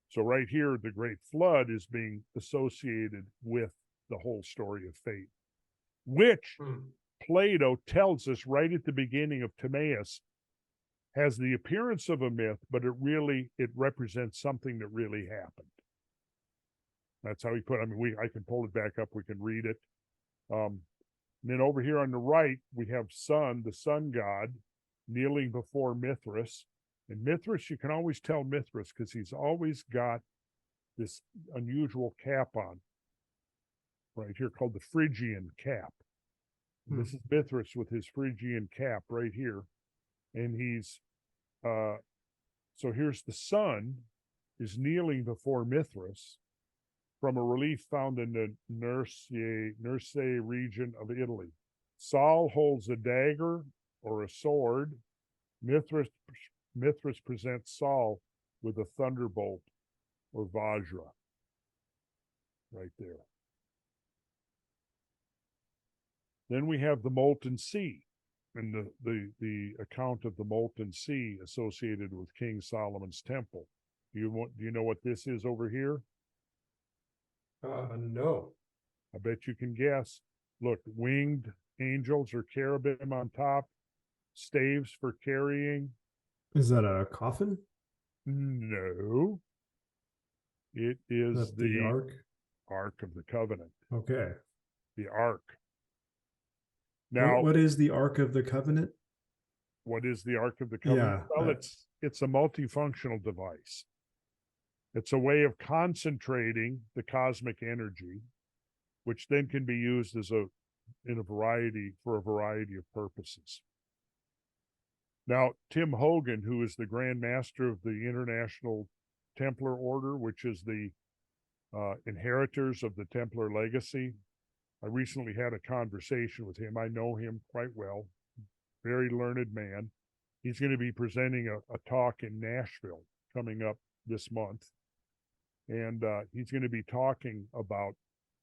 So right here, the Great Flood is being associated with the whole story of fate, which Plato tells us right at the beginning of Timaeus has the appearance of a myth, but it represents something that really happened. That's how he put it. I mean, I can pull it back up. We can read it. Then over here on the right, we have the sun god, kneeling before Mithras. And Mithras, you can always tell Mithras because he's always got this unusual cap on right here called the Phrygian cap. This is Mithras with his Phrygian cap right here. And he's, so here's the sun is kneeling before Mithras from a relief found in the Nurse region of Italy. Sol holds a dagger or a sword. Mithras presents Sol with a thunderbolt or Vajra right there. Then we have the molten sea and the account of the molten sea associated with King Solomon's temple. Do you know what this is over here? No. I bet you can guess. Look, winged angels or cherubim on top, staves for carrying. Is that a coffin? No. It is the Ark? Ark of the Covenant. Okay. The Ark. Now, what is the Ark of the Covenant? What is the Ark of the Covenant? Yeah, well, it's a multifunctional device. It's a way of concentrating the cosmic energy, which then can be used for a variety of purposes. Now, Tim Hogan, who is the Grand Master of the International Templar Order, which is the inheritors of the Templar legacy, I recently had a conversation with him. I know him quite well, very learned man. He's going to be presenting a talk in Nashville coming up this month. And he's going to be talking about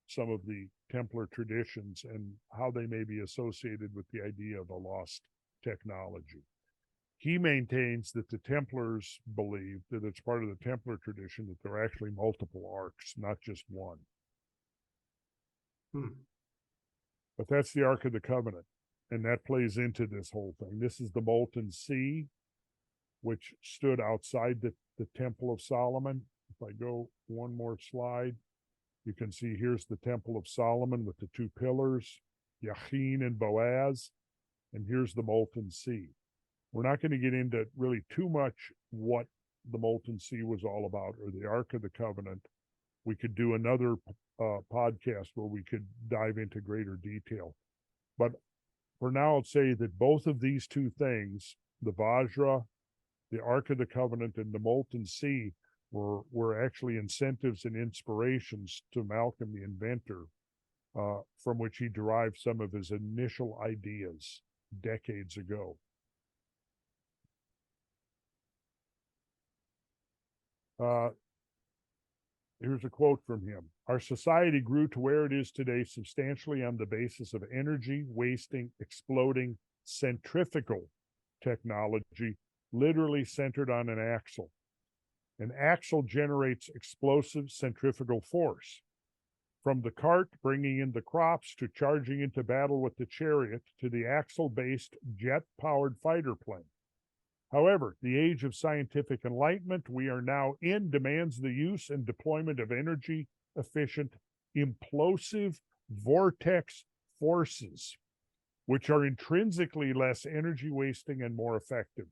some of the Templar traditions and how they may be associated with the idea of a lost technology. He maintains that the Templars believe that it's part of the Templar tradition that there are actually multiple arcs, not just one. But that's the Ark of the Covenant, and that plays into this whole thing. This is the molten sea, which stood outside the Temple of Solomon. If I go one more slide, you can see here's the Temple of Solomon with the two pillars, Yachin and Boaz, and here's the molten sea. We're not going to get into really too much what the molten sea was all about or the Ark of the Covenant. We could do another podcast where we could dive into greater detail. But for now, I'll say that both of these two things, the Vajra, the Ark of the Covenant, and the molten sea, were actually incentives and inspirations to Malcolm the inventor, from which he derived some of his initial ideas decades ago. Here's a quote from him. Our society grew to where it is today substantially on the basis of energy, wasting, exploding, centrifugal technology, literally centered on an axle. An axle generates explosive centrifugal force. From the cart bringing in the crops to charging into battle with the chariot to the axle-based jet-powered fighter plane. However, the age of scientific enlightenment we are now in demands the use and deployment of energy-efficient, implosive vortex forces, which are intrinsically less energy-wasting and more effective.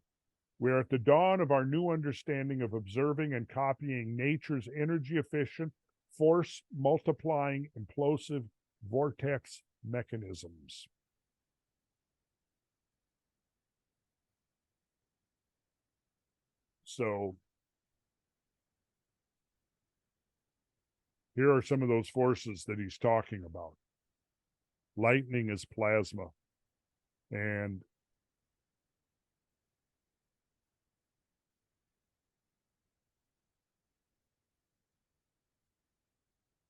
We are at the dawn of our new understanding of observing and copying nature's energy-efficient, force-multiplying, implosive vortex mechanisms. So here are some of those forces that he's talking about. Lightning is plasma, and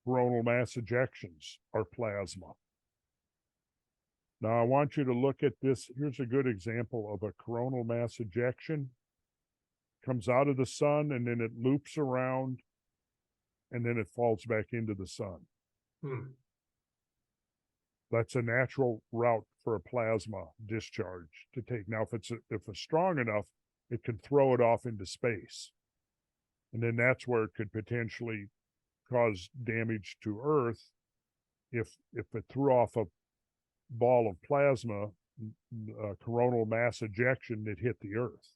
coronal mass ejections are plasma. Now I want you to look at this. Here's a good example of a coronal mass ejection. Comes out of the sun and then it loops around and then it falls back into the sun. That's a natural route for a plasma discharge to take. Now, if it's strong enough, it can throw it off into space. And then that's where it could potentially cause damage to Earth if it threw off a ball of plasma, coronal mass ejection that hit the Earth.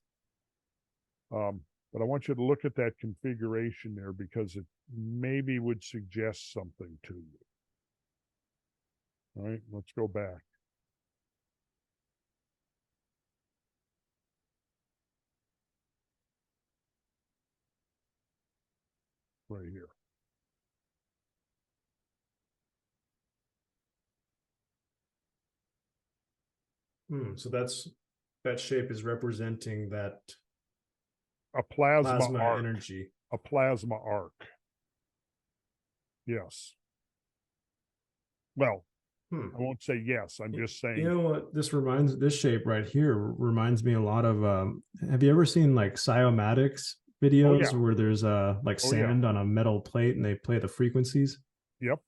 But I want you to look at that configuration there because it maybe would suggest something to you. All right, let's go back. right here. So that shape is representing that A plasma arc. energy. A plasma arc. Yes. Well, I won't say yes. I'm just saying. You know what? This shape right here reminds me a lot of. Have you ever seen like cyomatics videos where there's like sand on a metal plate and they play the frequencies? Yep.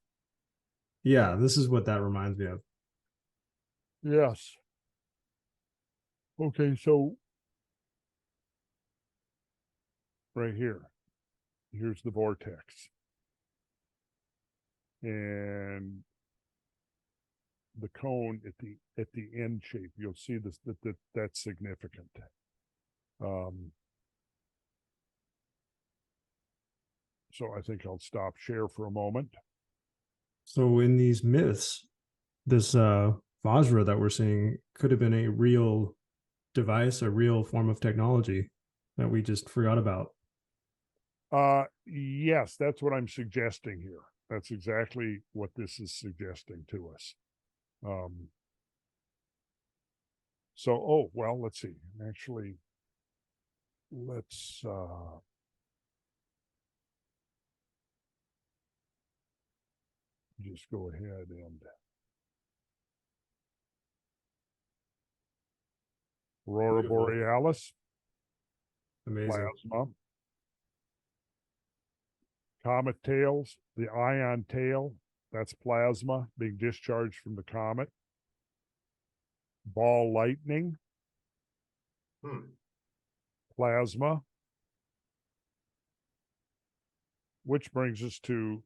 Yeah, this is what that reminds me of. Yes. Okay, so right here, here's the vortex. And the cone at the end shape, you'll see this that's significant. So I think I'll stop share for a moment. So in these myths, this Vajra that we're seeing could have been a real device, a real form of technology that we just forgot about. Yes, that's what I'm suggesting here. That's exactly what this is suggesting to us. So, well, let's see. Actually, let's just go ahead and Aurora Beautiful. Borealis. Amazing. Plasma. Comet tails, the ion tail, that's plasma being discharged from the comet. Ball lightning, plasma. Which brings us to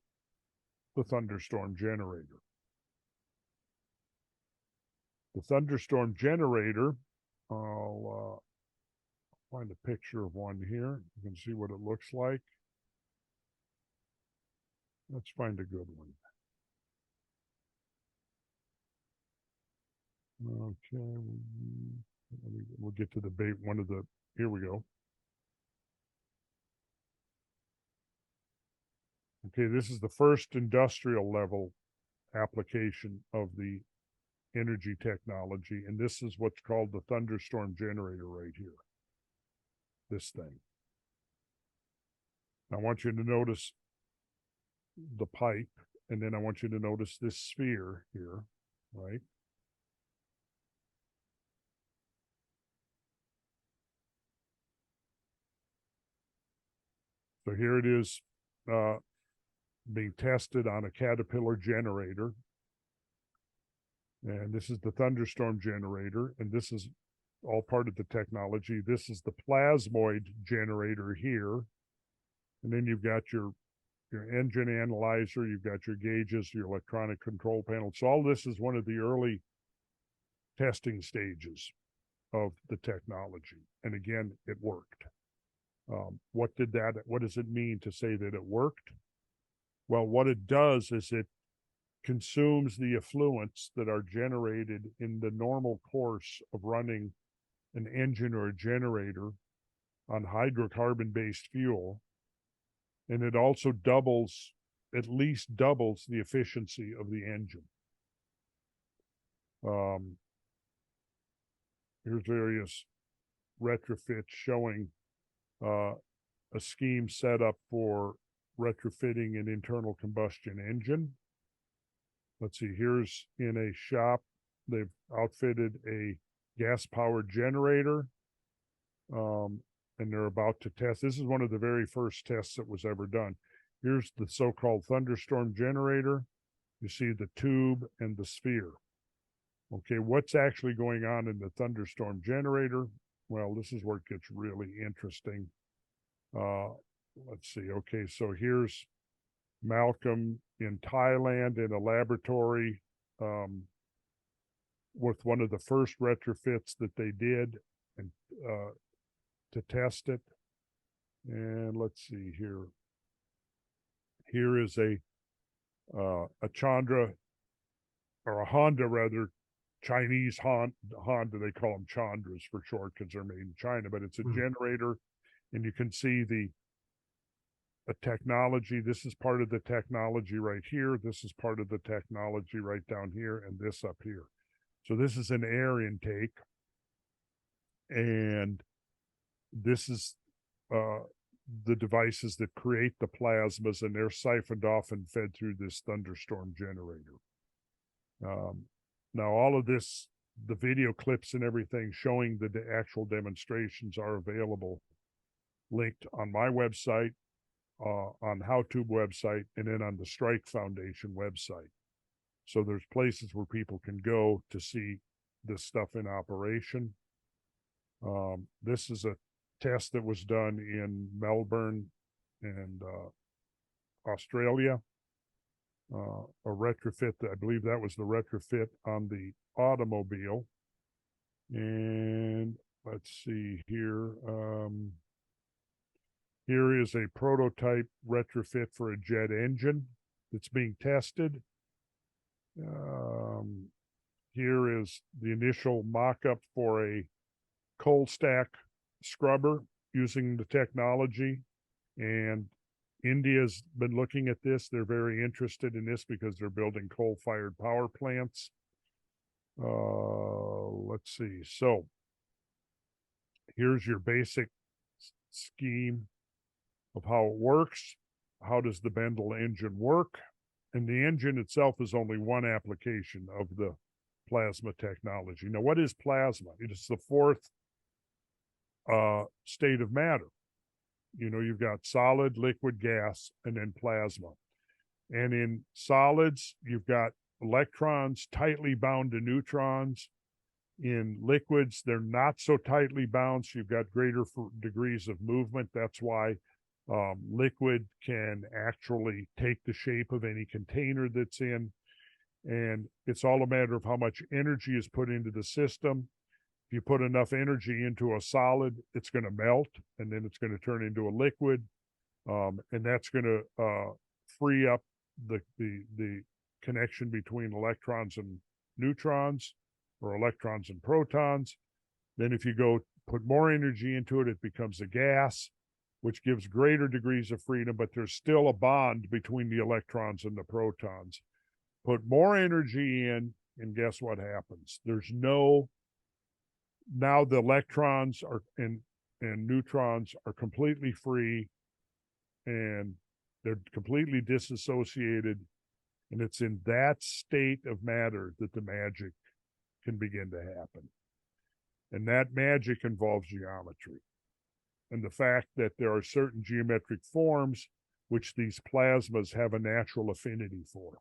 the thunderstorm generator. The thunderstorm generator, I'll find a picture of one here. You can see what it looks like. Let's find a good one. Okay, we'll get to the bait. Here we go. Okay, this is the first industrial level application of the energy technology, and this is what's called the thunderstorm generator right here. This thing. I want you to notice the pipe, and then I want you to notice this sphere here, right? So here it is being tested on a caterpillar generator. And this is the thunderstorm generator, and this is all part of the technology. This is the plasmoid generator here. And then you've got your engine analyzer, you've got your gauges, your electronic control panel. So all this is one of the early testing stages of the technology. And again, it worked. What does it mean to say that it worked? Well, what it does is it consumes the effluents that are generated in the normal course of running an engine or a generator on hydrocarbon-based fuel. And it also at least doubles the efficiency of the engine. Here's various retrofits showing a scheme set up for retrofitting an internal combustion engine. Let's see, here's in a shop, they've outfitted a gas-powered generator, and they're about to test. This is one of the very first tests that was ever done. Here's the so-called thunderstorm generator. You see the tube and the sphere. Okay, what's actually going on in the thunderstorm generator? Well, this is where it gets really interesting. Let's see. Okay, so here's Malcolm in Thailand in a laboratory with one of the first retrofits that they did and to test it. And let's see here. Here is a Chandra, or a Honda rather, Chinese Honda. They call them Chandras for short because they're made in China, but it's a generator, and you can see the a technology. This is part of the technology right here. This is part of the technology right down here, and this up here. So this is an air intake, and this is the devices that create the plasmas, and they're siphoned off and fed through this thunderstorm generator. Now, all of this, the video clips and everything showing the actual demonstrations are available, linked on my website, on HowTube website, and then on the Strike Foundation website. So there's places where people can go to see this stuff in operation. This is a test that was done in Melbourne and Australia. A retrofit, I believe that was the retrofit on the automobile. And let's see here. Here is a prototype retrofit for a jet engine that's being tested. Here is the initial mock-up for a coal stack scrubber using the technology. And India's been looking at this. They're very interested in this because they're building coal-fired power plants. Let's see. So here's your basic scheme of how it works. How does the Bendel engine work? And the engine itself is only one application of the plasma technology. Now, what is plasma? It is the fourth state of matter. You know, you've got solid, liquid, gas, and then plasma. And in solids, you've got electrons tightly bound to neutrons. In liquids, they're not so tightly bound, so you've got greater degrees of movement. That's why liquid can actually take the shape of any container that's in. And it's all a matter of how much energy is put into the system. If you put enough energy into a solid, it's going to melt, and then it's going to turn into a liquid, and that's going to free up the connection between electrons and neutrons, or electrons and protons. Then if you go put more energy into it, it becomes a gas, which gives greater degrees of freedom, but there's still a bond between the electrons and the protons. Put more energy in, and guess what happens? Now the electrons are and neutrons are completely free, and they're completely disassociated. And it's in that state of matter that the magic can begin to happen. And that magic involves geometry, and the fact that there are certain geometric forms which these plasmas have a natural affinity for.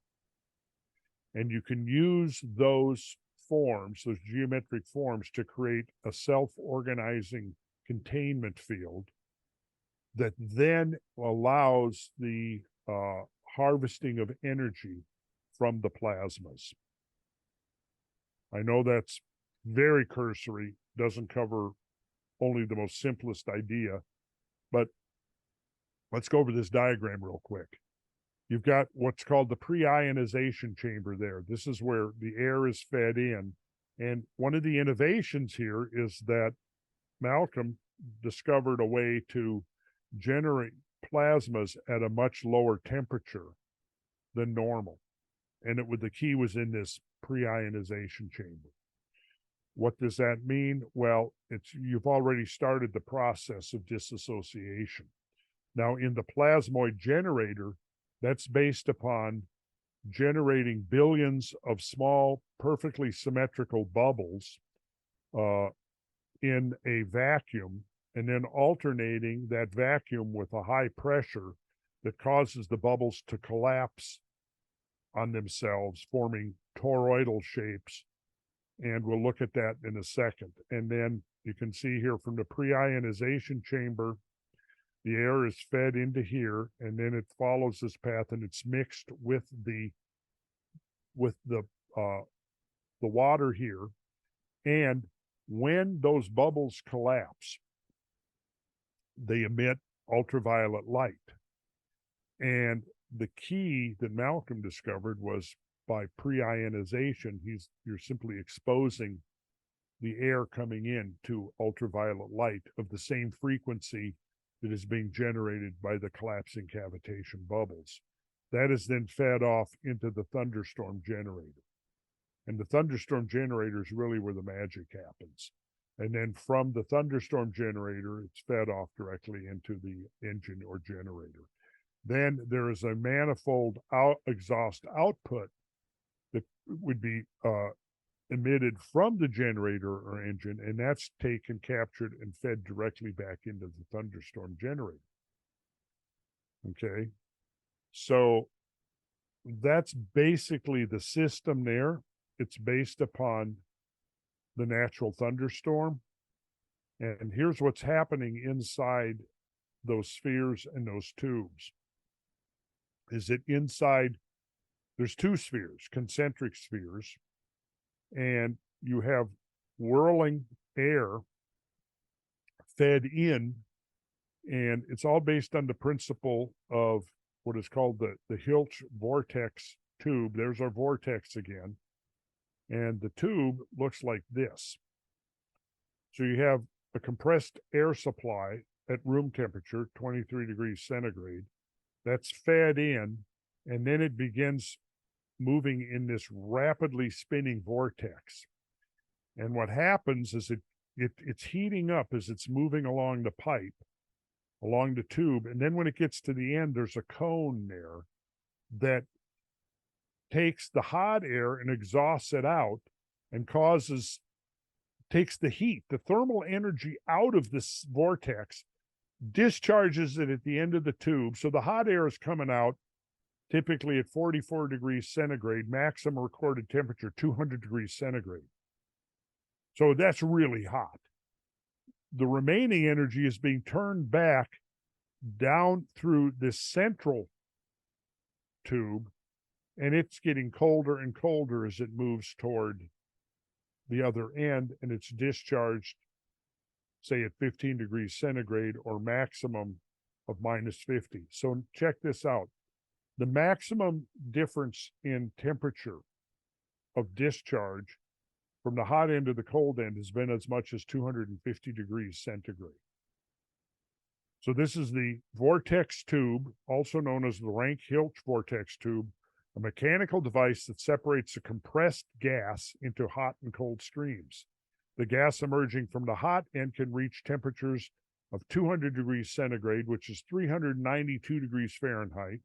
And you can use those forms, those geometric forms, to create a self-organizing containment field that then allows the harvesting of energy from the plasmas. I know that's very cursory, doesn't cover only the most simplest idea, but let's go over this diagram real quick. You've got what's called the pre-ionization chamber there. This is where the air is fed in. And one of the innovations here is that Malcolm discovered a way to generate plasmas at a much lower temperature than normal. And the key was in this pre-ionization chamber. What does that mean? Well, you've already started the process of disassociation. Now, in the plasmoid generator, that's based upon generating billions of small, perfectly symmetrical bubbles in a vacuum, and then alternating that vacuum with a high pressure that causes the bubbles to collapse on themselves, forming toroidal shapes. And we'll look at that in a second. And then you can see here from the pre-ionization chamber, the air is fed into here, and then it follows this path, and it's mixed with the water here. And when those bubbles collapse, they emit ultraviolet light. And the key that Malcolm discovered was by pre-ionization, you're simply exposing the air coming in to ultraviolet light of the same frequency that is being generated by the collapsing cavitation bubbles. That is then fed off into the thunderstorm generator. And the thunderstorm generator is really where the magic happens. And then from the thunderstorm generator, it's fed off directly into the engine or generator. Then there is a manifold exhaust output that would be emitted from the generator or engine, and that's taken, captured, and fed directly back into the thunderstorm generator. Okay, so that's basically the system there. It's based upon the natural thunderstorm. And here's what's happening inside those spheres and those tubes. Is that inside, there's two spheres, concentric spheres, and you have whirling air fed in, and it's all based on the principle of what is called the Hilch vortex tube. There's our vortex again. And the tube looks like this. So you have a compressed air supply at room temperature, 23 degrees centigrade, that's fed in, and then it begins moving in this rapidly spinning vortex. And what happens is it's heating up as it's moving along the pipe, along the tube. And then when it gets to the end, there's a cone there that takes the hot air and exhausts it out and takes the heat, the thermal energy out of this vortex, discharges it at the end of the tube. So the hot air is coming out typically at 44 degrees centigrade, maximum recorded temperature, 200 degrees centigrade. So that's really hot. The remaining energy is being turned back down through this central tube, and it's getting colder and colder as it moves toward the other end, and it's discharged, say, at 15 degrees centigrade or maximum of minus 50. So check this out. The maximum difference in temperature of discharge from the hot end to the cold end has been as much as 250 degrees centigrade. So this is the vortex tube, also known as the Rank-Hilch vortex tube, a mechanical device that separates a compressed gas into hot and cold streams. The gas emerging from the hot end can reach temperatures of 200 degrees centigrade, which is 392 degrees Fahrenheit.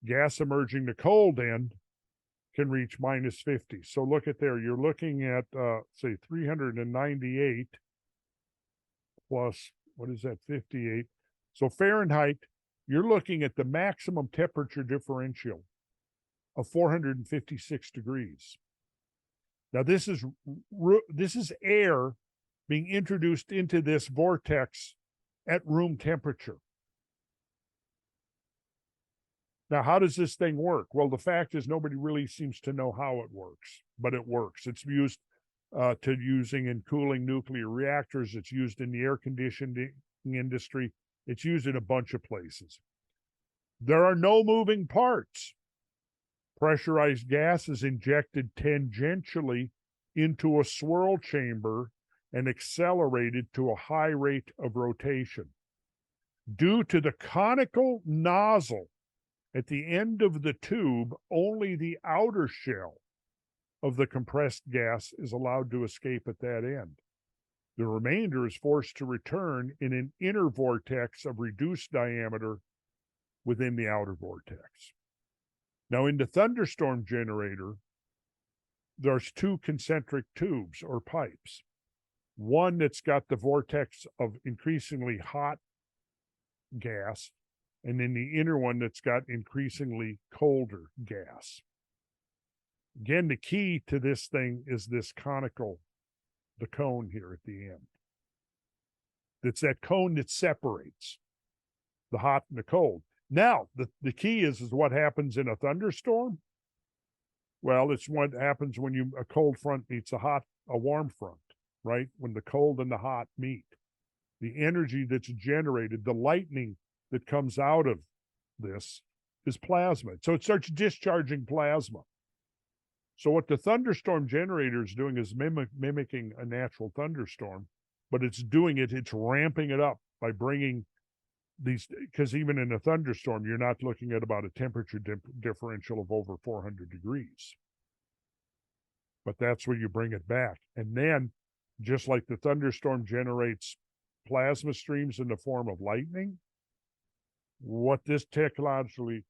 Gas emerging the cold end can reach minus 50. So look at there, you're looking at, say, 398 plus, what is that, 58? So Fahrenheit, you're looking at the maximum temperature differential of 456 degrees. Now this is air being introduced into this vortex at room temperature. Now, how does this thing work? Well, the fact is nobody really seems to know how it works, but it works. It's used using in cooling nuclear reactors. It's used in the air conditioning industry. It's used in a bunch of places. There are no moving parts. Pressurized gas is injected tangentially into a swirl chamber and accelerated to a high rate of rotation. Due to the conical nozzle at the end of the tube, only the outer shell of the compressed gas is allowed to escape at that end. The remainder is forced to return in an inner vortex of reduced diameter within the outer vortex. Now, in the thunderstorm generator, there's two concentric tubes or pipes. One that's got the vortex of increasingly hot gas, and then the inner one that's got increasingly colder gas. Again, the key to this thing is this conical, the cone here at the end. It's that cone that separates the hot and the cold. Now, the key is what happens in a thunderstorm. Well, it's what happens when a cold front meets a warm front, right? When the cold and the hot meet. The energy that's generated, the lightning that comes out of this is plasma. So it starts discharging plasma. So what the thunderstorm generator is doing is mimicking a natural thunderstorm, but it's ramping it up by bringing these, because even in a thunderstorm, you're not looking at about a temperature differential of over 400 degrees. But that's where you bring it back. And then, just like the thunderstorm generates plasma streams in the form of lightning, what this technology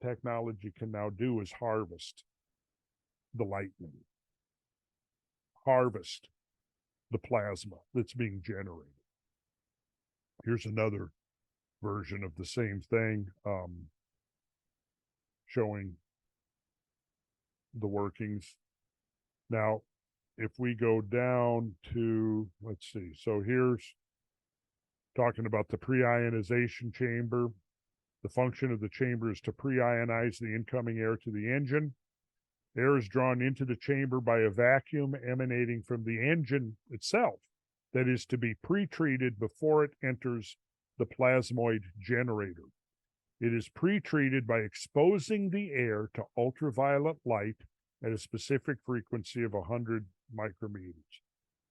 can now do is harvest the lightning, harvest the plasma that's being generated. Here's another version of the same thing, showing the workings. Now, if we go down to, let's see, so here's talking about the pre-ionization chamber. The function of the chamber is to pre-ionize the incoming air to the engine. Air is drawn into the chamber by a vacuum emanating from the engine itself that is to be pre-treated before it enters the plasmoid generator. It is pre-treated by exposing the air to ultraviolet light at a specific frequency of 100 micrometers.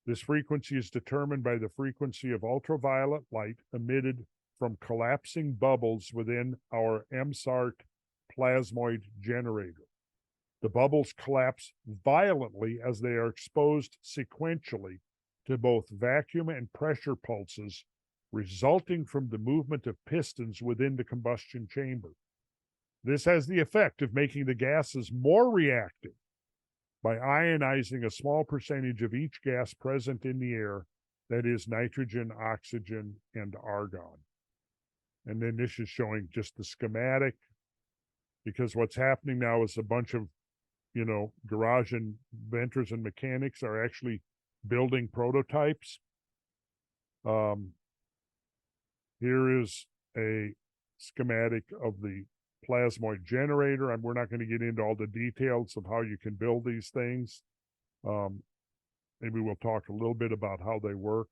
This frequency is determined by the frequency of ultraviolet light emitted from collapsing bubbles within our MSART plasmoid generator. The bubbles collapse violently as they are exposed sequentially to both vacuum and pressure pulses resulting from the movement of pistons within the combustion chamber. This has the effect of making the gases more reactive by ionizing a small percentage of each gas present in the air, that is nitrogen, oxygen, and argon. And then this is showing just the schematic, because what's happening now is a bunch of, garage inventors and mechanics are actually building prototypes. Here is a schematic of the plasmoid generator, and we're not going to get into all the details of how you can build these things. Maybe we'll talk a little bit about how they work.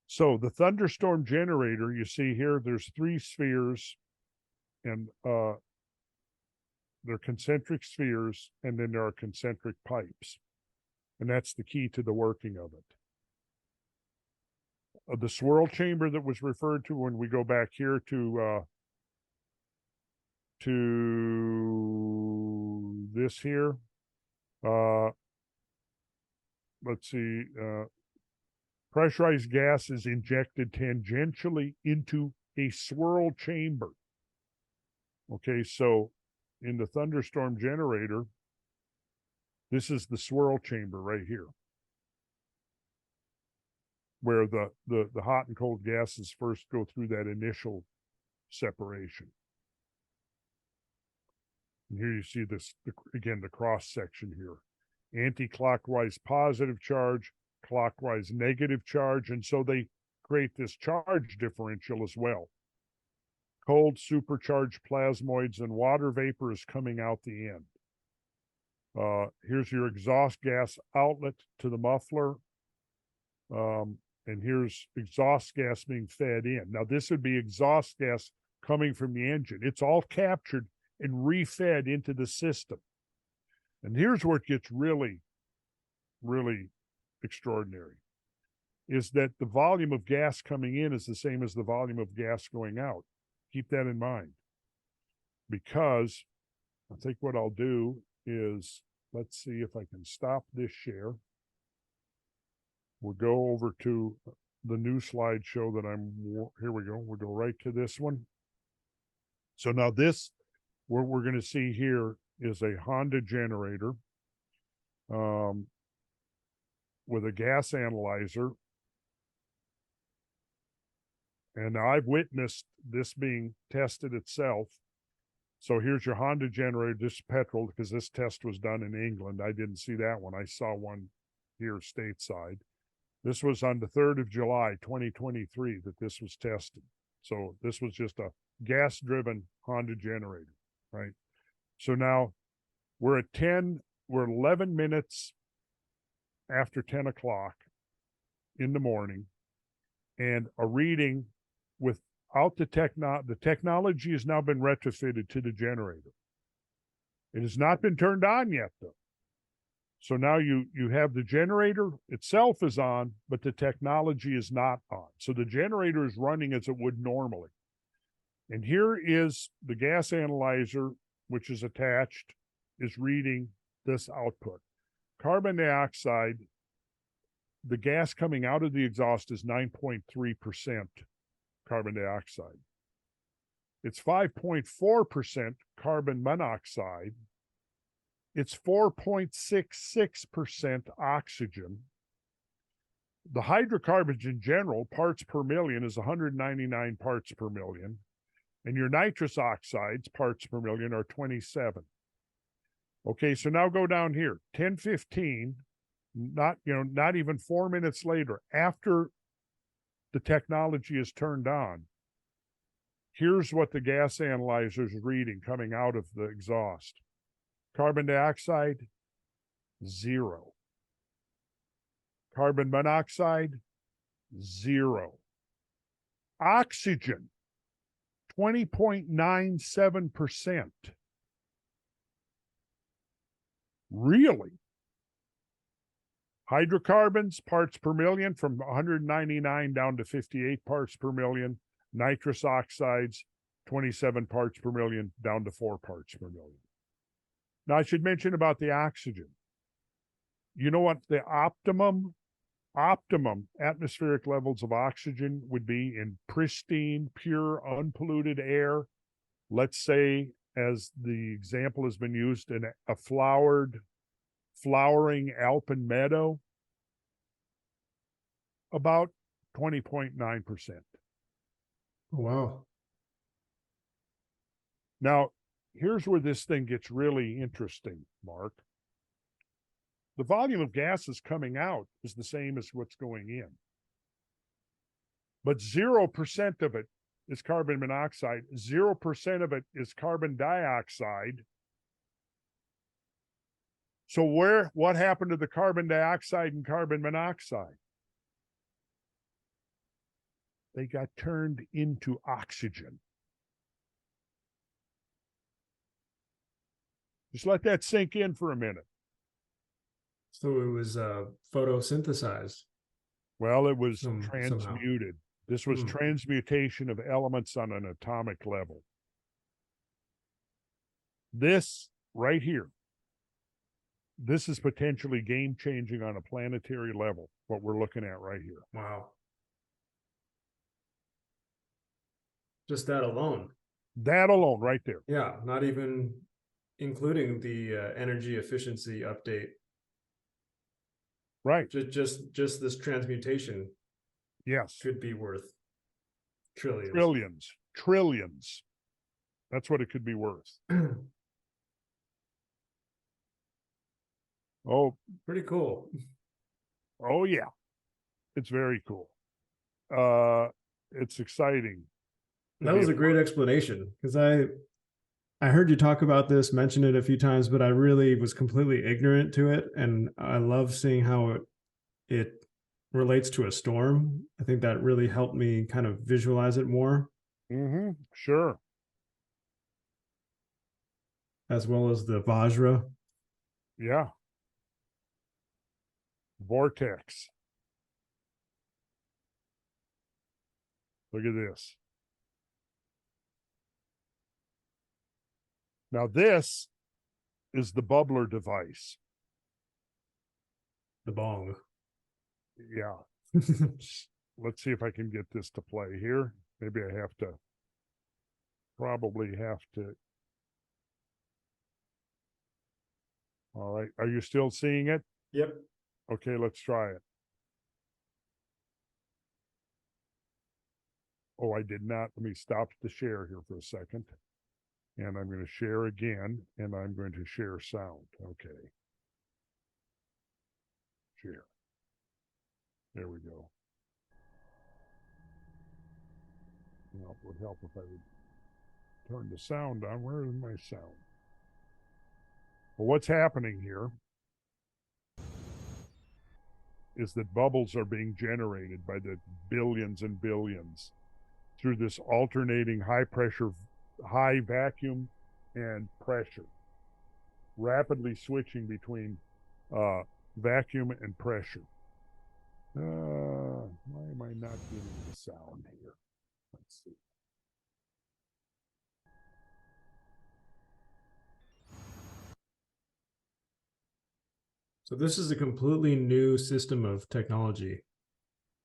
So the thunderstorm generator, you see here, there's 3 spheres, and they're concentric spheres, and then there are concentric pipes. And that's the key to the working of it. The swirl chamber that was referred to, when we go back here to this here, let's see, pressurized gas is injected tangentially into a swirl chamber. Okay, so in the thunderstorm generator, this is the swirl chamber right here, where the hot and cold gases first go through that initial separation. And here you see this, again, the cross section here. Anti-clockwise positive charge, clockwise negative charge, and so they create this charge differential as well. Cold supercharged plasmoids and water vapor is coming out the end. Here's your exhaust gas outlet to the muffler. And here's exhaust gas being fed in. Now, this would be exhaust gas coming from the engine. It's all captured and refed into the system. And here's where it gets really, really extraordinary, is that the volume of gas coming in is the same as the volume of gas going out. Keep that in mind, because I think what I'll do is, let's see if I can stop this share. We'll go over to the new slideshow that here we go. We'll go right to this one. So now this, what we're going to see here is a Honda generator with a gas analyzer. And now I've witnessed this being tested itself. So here's your Honda generator. This is petrol, because this test was done in England. I didn't see that one. I saw one here stateside. This was on the 3rd of July, 2023, that this was tested. So this was just a gas-driven Honda generator, right? So now we're 11 minutes after 10 o'clock in the morning, and a reading without the technology has now been retrofitted to the generator. It has not been turned on yet, though. So now you have the generator itself is on, but the technology is not on. So the generator is running as it would normally. And here is the gas analyzer, which is attached, is reading this output. Carbon dioxide, the gas coming out of the exhaust is 9.3% carbon dioxide. It's 5.4% carbon monoxide. It's 4.66% oxygen. The hydrocarbons in general, parts per million, is 199 parts per million. And your nitrous oxides, parts per million, are 27. Okay, so now go down here. 10:15, not even 4 minutes later, after the technology is turned on, here's what the gas analyzer is reading coming out of the exhaust. Carbon dioxide, 0. Carbon monoxide, 0. Oxygen, 20.97%. Really? Hydrocarbons, parts per million, from 199 down to 58 parts per million. Nitrous oxides, 27 parts per million down to 4 parts per million. Now, I should mention about the oxygen. You know what the optimum atmospheric levels of oxygen would be in pristine, pure, unpolluted air? Let's say, as the example has been used, in a flowering alpine meadow, about 20.9%. Wow. Now, here's where this thing gets really interesting, Mark. The volume of gases coming out is the same as what's going in. But 0% of it is carbon monoxide, 0% of it is carbon dioxide. So what happened to the carbon dioxide and carbon monoxide? They got turned into oxygen. Just let that sink in for a minute. So it was photosynthesized. Well, it was somehow. transmuted. This was transmutation of elements on an atomic level. This right here, this is potentially game-changing on a planetary level, what we're looking at right here. Wow. Just that alone. That alone right there. Yeah, not even including the energy efficiency update. Right. Just this transmutation, yes, could be worth trillions. Trillions. That's what it could be worth. Oh, pretty cool. Oh yeah, it's very cool. It's exciting. That was a great explanation, because I heard you talk about this, mention it a few times, but I really was completely ignorant to it, and I love seeing how it relates to a storm. I think that really helped me kind of visualize it more. Sure. As well as the Vajra. Yeah. Vortex. Look at this. Now this is the bubbler device. The bong. Yeah. Let's see if I can get this to play here. Maybe I have to, probably have to. All right. Are you still seeing it? Yep. Okay, let's try it. Oh, I did not. Let me stop the share here for a second. And I'm going to share again, and I'm going to share sound. Okay. Share. There we go. Well, it would help if I would turn the sound on. Where is my sound? Well, what's happening here is that bubbles are being generated by the billions and billions through this alternating high pressure, high vacuum and pressure, rapidly switching between vacuum and pressure. Why am I not getting the sound here? Let's see. So this is a completely new system of technology.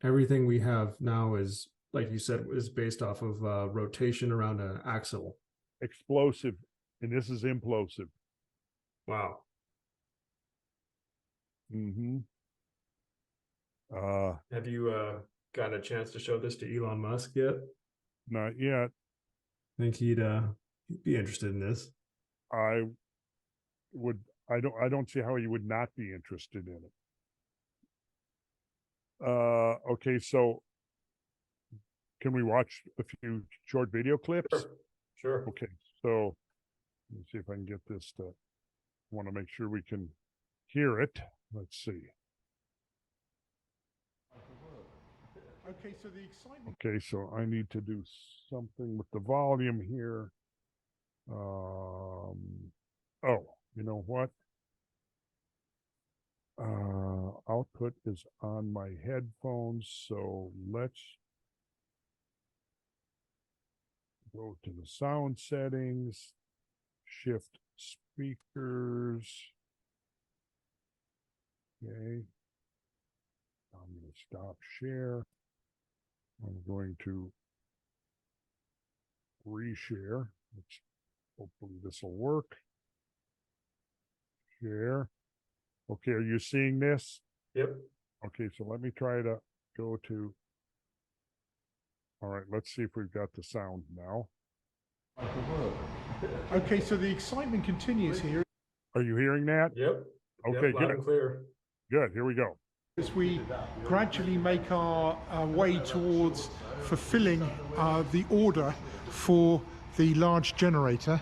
Everything we have now is, like you said, is based off of rotation around an axle. Explosive, and this is implosive. Wow. Mm-hmm. Have you gotten a chance to show this to Elon Musk yet? Not yet. I think he'd be interested in this. I would. I don't see how you would not be interested in it. Okay, so can we watch a few short video clips? Sure. Sure. Okay, so let's see if I can get this to. I want to make sure we can hear it. Let's see. Okay, so the excitement. Okay, so I need to do something with the volume here. Oh, you know what? Output is on my headphones, so let's go to the sound settings, shift speakers. Okay. I'm going to stop share. I'm going to reshare, which hopefully this will work. Share. Okay, are you seeing this? Yep. Okay, so let me try to go to. All right, let's see if we've got the sound now. Okay, so the excitement continues here Are you hearing that? Yep. Okay, Yep, loud good. and clear. Good, here we go. as we gradually make our way towards fulfilling the order for the large generator.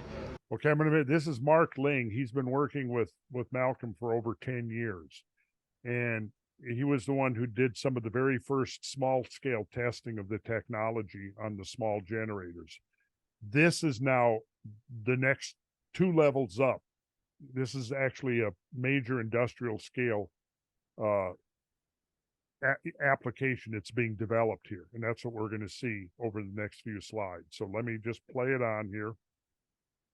Okay, I'm going to. This is Mark Ling. He's been working with Malcolm for over 10 years, and he was the one who did some of the very first small scale testing of the technology on the small generators. This is now the next 2 levels up. This is actually a major industrial scale application that's being developed here, and that's what we're going to see over the next few slides. So let me just play it on here.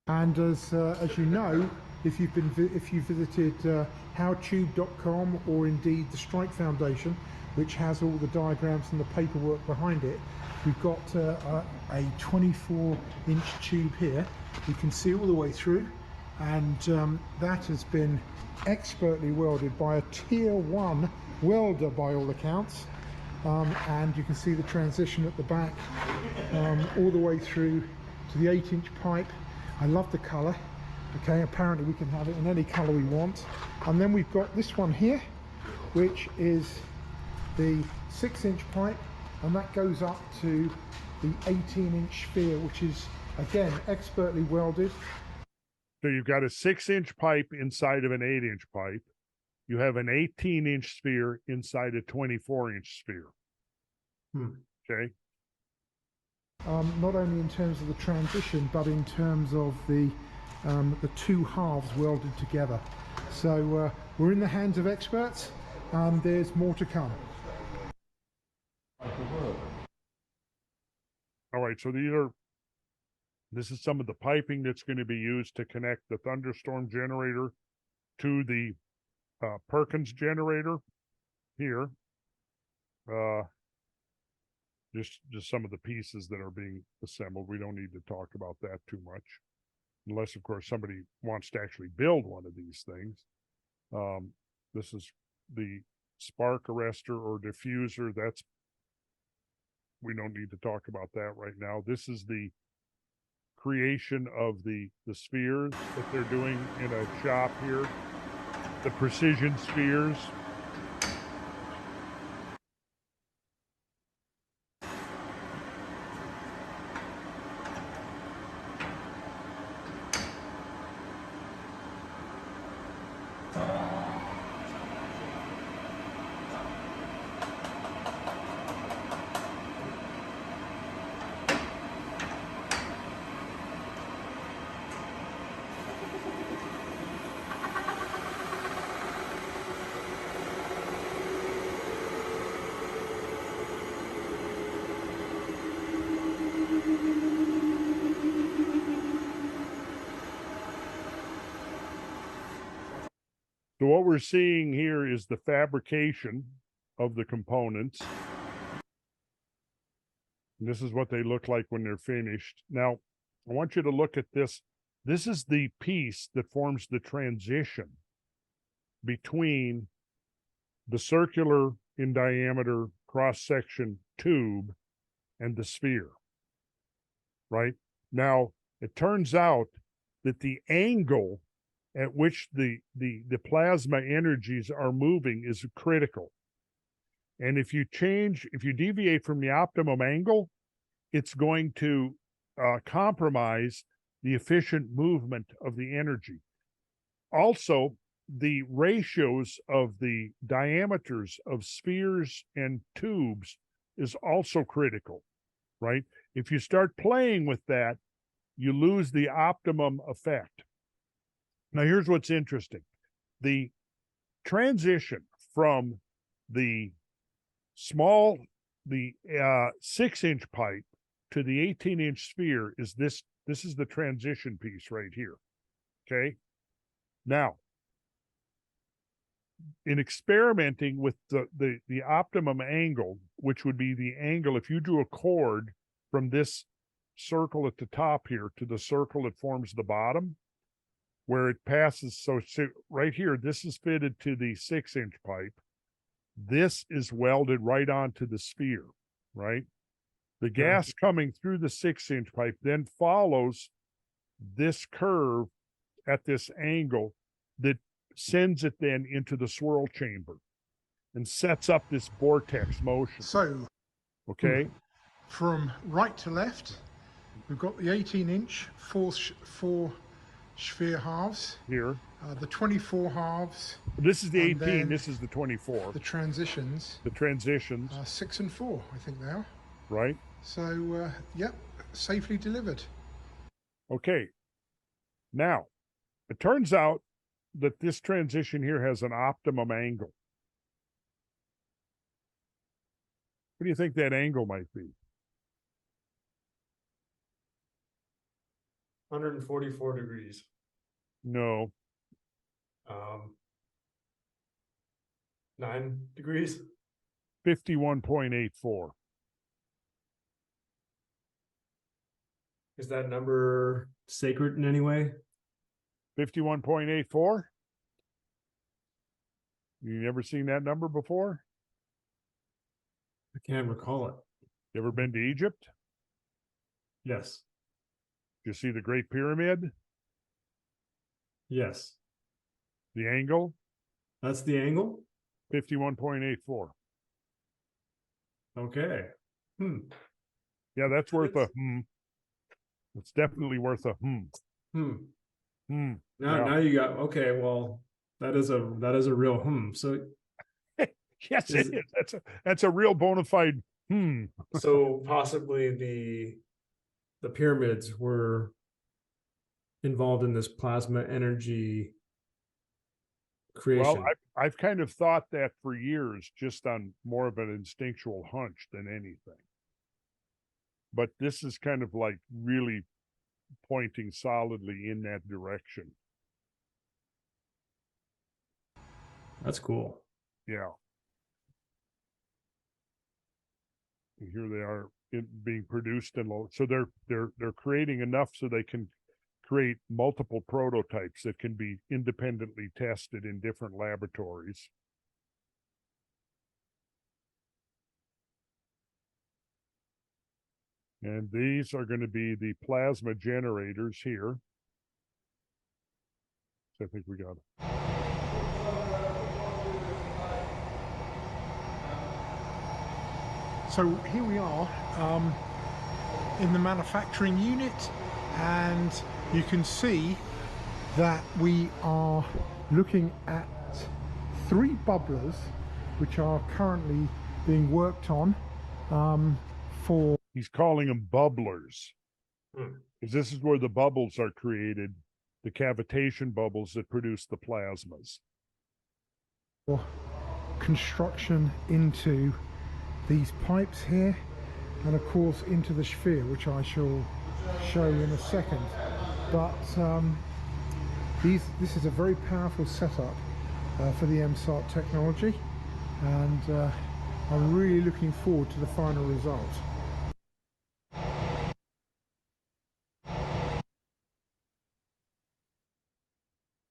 And as you know, if you've visited howtube.com or indeed the Strike Foundation, which has all the diagrams and the paperwork behind it, we've got a 24-inch tube here. You can see all the way through, and that has been expertly welded by a tier 1 welder by all accounts, and you can see the transition at the back all the way through to the 8-inch pipe. I love the color. Okay, apparently we can have it in any color we want. And then we've got this one here, which is the 6-inch pipe, and that goes up to the 18-inch sphere, which is again expertly welded. So you've got a 6-inch pipe inside of an 8-inch pipe. You have an 18-inch sphere inside a 24-inch sphere. Okay. Not only in terms of the transition, but in terms of the 2 halves welded together. So we're in the hands of experts, and there's more to come. All right, so this is some of the piping that's going to be used to connect the Thunderstorm generator to the Perkins generator here. Just some of the pieces that are being assembled. We don't need to talk about that too much, unless of course somebody wants to actually build one of these things. This is the spark arrestor or diffuser. We don't need to talk about that right now. This is the creation of the spheres that they're doing in a shop here, the precision spheres. So what we're seeing here is the fabrication of the components. And this is what they look like when they're finished. Now, I want you to look at this. This is the piece that forms the transition between the circular in diameter cross-section tube and the sphere, right? Now, it turns out that the angle at which the plasma energies are moving is critical. And if you deviate from the optimum angle, it's going to compromise the efficient movement of the energy. Also, the ratios of the diameters of spheres and tubes is also critical, right? If you start playing with that, you lose the optimum effect. Now, here's what's interesting. The transition from the 6-inch pipe to the 18-inch sphere is this. This is the transition piece right here, okay? Now, in experimenting with the optimum angle, which would be the angle, if you drew a cord from this circle at the top here to the circle that forms the bottom, where it passes, so right here, this is fitted to the 6-inch pipe. This is welded right onto the sphere, right? The gas coming through the 6-inch pipe then follows this curve at this angle that sends it then into the swirl chamber and sets up this vortex motion. So, okay, from right to left, we've got the 18-inch four sphere halves here. The 24 halves. This is the 18. This is the 24. The transitions. The transitions. 6 and 4, I think they are. Right. So, yep, safely delivered. Okay. Now, it turns out that this transition here has an optimum angle. What do you think that angle might be? 144 degrees. No. 9 degrees. 51.84. Is that number sacred in any way? 51.84? You never seen that number before? I can't recall it. You ever been to Egypt? Yes. Did you see the Great Pyramid? Yes. The angle? That's the angle? 51.84. Okay. Yeah, that's worth a It's definitely worth a Now you got, okay, well, that is a real So yes, it is. That's a real bona fide So possibly the pyramids were involved in this plasma energy creation. Well, I've kind of thought that for years, just on more of an instinctual hunch than anything. But this is kind of like really pointing solidly in that direction. That's cool. Yeah. And here they are being produced, and so they're creating enough so they can create multiple prototypes that can be independently tested in different laboratories. And these are going to be the plasma generators here. So I think we got it. So here we are in the manufacturing unit, and you can see that we are looking at 3 bubblers which are currently being worked on for... He's calling them bubblers, because this is where the bubbles are created, the cavitation bubbles that produce the plasmas. Construction into these pipes here, and of course into the sphere, which I shall show in a second. But this is a very powerful setup for the MSART technology, and I'm really looking forward to the final result.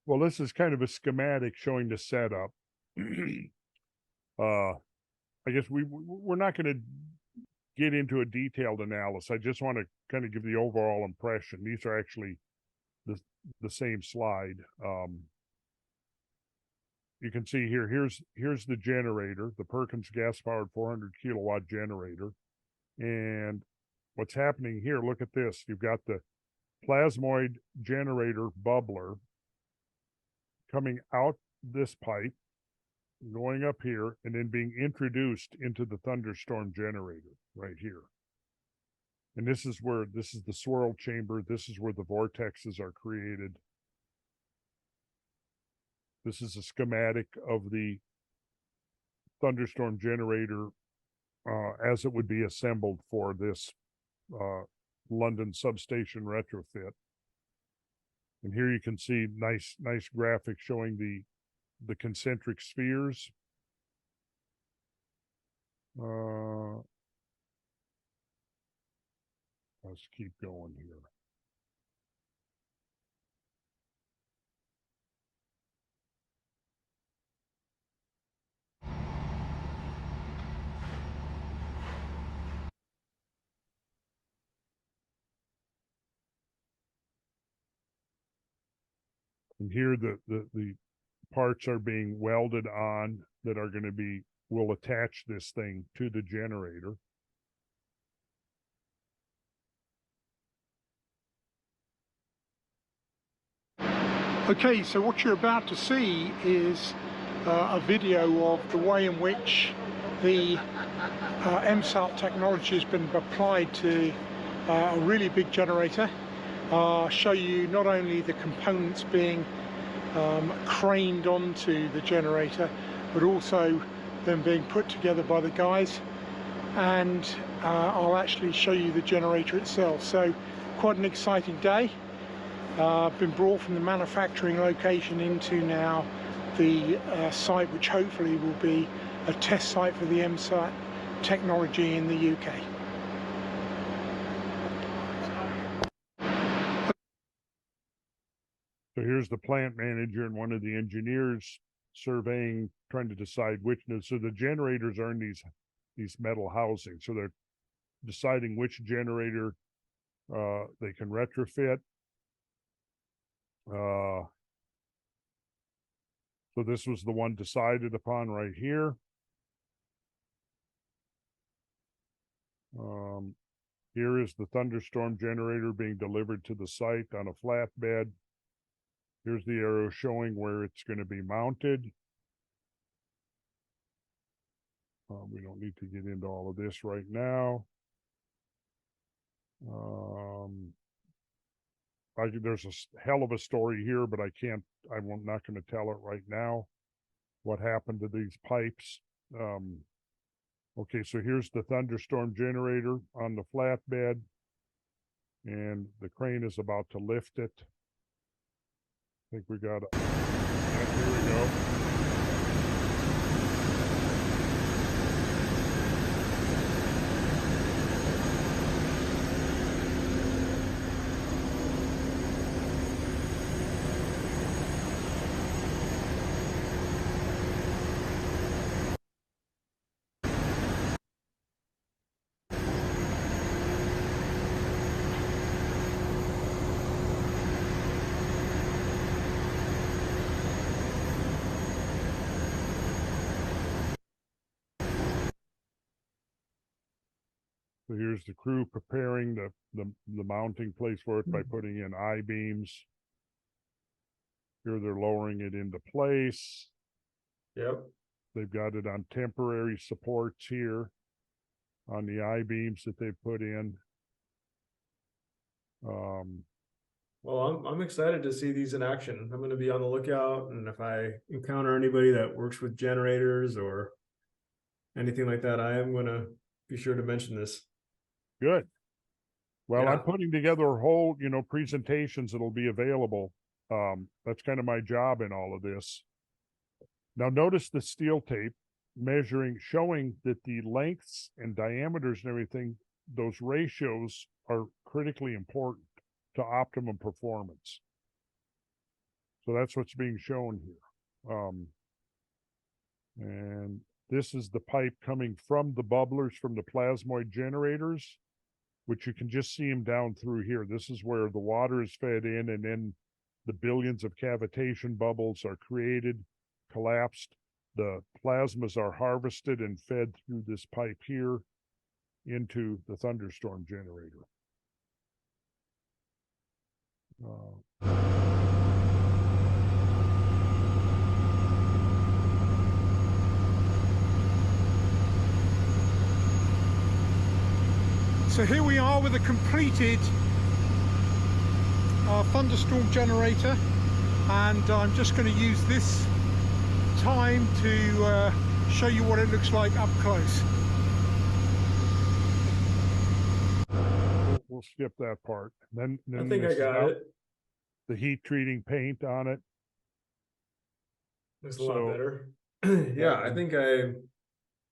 Well, this is kind of a schematic showing the setup. I guess we're not going to get into a detailed analysis. I just want to kind of give the overall impression. These are actually the same slide. You can see here, here's the generator, the Perkins gas-powered 400 kilowatt generator. And what's happening here, look at this. You've got the plasmoid generator bubbler coming out this pipe, going up here, and then being introduced into the thunderstorm generator right here. And this is the swirl chamber. This is where the vortexes are created. This is a schematic of the thunderstorm generator as it would be assembled for this London substation retrofit. And here you can see nice graphic showing the concentric spheres. Let's keep going here. And here the parts are being welded on that are going to will attach this thing to the generator. Okay, so what you're about to see is a video of the way in which the MSART technology has been applied to a really big generator. Show you not only the components being craned onto the generator, but also them being put together by the guys, and I'll actually show you the generator itself. So quite an exciting day. Been brought from the manufacturing location into now the site, which hopefully will be a test site for the MSART technology in the UK. So here's the plant manager and one of the engineers surveying, trying to decide which. So the generators are in these metal housings. So they're deciding which generator they can retrofit. So this was the one decided upon right here. Here is the thunderstorm generator being delivered to the site on a flatbed. Here's the arrow showing where it's going to be mounted. We don't need to get into all of this right now. There's a hell of a story here, but I'm not going to tell it right now. What happened to these pipes? Okay, so here's the thunderstorm generator on the flatbed, and the crane is about to lift it. I think we got it. Yeah, here we go. So here's the crew preparing the mounting place for it by putting in I-beams. Here they're lowering it into place. Yep. They've got it on temporary supports here on the I-beams that they put in. Well, I'm excited to see these in action. I'm going to be on the lookout, and if I encounter anybody that works with generators or anything like that, I am going to be sure to mention this. Good. Well, Yeah. I'm putting together a whole, presentations that'll be available. That's kind of my job in all of this. Now notice the steel tape showing that the lengths and diameters and everything, those ratios are critically important to optimum performance. So that's what's being shown here. And this is the pipe coming from the bubblers from the plasmoid generators, which you can just see them down through here. This is where the water is fed in, and then the billions of cavitation bubbles are created, collapsed. The plasmas are harvested and fed through this pipe here into the thunderstorm generator. So here we are with a completed thunderstorm generator, and I'm just going to use this time to show you what it looks like up close. We'll skip that part. Then I think I got it. The heat treating paint on it. Looks a lot better. Yeah, I think I.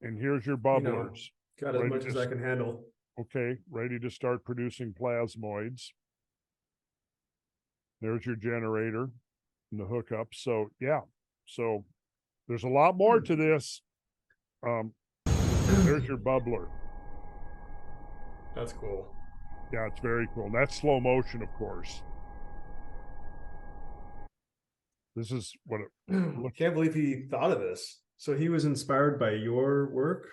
And here's your bubblers. Got as much as I can handle. Okay, ready to start producing plasmoids. There's your generator and the hookup. So yeah, so there's a lot more to this. There's your bubbler. That's cool. Yeah, it's very cool. That's slow motion, of course. This is what it I can't believe he thought of this. So he was inspired by your work?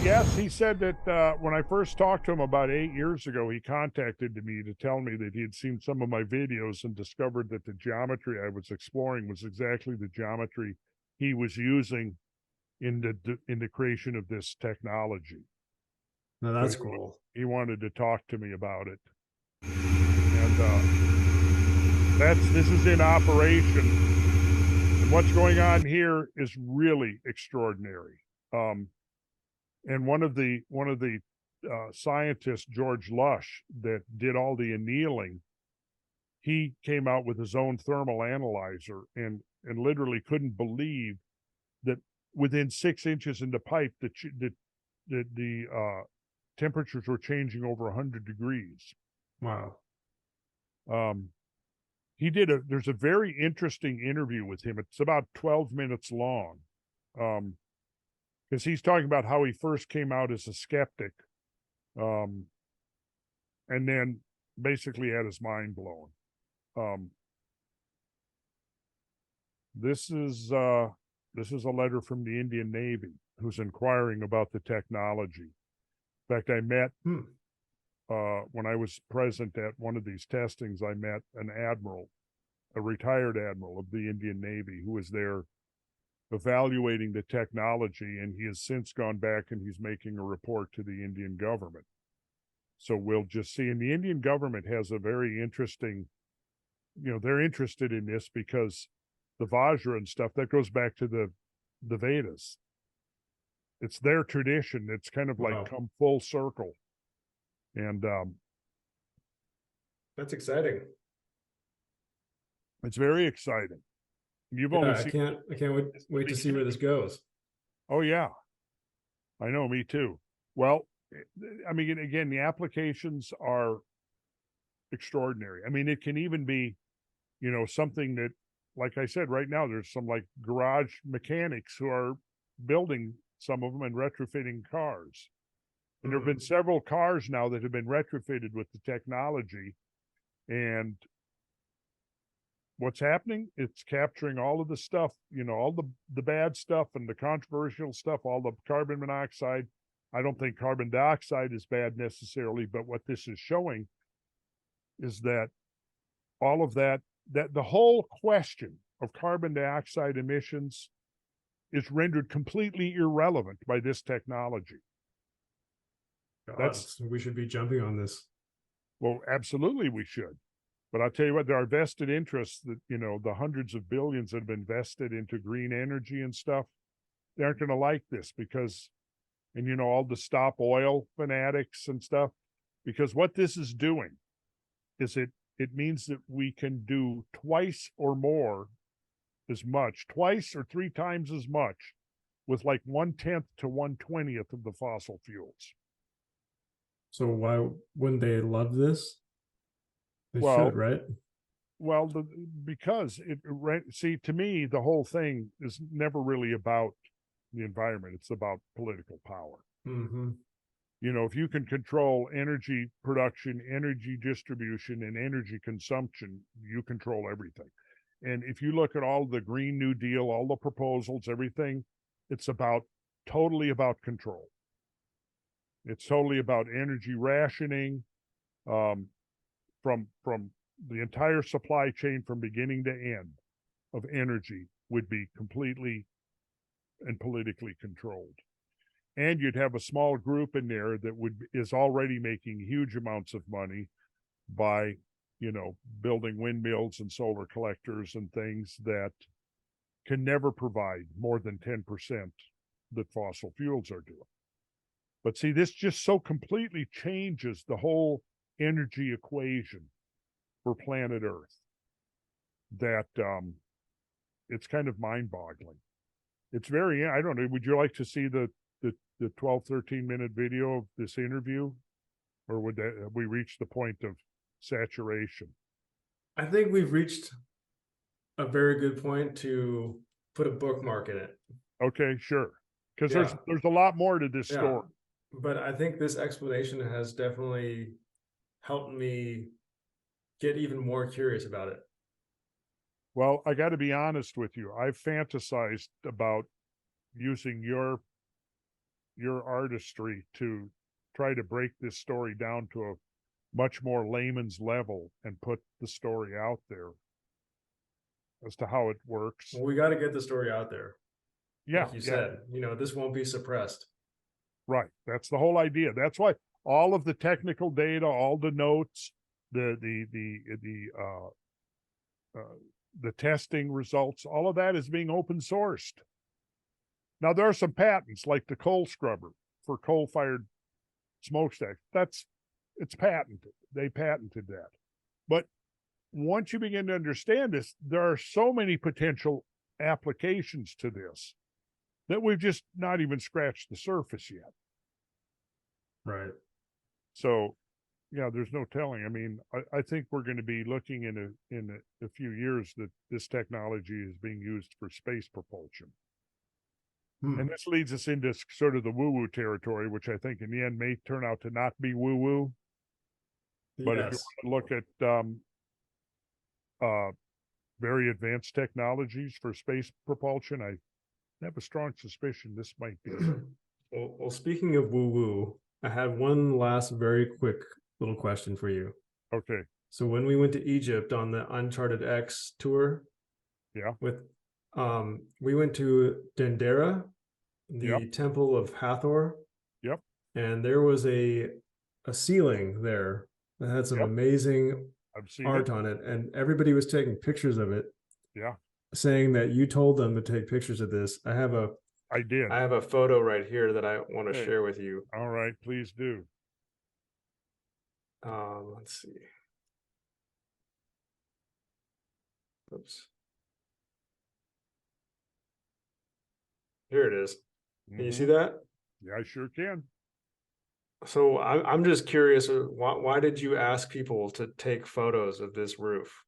Yes, he said that when I first talked to him about 8 years ago, he contacted me to tell me that he had seen some of my videos and discovered that the geometry I was exploring was exactly the geometry he was using in the creation of this technology. No, that's cool. He wanted to talk to me about it, and this is in operation. And what's going on here is really extraordinary. And one of the scientists, George Lush, that did all the annealing, he came out with his own thermal analyzer and literally couldn't believe that within 6 inches in the pipe that the temperatures were changing over 100 degrees. Wow. There's a very interesting interview with him. It's about 12 minutes long. Because he's talking about how he first came out as a skeptic, and then basically had his mind blown. This is a letter from the Indian Navy who's inquiring about the technology. In fact, I met when I was present at one of these testings. I met an admiral, a retired admiral of the Indian Navy, who was there evaluating the technology, and he has since gone back and he's making a report to the Indian government. So we'll just see. And the Indian government has a very interesting, they're interested in this because the Vajra and stuff, that goes back to the Vedas. It's their tradition. It's kind of like come full circle. And that's exciting. It's very exciting. I can't wait to see where this goes. Oh yeah, I know, me too. Well, I mean, again, the applications are extraordinary. I mean, it can even be, something that, like I said, right now there's some like garage mechanics who are building some of them and retrofitting cars. And there have been several cars now that have been retrofitted with the technology, and what's happening, it's capturing all of the stuff, all the bad stuff and the controversial stuff, all the carbon monoxide. I don't think carbon dioxide is bad necessarily, but what this is showing is that all of that the whole question of carbon dioxide emissions is rendered completely irrelevant by this technology. We should be jumping on this. Well, absolutely we should. But I'll tell you what, there are vested interests that, the hundreds of billions that have been vested into green energy and stuff, they aren't going to like this because, and all the stop oil fanatics and stuff, because what this is doing is it means that we can do twice or more as much, twice or three times as much, with like 1/10 to 1/20th of the fossil fuels. So why wouldn't they love this? They Well, should, right? Well, because see, to me, the whole thing is never really about the environment. It's about political power. Mm-hmm. You know, if you can control energy production, energy distribution, and energy consumption, you control everything. And if you look at all the Green New Deal, all the proposals, everything, it's totally about control. It's totally about energy rationing, from the entire supply chain from beginning to end of energy would be completely and politically controlled. And you'd have a small group in there that is already making huge amounts of money by, building windmills and solar collectors and things that can never provide more than 10% that fossil fuels are doing. But see, this just so completely changes the whole energy equation for planet Earth that it's kind of mind-boggling. It's I don't know, would you like to see the 12, 13-minute video of this interview? Or have we reached the point of saturation? I think we've reached a very good point to put a bookmark in it. Okay, sure. Because there's a lot more to this story. But I think this explanation has definitely helped me get even more curious about it. Well, I got to be honest with you. I've fantasized about using your artistry to try to break this story down to a much more layman's level and put the story out there as to how it works. Well, we got to get the story out there. Yeah, like you said, this won't be suppressed. Right. That's the whole idea. That's why all of the technical data, all the notes, the testing results, all of that is being open sourced. Now there are some patents, like the coal scrubber for coal-fired smokestacks. It's patented. They patented that. But once you begin to understand this, there are so many potential applications to this that we've just not even scratched the surface yet. Right. So, there's no telling. I mean, I think we're going to be looking in a few years that this technology is being used for space propulsion. And this leads us into sort of the woo-woo territory, which I think in the end may turn out to not be woo-woo. But if you want to look at very advanced technologies for space propulsion, I have a strong suspicion this might be. Well, speaking of woo-woo, I had one last very quick little question for you. Okay. So when we went to Egypt on the Uncharted X tour, we went to Dendera, the temple of Hathor. Yep. And there was a ceiling there that had some amazing art on it, and everybody was taking pictures of it. Yeah. Saying that you told them to take pictures of this. I did. I have a photo right here that I want to share with you. All right, please do. Let's see. Oops. Here it is. Can you see that? Yeah, I sure can. So I'm just curious, why did you ask people to take photos of this roof?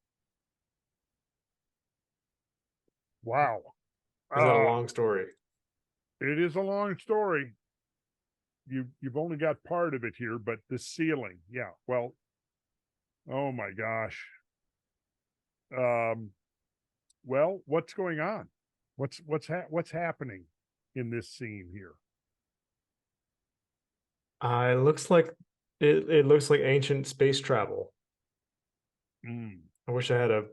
Wow. Is that a long story? It is a long story. You've only got part of it here, but the ceiling, well, oh my gosh. Well, what's going on? What's happening in this scene here? It looks like it looks like ancient space travel. I wish I had a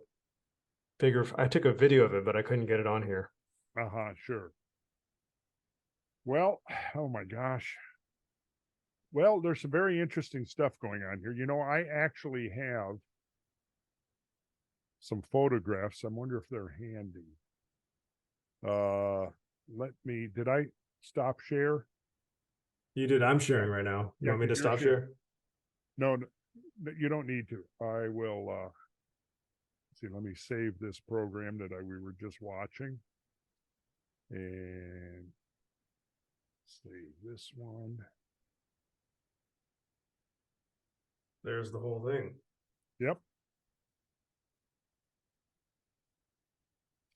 bigger. I took a video of it, but I couldn't get it on here. Sure. Well, oh my gosh. Well, there's some very interesting stuff going on here. I actually have some photographs. I wonder if they're handy. Did I stop share? You did. I'm sharing right now. You want me to stop share? No, you don't need to. I will see, let me save this program that we were just watching. And save this one. There's the whole thing. Yep.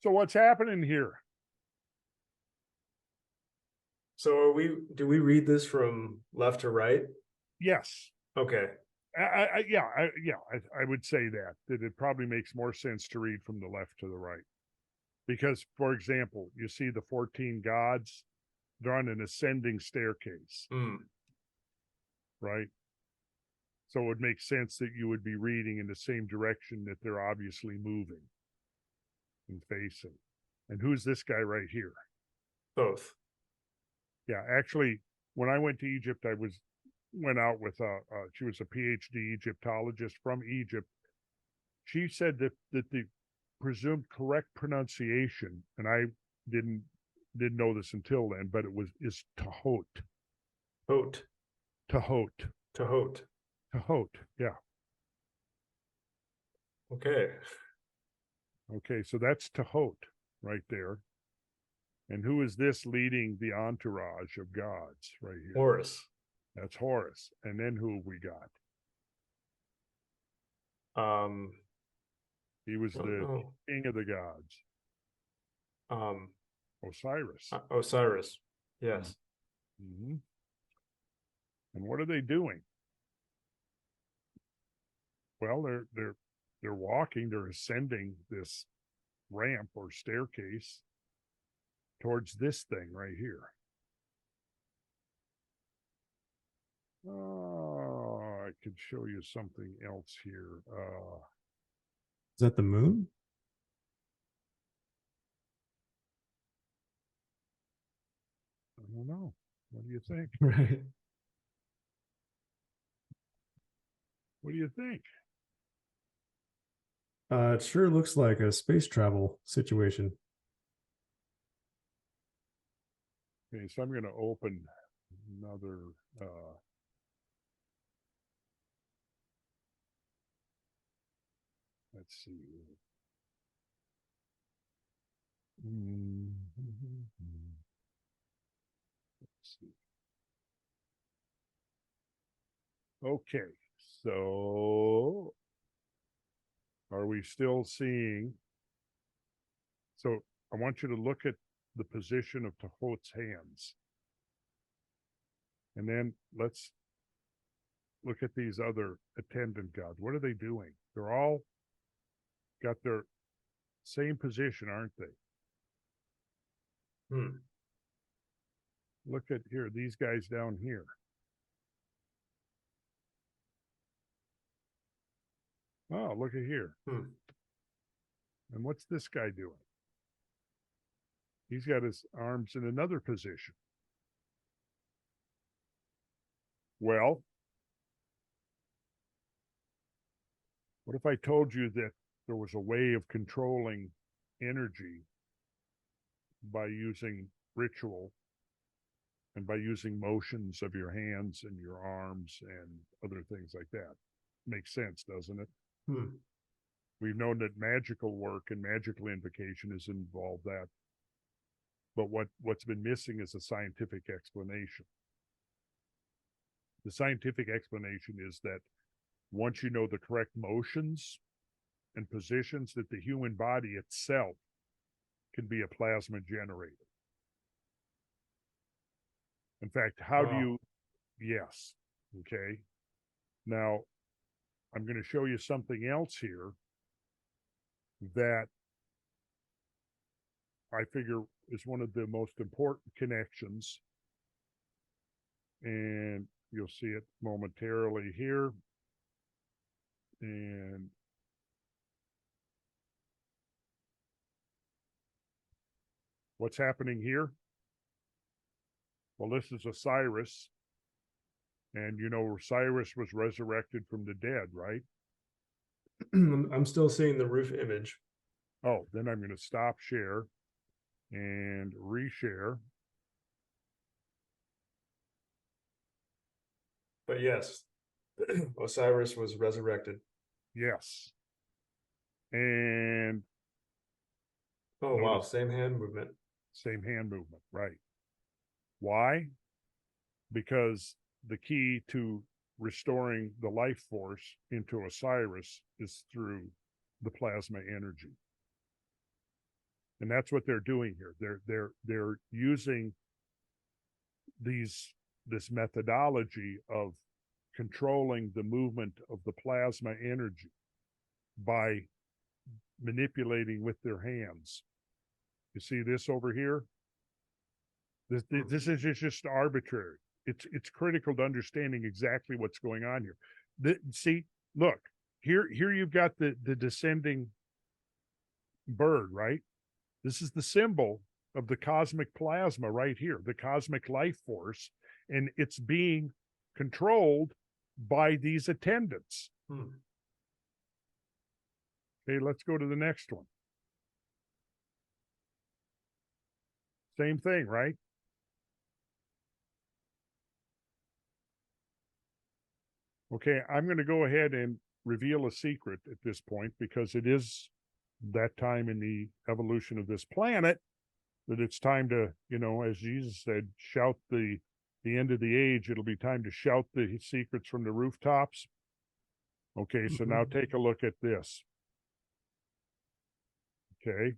So what's happening here? So do we read this from left to right? Yes. Okay. I would say that it probably makes more sense to read from the left to the right. Because, for example, you see the 14 gods, they're on an ascending staircase, right? So it would make sense that you would be reading in the same direction that they're obviously moving and facing. And who's this guy right here? Both. Yeah, actually, when I went to Egypt, went out with she was a PhD Egyptologist from Egypt. She said that the presumed correct pronunciation, and I didn't know this until then, but is Tahot. Haute. Tahot. Tahot. Tahot. Yeah. Okay. Okay, so that's Tahot right there. And who is this leading the entourage of gods right here? Horus. That's Horus. And then who have we got? He was the king of the gods. Osiris. Osiris. Yes. Mm-hmm. And what are they doing? Well, they're walking, they're ascending this ramp or staircase towards this thing right here. Oh, I could show you something else here. Is that the moon? I don't know. What do you think? Right. What do you think? It sure looks like a space travel situation. Okay, so I'm going to open another let's see. Let's see. Okay, so are we still seeing? So I want you to look at the position of Tahot's hands. And then let's look at these other attendant gods. What are they doing? They're all got their same position, aren't they? Look at here, these guys down here. Oh, look at here. And what's this guy doing? He's got his arms in another position. Well, what if I told you that there was a way of controlling energy by using ritual and by using motions of your hands and your arms and other things like that? Makes sense, doesn't it? We've known that magical work and magical invocation has involved that. But what's been missing is a scientific explanation. The scientific explanation is that once you know the correct motions and positions, that the human body itself can be a plasma generator. In fact, how do you, yes, okay. Now, I'm going to show you something else here that I figure is one of the most important connections. And you'll see it momentarily here. And what's happening here? Well, this is Osiris. And you know, Osiris was resurrected from the dead, right? I'm still seeing the roof image. Oh, then I'm going to stop share and reshare. But yes, Osiris was resurrected. Yes. And Oh, wow. Same hand movement. same hand movement, right? Why? Because the key to restoring the life force into Osiris is through the plasma energy. And that's what they're doing here. They're using this methodology of controlling the movement of the plasma energy by manipulating with their hands. You see this over here? This is just arbitrary. It's critical to understanding exactly what's going on here. See, look, here you've got the descending bird, right? This is the symbol of the cosmic plasma right here, the cosmic life force, and it's being controlled by these attendants. Okay, let's go to the next one. Same thing, right? Okay, I'm going to go ahead and reveal a secret at this point, because it is that time in the evolution of this planet that it's time to, as Jesus said, shout the end of the age. It'll be time to shout the secrets from the rooftops. Okay, so now take a look at this. Okay.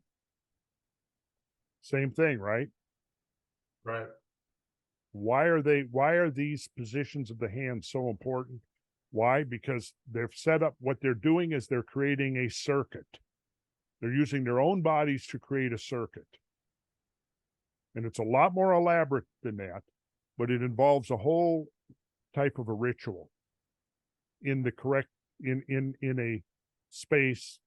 Same thing, right? Right. Why are these positions of the hand so important? Why? Because they've set up, what they're doing is they're creating a circuit. They're using their own bodies to create a circuit. And it's a lot more elaborate than that, but it involves a whole type of a ritual in the correct, in a space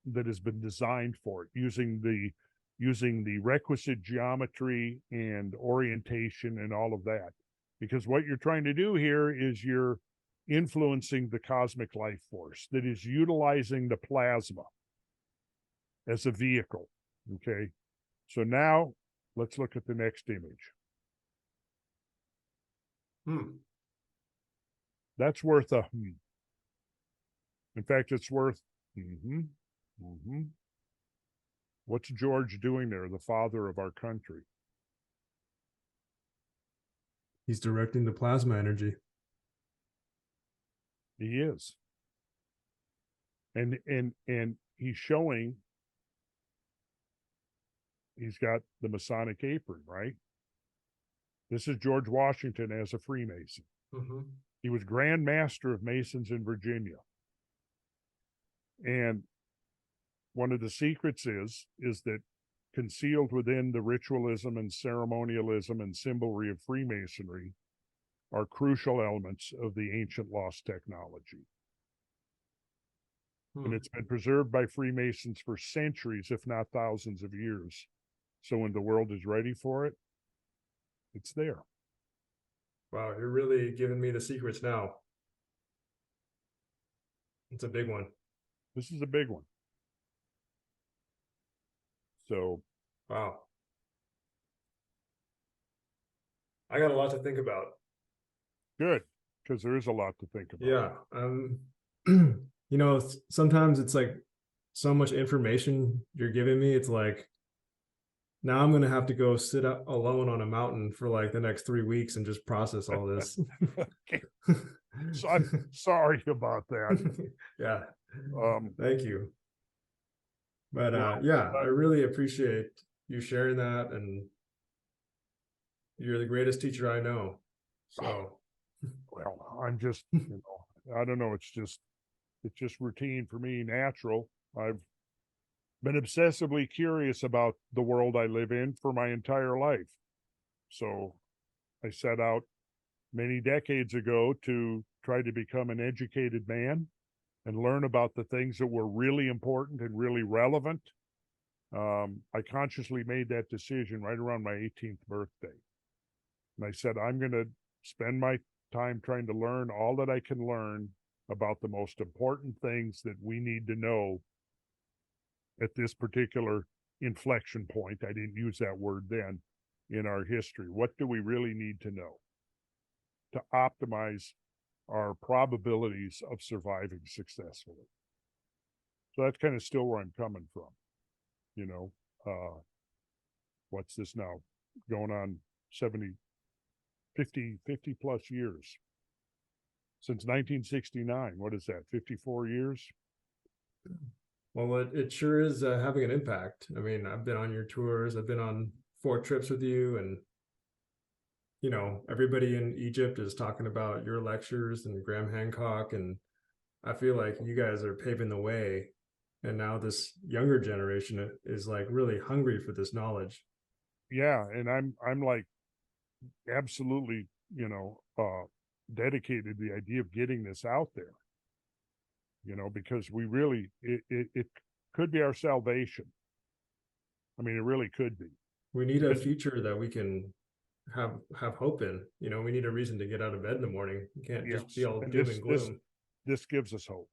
that has been designed for it, using the requisite geometry and orientation and all of that. Because what you're trying to do here is you're influencing the cosmic life force that is utilizing the plasma as a vehicle. Okay. So now let's look at the next image. That's worth a In fact, it's worth What's George doing there, the father of our country? He's directing the plasma energy. He is. And he's showing he's got the Masonic apron, right? This is George Washington as a Freemason. He was Grand Master of Masons in Virginia. And one of the secrets is that concealed within the ritualism and ceremonialism and symbolry of Freemasonry are crucial elements of the ancient lost technology. And it's been preserved by Freemasons for centuries, if not thousands of years. So when the world is ready for it, it's there. Wow, you're really giving me the secrets now. It's a big one. This is a big one. So, wow. I got a lot to think about. Good, because there is a lot to think about. Yeah. Sometimes it's like so much information you're giving me. It's like, now I'm going to have to go sit up alone on a mountain for like the next 3 weeks and just process all this. Okay. So I'm sorry about that. Yeah. Thank you. But I really appreciate you sharing that, and you're the greatest teacher I know. So, well, I'm just, I don't know. It's just routine for me, natural. I've been obsessively curious about the world I live in for my entire life. So I set out many decades ago to try to become an educated man and learn about the things that were really important and really relevant. I consciously made that decision right around my 18th birthday. And I said, I'm going to spend my time trying to learn all that I can learn about the most important things that we need to know at this particular inflection point. I didn't use that word then in our history. What do we really need to know to optimize our probabilities of surviving successfully? So that's kind of still where I'm coming from. What's this now? Going on 50 plus years. Since 1969. What is that? 54 years? Well, it sure is having an impact. I mean, I've been on your tours. I've been on 4 trips with you, and everybody in Egypt is talking about your lectures and Graham Hancock, and I feel like you guys are paving the way. And now this younger generation is like really hungry for this knowledge. Yeah, and I'm like absolutely, dedicated to the idea of getting this out there. Because we really it could be our salvation. I mean, it really could be. We need a future that we can have hope in. We need a reason to get out of bed in the morning. You can't just be all doom and gloom. This gives us hope.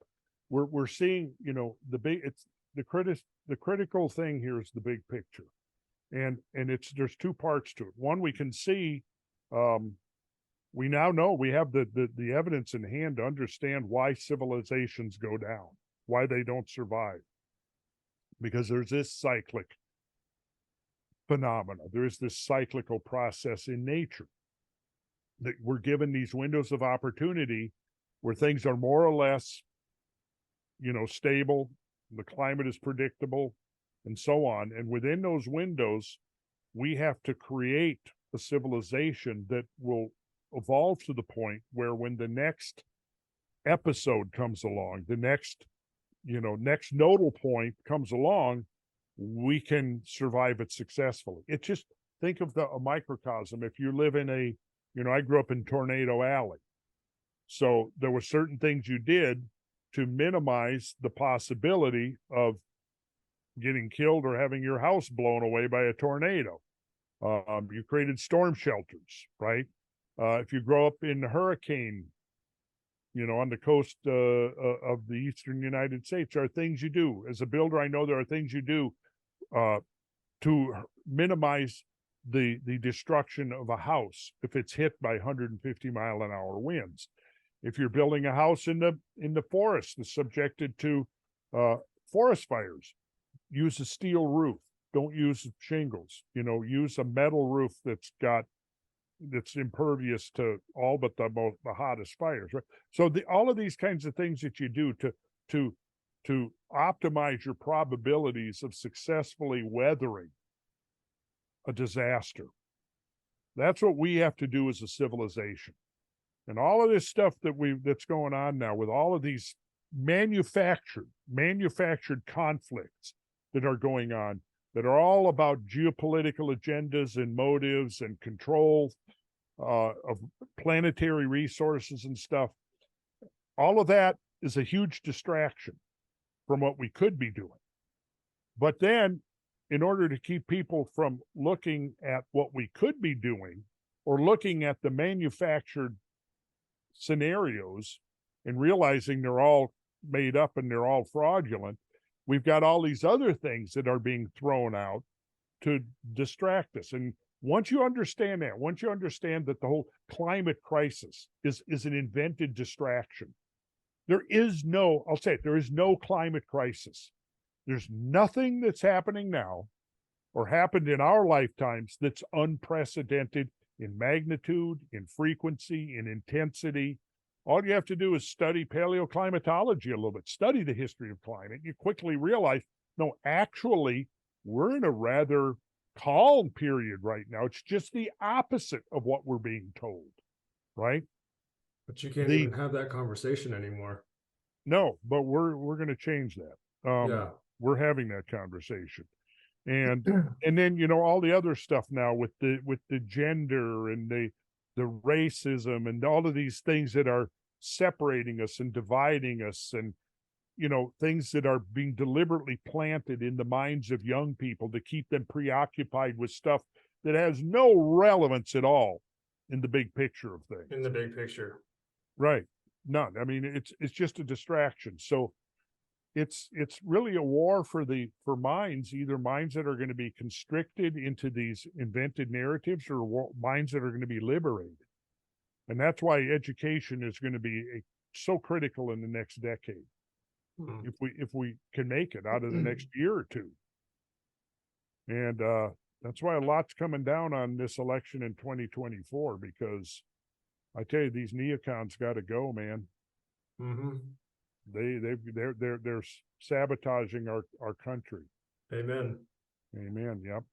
We're seeing, the critical thing here is the big picture. And there's 2 parts to it. One, we can see, we now know, we have the evidence in hand to understand why civilizations go down, why they don't survive. Because there's this cyclic phenomena. There's this cyclical process in nature that we're given these windows of opportunity where things are more or less, stable, the climate is predictable, and so on. And within those windows, we have to create a civilization that will evolve to the point where when the next episode comes along, the next nodal point comes along, we can survive it successfully. It just, think of a microcosm. If you live in I grew up in Tornado Alley. So there were certain things you did to minimize the possibility of getting killed or having your house blown away by a tornado. You created storm shelters, right? If you grow up in hurricane, on the coast of the eastern United States, there are things you do. As a builder, I know there are things you do to minimize the destruction of a house if it's hit by 150-mile-an-hour winds. If you're building a house in the forest that's subjected to forest fires, use a steel roof. Don't use shingles. Use a metal roof that's impervious to all but the hottest fires. Right. So all of these kinds of things that you do to optimize your probabilities of successfully weathering a disaster. That's what we have to do as a civilization. And all of this stuff that's going on now with all of these manufactured conflicts that are going on, that are all about geopolitical agendas and motives and control of planetary resources and stuff. All of that is a huge distraction from what we could be doing. But then, in order to keep people from looking at what we could be doing or looking at the manufactured scenarios and realizing they're all made up and they're all fraudulent, we've got all these other things that are being thrown out to distract us. And once you understand that the whole climate crisis is an invented distraction, there is no climate crisis. There's nothing that's happening now or happened in our lifetimes that's unprecedented in magnitude, in frequency, in intensity. All you have to do is study paleoclimatology a little bit, study the history of climate. You quickly realize, no, actually, we're in a rather calm period right now. It's just the opposite of what we're being told, right? But you can't even have that conversation anymore. No, but we're going to change that. Yeah. We're having that conversation. And then, all the other stuff now with the gender and the racism and all of these things that are separating us and dividing us, and things that are being deliberately planted in the minds of young people to keep them preoccupied with stuff that has no relevance at all in the big picture of things. In the big picture. Right. None. I mean, it's just a distraction. So it's really a war for minds, either minds that are going to be constricted into these invented narratives or minds that are going to be liberated. And that's why education is going to be so critical in the next decade. if we can make it out of the next year or two. And that's why a lot's coming down on this election in 2024, because I tell you, these neocons got to go, man. Mm-hmm. They're sabotaging our country. Amen. Amen. Yep.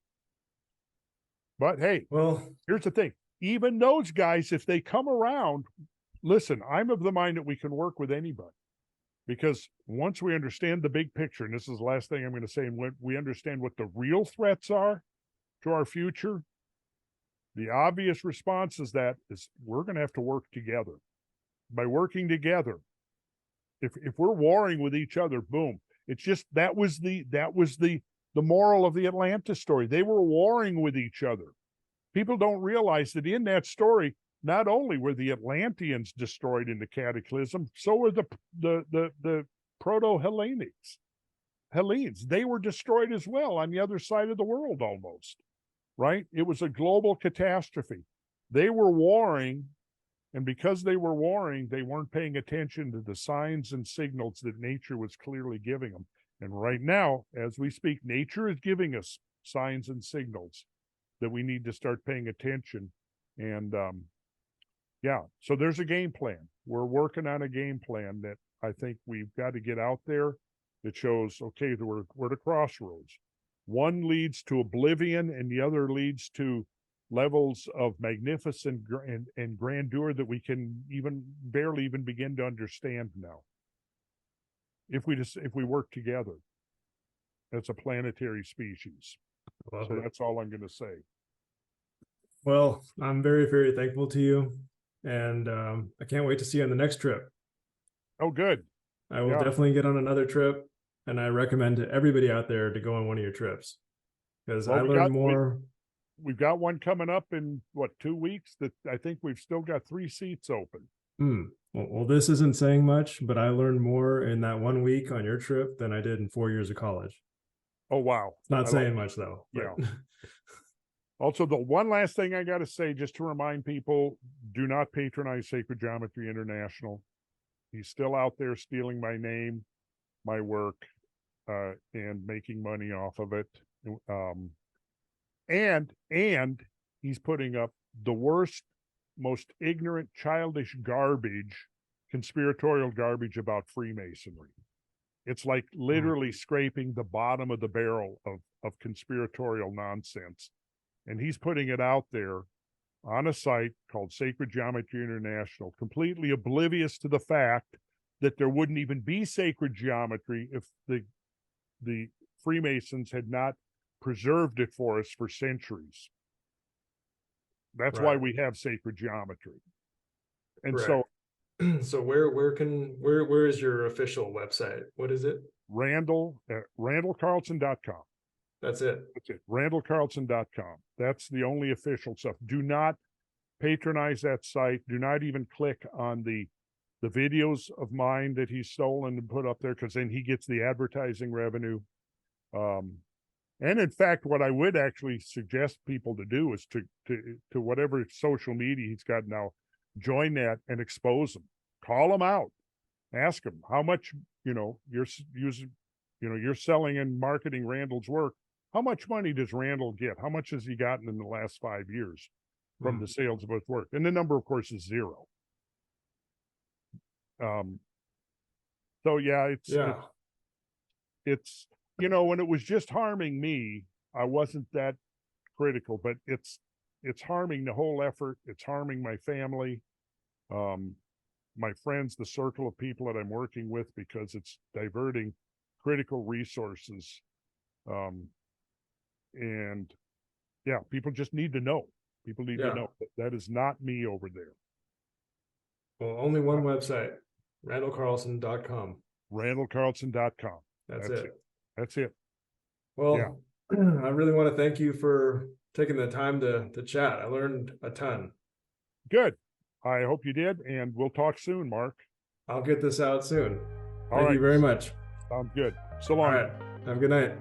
But hey, well, here's the thing. Even those guys, if they come around, listen, I'm of the mind that we can work with anybody, because once we understand the big picture, and this is the last thing I'm going to say, and when we understand what the real threats are to our future, the obvious response is we're going to have to work together. By working together, if we're warring with each other, boom. It's just that was the moral of the Atlantis story. They were warring with each other. People don't realize that in that story, not only were the Atlanteans destroyed in the cataclysm, so were the proto-Hellenes. Hellenes, they were destroyed as well on the other side of the world almost, right? It was a global catastrophe. They were warring, and because they were warring, they weren't paying attention to the signs and signals that nature was clearly giving them. And right now, as we speak, nature is giving us signs and signals that we need to start paying attention. And yeah, so there's a game plan. We're working on a game plan that I think we've got to get out there that shows, okay, we're at a crossroads. One leads to oblivion and the other leads to levels of magnificence and grandeur that we can barely even begin to understand now. If we work together as a planetary species. So that's all I'm going to say. Well, I'm very, very thankful to you. And I can't wait to see you on the next trip. Oh, good. I will definitely get on another trip. And I recommend to everybody out there to go on one of your trips. Because I learned more. We've got one coming up in, 2 weeks? That I think we've still got 3 seats open. Well, this isn't saying much, but I learned more in that 1 week on your trip than I did in 4 years of college. Oh, wow. It's not saying much, though. Yeah. Also, the one last thing I got to say, just to remind people, do not patronize Sacred Geometry International. He's still out there stealing my name, my work, and making money off of it. And he's putting up the worst, most ignorant, childish garbage, conspiratorial garbage about Freemasonry. It's like literally scraping the bottom of the barrel of conspiratorial nonsense. And he's putting it out there on a site called Sacred Geometry International, completely oblivious to the fact that there wouldn't even be sacred geometry if the Freemasons had not preserved it for us for centuries. That's why we have sacred geometry. And so where is your official website? What is it? Randallcarlson.com. That's it. Randallcarlson.com. That's the only official stuff. Do not patronize that site. Do not even click on the videos of mine that he's stolen and put up there, because then he gets the advertising revenue. And in fact, what I would actually suggest people to do is to whatever social media he's got now, join that and expose them. Call them out. Ask them how much, you're selling and marketing Randall's work. How much money does Randall get? How much has he gotten in the last 5 years from the sales of his work? And the number, of course, is 0. So yeah, it's when it was just harming me, I wasn't that critical, but it's harming the whole effort. It's harming my family, my friends, the circle of people that I'm working with, because it's diverting critical resources. And yeah, people just need to know. People need to know that is not me over there. Well, only one website, randallcarlson.com. Randallcarlson.com. That's it. That's it. Well, I really want to thank you for taking the time to chat. I learned a ton. Good. I hope you did, and we'll talk soon, Mark. I'll get this out soon. All Thank you very much. Sounds good. So long. All right. Have a good night.